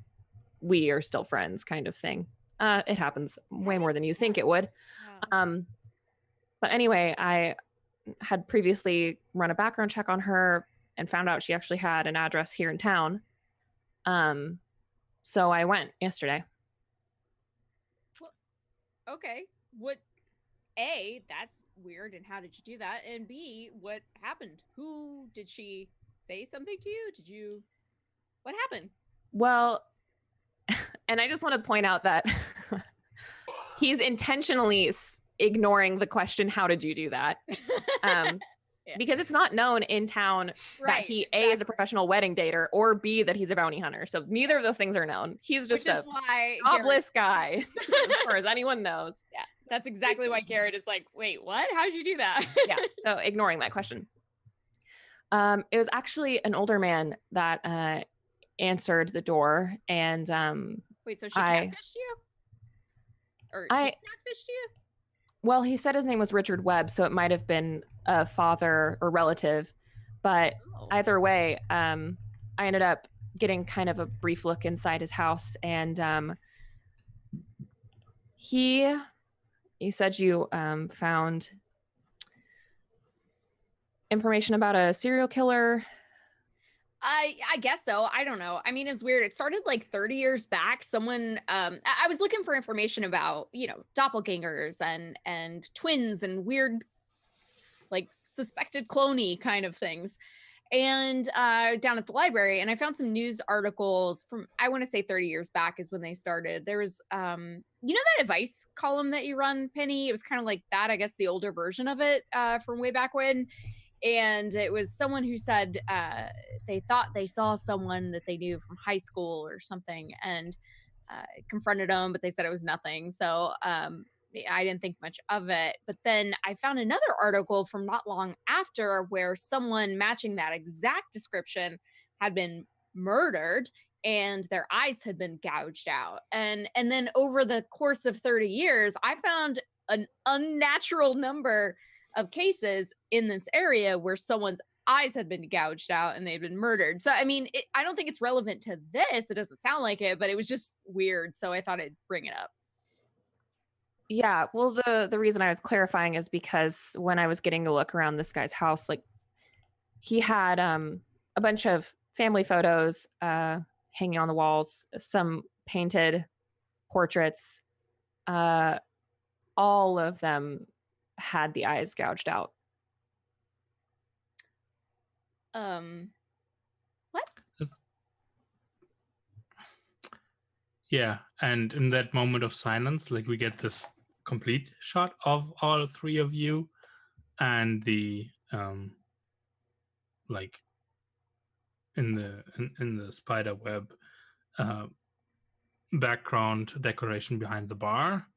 we are still friends kind of thing. It happens way more than you think it would. Yeah. But anyway, I had previously run a background check on her and found out she actually had an address here in town. So I went yesterday. Okay. That's weird, and how did you do that? And B, what happened? Who did she say something to you? What happened? Well, and I just want to point out that he's intentionally ignoring the question, how did you do that? Yeah. Because it's not known in town that he A is a professional wedding dater or B that he's a bounty hunter. So neither of those things are known. He's just a jobless guy, as far as anyone knows. Yeah, that's exactly why Garrett is like, wait, what? How did you do that? Yeah, so ignoring that question. It was actually an older man that answered the door, and wait, so she catfished you? Or he catfished you? Well, he said his name was Richard Webb, so it might have been a father or relative. But either way, I ended up getting kind of a brief look inside his house, and you said you found information about a serial killer. I guess so. I don't know. I mean, it's weird. It started like 30 years back. Someone, I was looking for information about, doppelgangers and twins and weird, like suspected cloney kind of things. And down at the library, and I found some news articles from, I want to say 30 years back is when they started. There was, that advice column that you run, Penny? It was kind of like that, I guess, the older version of it from way back when. And it was someone who said they thought they saw someone that they knew from high school or something, and confronted them, but they said it was nothing. So I didn't think much of it. But then I found another article from not long after where someone matching that exact description had been murdered and their eyes had been gouged out. And then over the course of 30 years, I found an unnatural number of cases in this area where someone's eyes had been gouged out and they'd been murdered. So, I mean, I don't think it's relevant to this. It doesn't sound like it, but it was just weird. So I thought I'd bring it up. Yeah, well, the reason I was clarifying is because when I was getting a look around this guy's house, like he had a bunch of family photos hanging on the walls, some painted portraits, all of them had the eyes gouged out. What? Yeah, and in that moment of silence, like we get this complete shot of all three of you, and the like in the spider web background decoration behind the bar.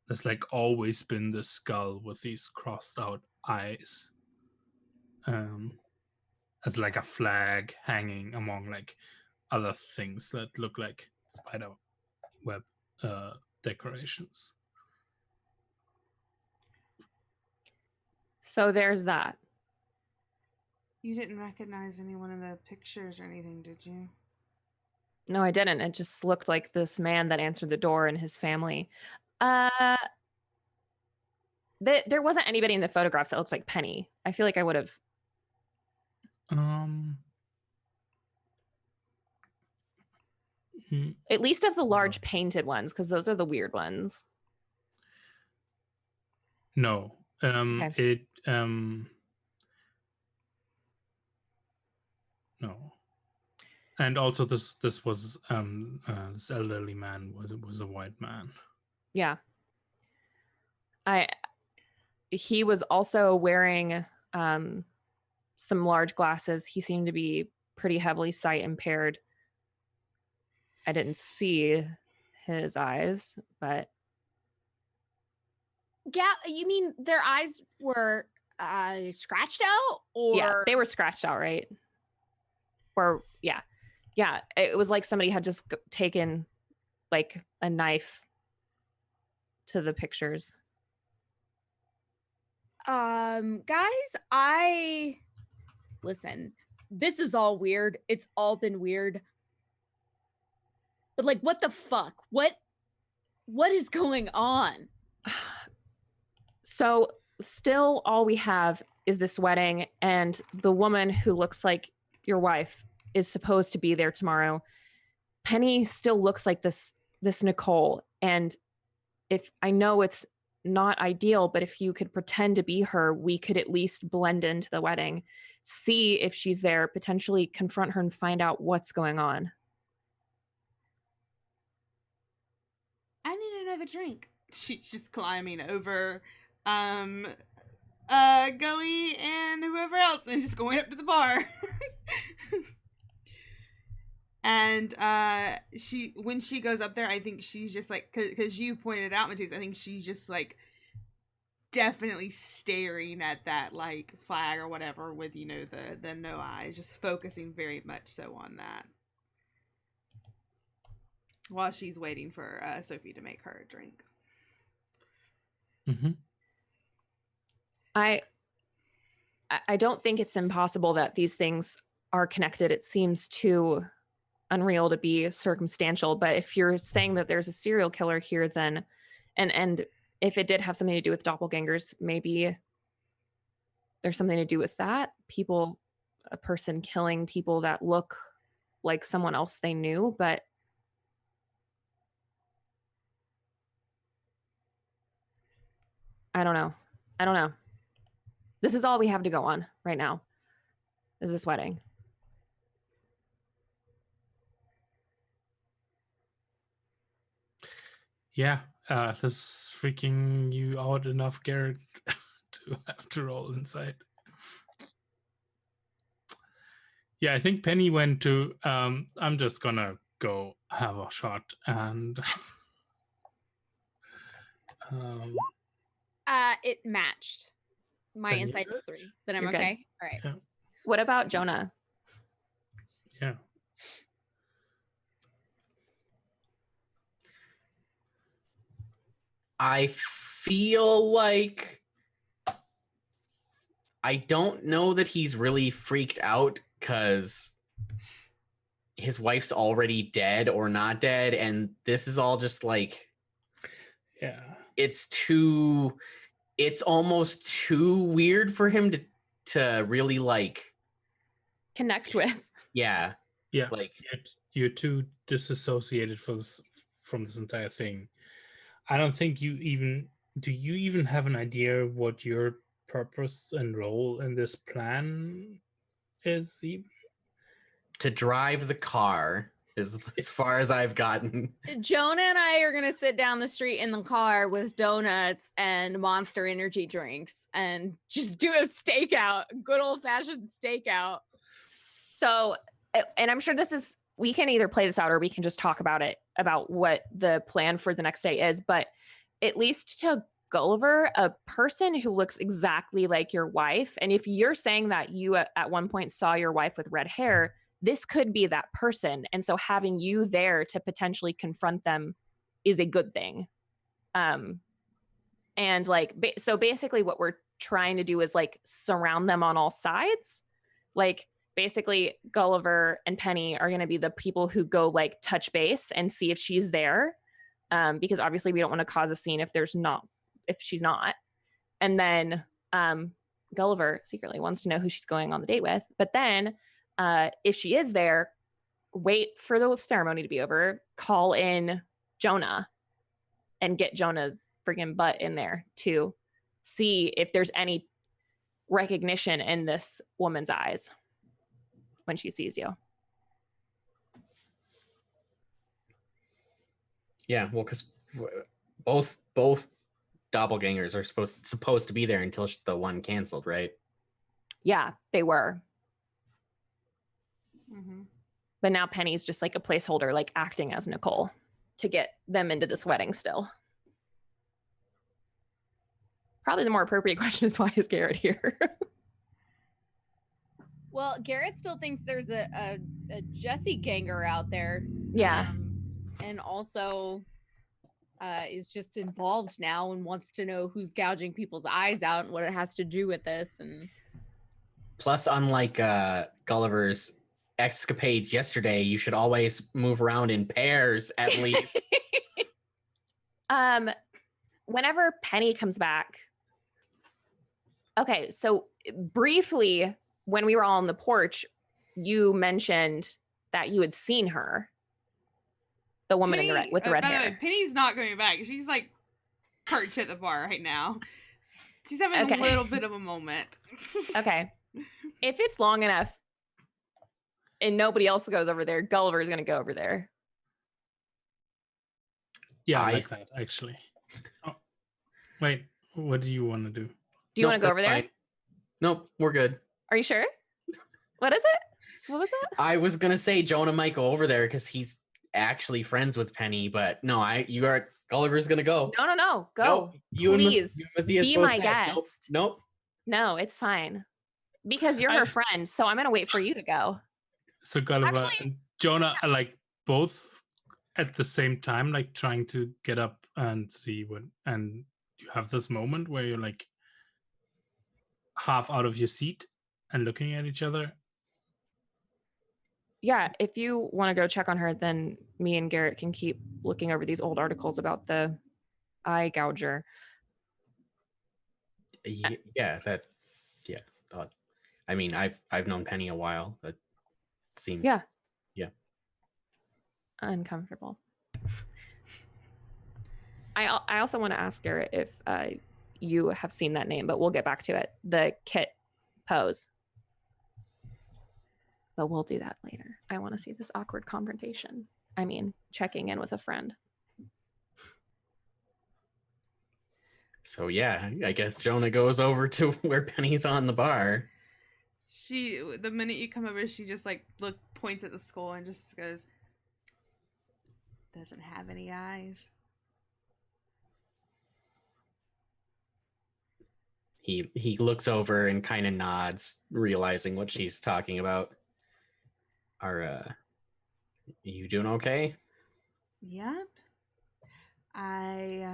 There's like always been this skull with these crossed out eyes, as like a flag hanging among like other things that look like spider web decorations. So there's that. You didn't recognize anyone in the pictures or anything, did you? No, I didn't. It just looked like this man that answered the door and his family. There wasn't anybody in the photographs that looked like Penny. I feel like I would have. At least of the large painted ones, because those are the weird ones. No. Okay. No. And also this was this elderly man was a white man. Yeah. He was also wearing some large glasses. He seemed to be pretty heavily sight impaired. I didn't see his eyes, but yeah, you mean their eyes were scratched out, or yeah, they were scratched out, right? Or yeah, it was like somebody had just taken like a knife to the pictures. Guys, listen, this is all weird. It's all been weird. But like, what the fuck? What What is going on? So still all we have is this wedding, and the woman who looks like your wife is supposed to be there tomorrow. Penny still looks like this Nicole, and if I know it's not ideal, but if you could pretend to be her, we could at least blend into the wedding, see if she's there, potentially confront her and find out what's going on. I need another drink. She's just climbing over Gully and whoever else and just going up to the bar. And when she goes up there, I think she's just like, because you pointed out, Matisse, I think she's just like definitely staring at that like flag or whatever with, you know, the no eyes, just focusing very much so on that while she's waiting for Sophie to make her a drink. Mm-hmm. I don't think it's impossible that these things are connected. It seems too unreal to be circumstantial, but if you're saying that there's a serial killer here, then and if it did have something to do with doppelgangers, maybe there's something to do with that. A person killing people that look like someone else they knew, but I don't know. This is all we have to go on right now, is this wedding. Yeah, this is freaking you out enough, Garrett, to have to roll inside. Yeah, I think Penny went to, I'm just gonna go have a shot and... It matched. My Then insight you're is 3, but I'm You're good. okay. All right. Yeah. What about Jonah? Yeah. I feel like I don't know that he's really freaked out because his wife's already dead or not dead, and this is all just like, Yeah. it's almost too weird for him to really like Connect with. Yeah. Like you're too disassociated from this entire thing. I don't think do you even have an idea what your purpose and role in this plan is? Even? To drive the car is as far as I've gotten. Jonah and I are gonna sit down the street in the car with donuts and Monster energy drinks and just do a stakeout, good old fashioned stakeout. So, and I'm sure we can either play this out or we can just talk about it, about what the plan for the next day is. But at least to Gulliver, a person who looks exactly like your wife, and if you're saying that you at one point saw your wife with red hair, this could be that person. And so having you there to potentially confront them is a good thing. And like, so basically what we're trying to do is like surround them on all sides. Like, basically Gulliver and Penny are going to be the people who go like touch base and see if she's there. Because obviously we don't want to cause a scene if she's not. And then Gulliver secretly wants to know who she's going on the date with. But then if she is there, wait for the ceremony to be over, call in Jonah and get Jonah's friggin' butt in there to see if there's any recognition in this woman's eyes when she sees you. Yeah, well, because both doppelgangers are supposed to be there until the one canceled, right? Yeah, they were. Mm-hmm. But now Penny's just like a placeholder, like acting as Nicole to get them into this wedding still. Probably the more appropriate question is, why is Garrett here? Well, Garrett still thinks there's a Jesse ganger out there. Yeah. And also is just involved now and wants to know who's gouging people's eyes out and what it has to do with this. And plus, unlike Gulliver's escapades yesterday, you should always move around in pairs at least. Whenever Penny comes back. Okay, so briefly, when we were all on the porch, you mentioned that you had seen her. The woman with the red by hair. the way, Penny's not coming back. She's like perched at the bar right now. She's having a little bit of a moment. Okay. If it's long enough and nobody else goes over there, Gulliver's going to go over there. Yeah, I like that, actually. Oh, wait, what do you want to do? Do you want to go over there? Fine. Nope, we're good. Are you sure? What is it? What was that? I was going to say Jonah might go over there because he's actually friends with Penny, but no, Gulliver's going to go. No. Go. Nope, Please, Matthias be both my said, guest. Nope. No, it's fine. Because you're her friend, so I'm going to wait for you to go. So Gulliver and Jonah are like both at the same time, like trying to get up and see and you have this moment where you're like half out of your seat and looking at each other. Yeah, if you want to go check on her, then me and Garrett can keep looking over these old articles about the eye gouger. I mean, I've known Penny a while. That seems uncomfortable. I also want to ask Garrett if you have seen that name, but we'll get back to it. The Kit pose. But we'll do that later. I want to see this awkward confrontation. I mean, checking in with a friend. So yeah, I guess Jonah goes over to where Penny's on the bar. The minute you come over, she just like points at the skull and just goes, doesn't have any eyes. He looks over and kind of nods, realizing what she's talking about. Are you doing okay? Yep. I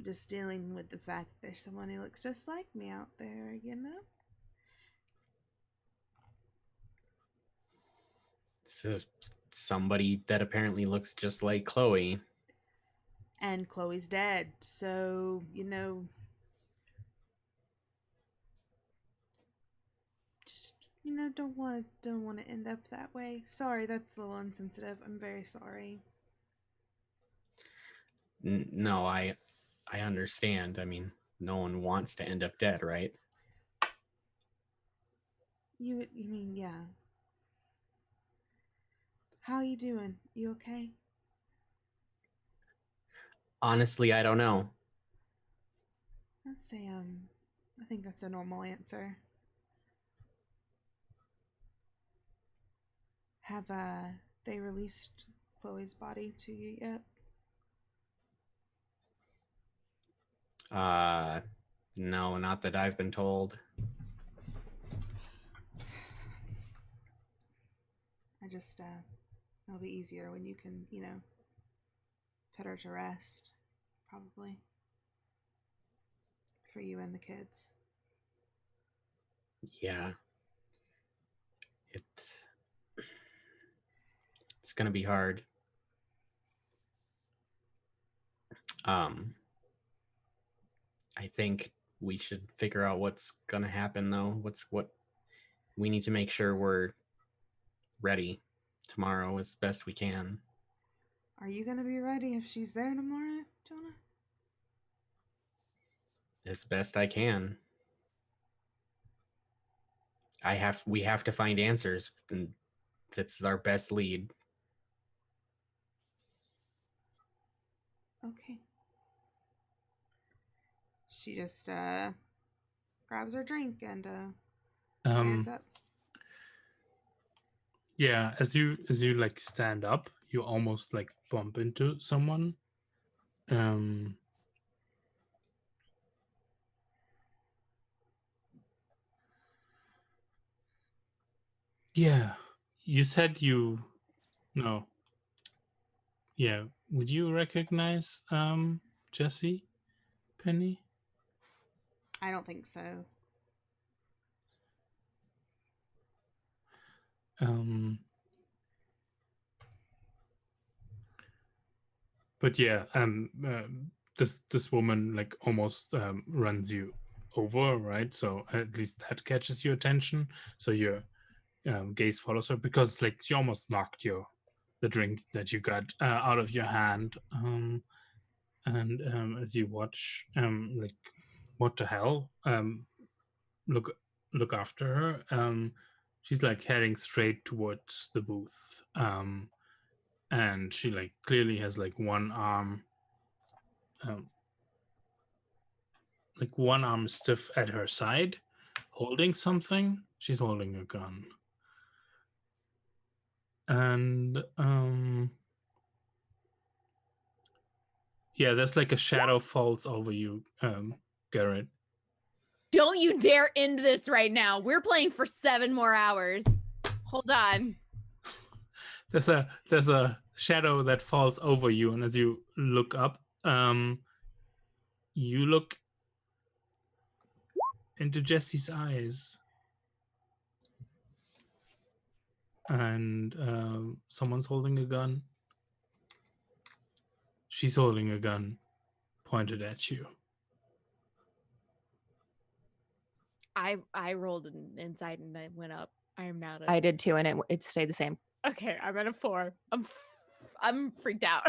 just dealing with the fact that there's someone who looks just like me out there, you know? This is somebody that apparently looks just like Chloe. And Chloe's dead, so, you know, just, you know, don't want to end up that way. Sorry, that's a little insensitive. I'm very sorry. No, I understand. I mean, no one wants to end up dead, right? You mean, yeah. How you doing? You okay? Honestly, I don't know. Let's say, I think that's a normal answer. Have, they released Chloe's body to you yet? No, not that I've been told. It'll be easier when you can, you know, put her to rest, probably. For you and the kids. Yeah. It's gonna be hard. I think we should figure out what's gonna happen though. What we need to make sure we're ready tomorrow as best we can. Are you gonna be ready if she's there tomorrow, Jonah? As best I can. We have to find answers, and that's our best lead. Okay. She just grabs her drink and stands up. Yeah, as you like stand up, you almost like bump into someone. Yeah, you said no. Yeah, would you recognize Jesse, Penny? I don't think so. but yeah, this woman like almost runs you over, right? So at least that catches your attention. So your gaze follows her because like she almost knocked the drink that you got out of your hand. And as you watch, like, what the hell? Look after her. She's like heading straight towards the booth. And she like clearly has like one arm stiff at her side, holding something. She's holding a gun. And yeah, there's like a shadow falls over you, Garrett. Don't you dare end this right now. We're playing for 7 more hours. Hold on. There's a shadow that falls over you, and as you look up, you look into Jesse's eyes, and someone's holding a gun. She's holding a gun pointed at you. I rolled an inside and I went up. I am now. I did too, and it stayed the same. Okay, I'm at a 4. I'm freaked out.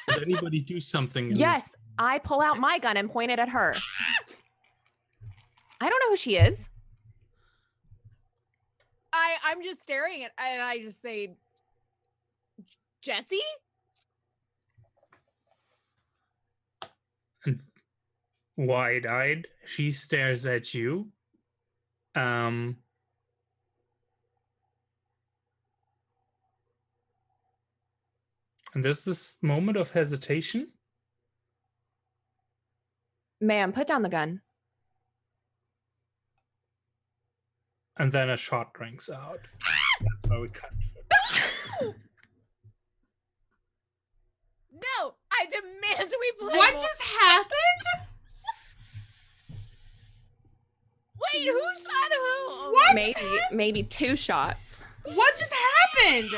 Does anybody do something? Yes, I pull out my gun and point it at her. I don't know who she is. I'm just staring at, and I just say, Jesse? Wide-eyed, she stares at you. And there's this moment of hesitation. Ma'am, put down the gun. And then a shot rings out. That's where we cut. No, I demand we play What more. just happened? Wait, who shot who? What? Maybe 2 shots. What just happened?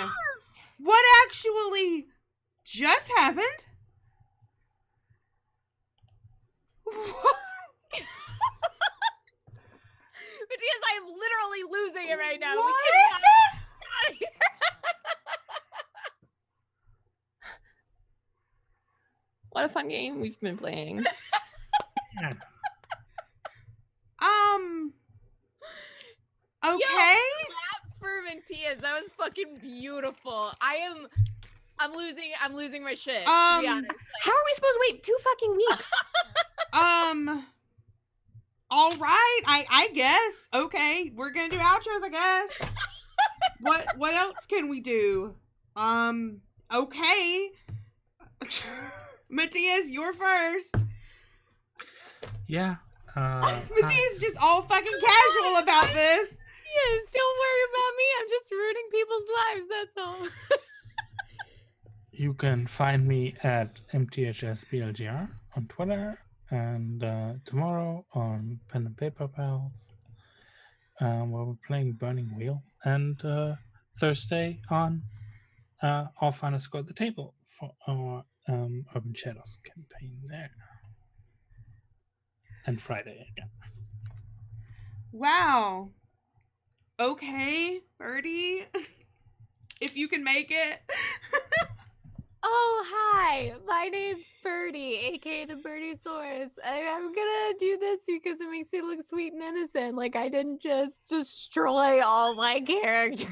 What actually just happened? Matthias, I am literally losing it right now. What? We cannot get out of here. What a fun game we've been playing. Okay. Claps for Matthias. That was fucking beautiful. I'm losing my shit. To be honest. How are we supposed to wait 2 fucking weeks? All right. I guess. Okay, we're gonna do outros, I guess. What else can we do? Okay. Matthias, you're first. Yeah. Matthias is just all fucking casual about this. Yes, don't worry about me. I'm just ruining people's lives. That's all. You can find me at mthsblgr on Twitter, and tomorrow on Pen and Paper Pals, where we're playing Burning Wheel, and Thursday on All Finest Score at the Table for our Urban Shadows campaign there. And Friday again. Wow. Okay, Birdie. If you can make it. Oh, hi. My name's Birdie, aka the Birdie-saurus. And I'm gonna do this because it makes me look sweet and innocent. Like I didn't just destroy all my characters.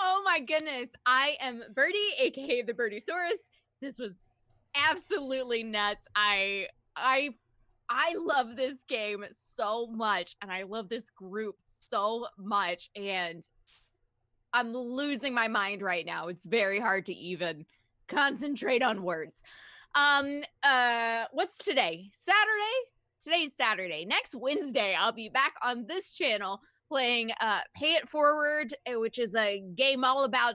Oh my goodness. I am Birdie, aka the Birdie-saurus. This was absolutely nuts. I love this game so much, and I love this group so much, and I'm losing my mind right now. It's very hard to even concentrate on words. What's today? Saturday? Today's Saturday. Next Wednesday, I'll be back on this channel playing Pay It Forward, which is a game all about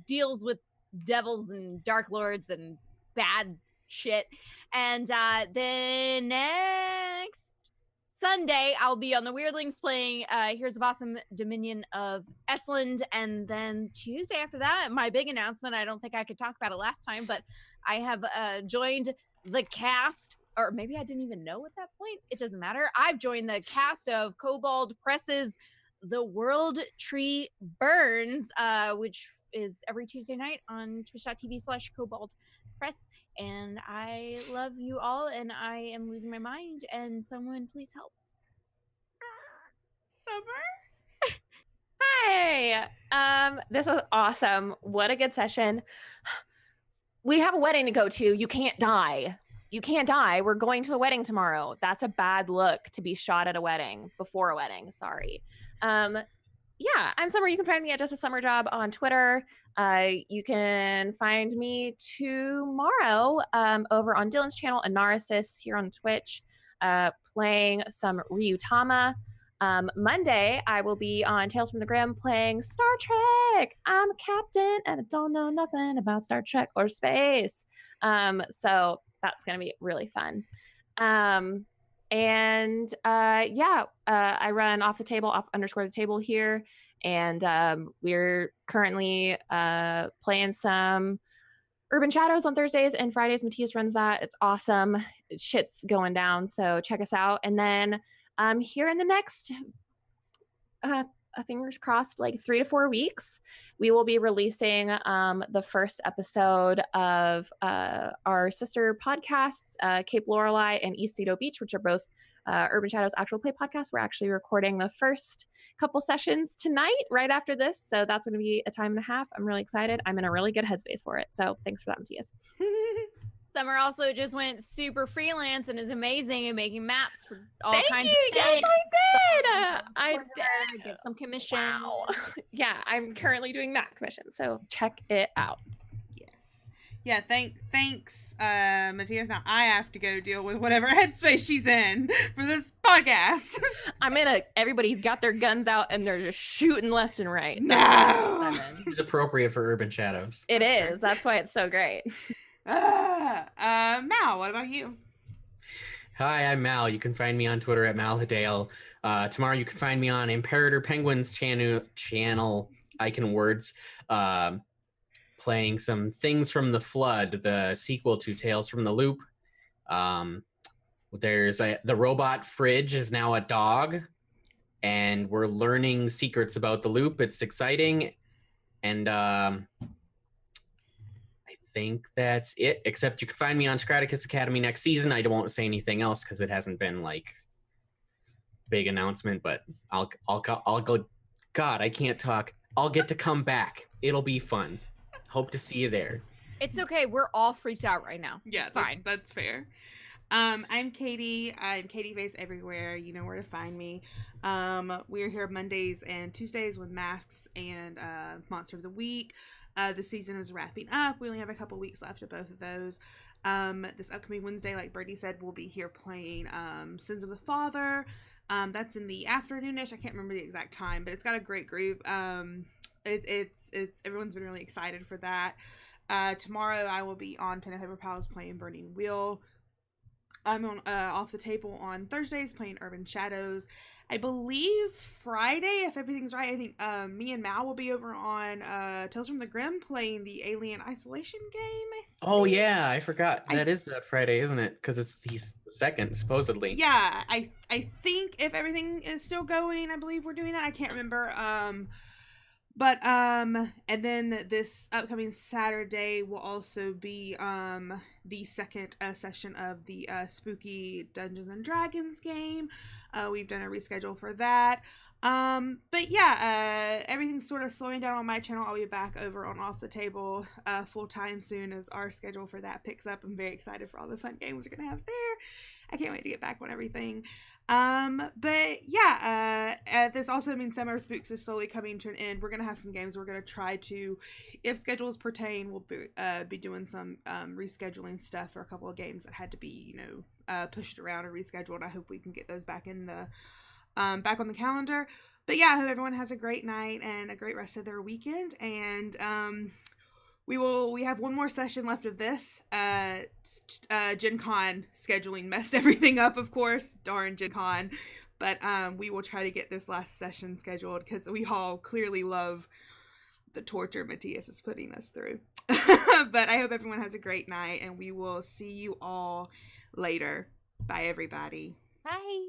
deals with devils and dark lords and bad shit. And then next Sunday, I'll be on the Weirdlings playing Here's of Awesome Dominion of Estland. And then Tuesday after that, my big announcement, I don't think I could talk about it last time, but I have joined the cast, or maybe I didn't even know at that point. It doesn't matter. I've joined the cast of Kobold Press's The World Tree Burns, which is every Tuesday night on twitch.tv/Kobold Press. And I love you all, and I am losing my mind, and someone please help. Summer? Hi. This was awesome. What a good session. We have a wedding to go to. You can't die. You can't die. We're going to a wedding tomorrow. That's a bad look to be shot at a wedding, before a wedding. Sorry. Yeah, I'm Summer. You can find me at Just a Summer Job on Twitter. You can find me tomorrow over on Dylan's channel, Anaris, here on Twitch, playing some Ryutama. Monday, I will be on Tales from the Grim playing Star Trek. I'm a captain and I don't know nothing about Star Trek or space. So that's going to be really fun. I run off _the table here. And we're currently playing some Urban Shadows on Thursdays and Fridays. Matthias runs that. It's awesome. Shit's going down. So check us out. And then here in the next, fingers crossed, like 3 to 4 weeks, we will be releasing the first episode of our sister podcasts, Cape Lorelei and East Cedo Beach, which are both Urban Shadows actual play podcasts. We're actually recording the first couple sessions tonight, right after this. So that's going to be a time and a half. I'm really excited. I'm in a really good headspace for it. So thanks for that, Matthias. Summer also just went super freelance and is amazing at making maps for all Thank kinds you. of Yes, things. I So, did. get some commission. Wow. Yeah, I'm currently doing map commissions. So check it out. Yes. Yeah, thanks, Matthias. Now I have to go deal with whatever headspace she's in for this podcast. Everybody's got their guns out and they're just shooting left and right. No! Seems appropriate for Urban Shadows. It is. That's why it's so great. Mal, what about you? Hi, I'm Mal. You can find me on Twitter at Malhadale. Tomorrow you can find me on Imperator Penguin's channel Icon Words, playing some Things from the Flood, the sequel to Tales from the Loop. The robot fridge is now a dog, and we're learning secrets about the loop. It's exciting, and I think that's it, except you can find me on Scraticus Academy next season. I won't say anything else because it hasn't been like big announcement, but I'll go. God, I can't talk. I'll get to come back. It'll be fun. Hope to see you there. It's okay. We're all freaked out right now. Yeah, it's fine. That's fair. I'm Katie. I'm Katie Face everywhere. You know where to find me. We're here Mondays and Tuesdays with Masks and Monster of the Week. The season is wrapping up. We only have a couple weeks left of both of those. This upcoming Wednesday, like Birdie said, we'll be here playing Sins of the Father. That's in the afternoonish. I can't remember the exact time, but it's got a great group. It's everyone's been really excited for that. Tomorrow I will be on Pen and Paper Pals playing Burning Wheel. I'm on Off the Table on Thursdays playing Urban Shadows. I believe Friday, if everything's right, I think me and Mal will be over on Tales from the Grim playing the Alien Isolation game. Oh yeah, I forgot. That is that Friday, isn't it? Because it's the second, supposedly. Yeah, I think if everything is still going, I believe we're doing that. I can't remember. And then this upcoming Saturday will also be the second session of the spooky Dungeons and Dragons game. We've done a reschedule for that. But yeah, everything's sort of slowing down on my channel. I'll be back over on Off the Table full time soon as our schedule for that picks up. I'm very excited for all the fun games we're gonna have there. I can't wait to get back on everything. But yeah, this also means Summer Spooks is slowly coming to an end. We're gonna have some games we're gonna try to, if schedules pertain, we'll be doing some rescheduling stuff for a couple of games that had to be, pushed around or rescheduled. I hope we can get those back in the back on the calendar. But yeah, I hope everyone has a great night and a great rest of their weekend, and we have one more session left of this. Gen Con scheduling messed everything up, of course. Darn Gen Con. But we will try to get this last session scheduled because we all clearly love the torture Matthias is putting us through. But I hope everyone has a great night, and we will see you all later. Bye, everybody. Bye.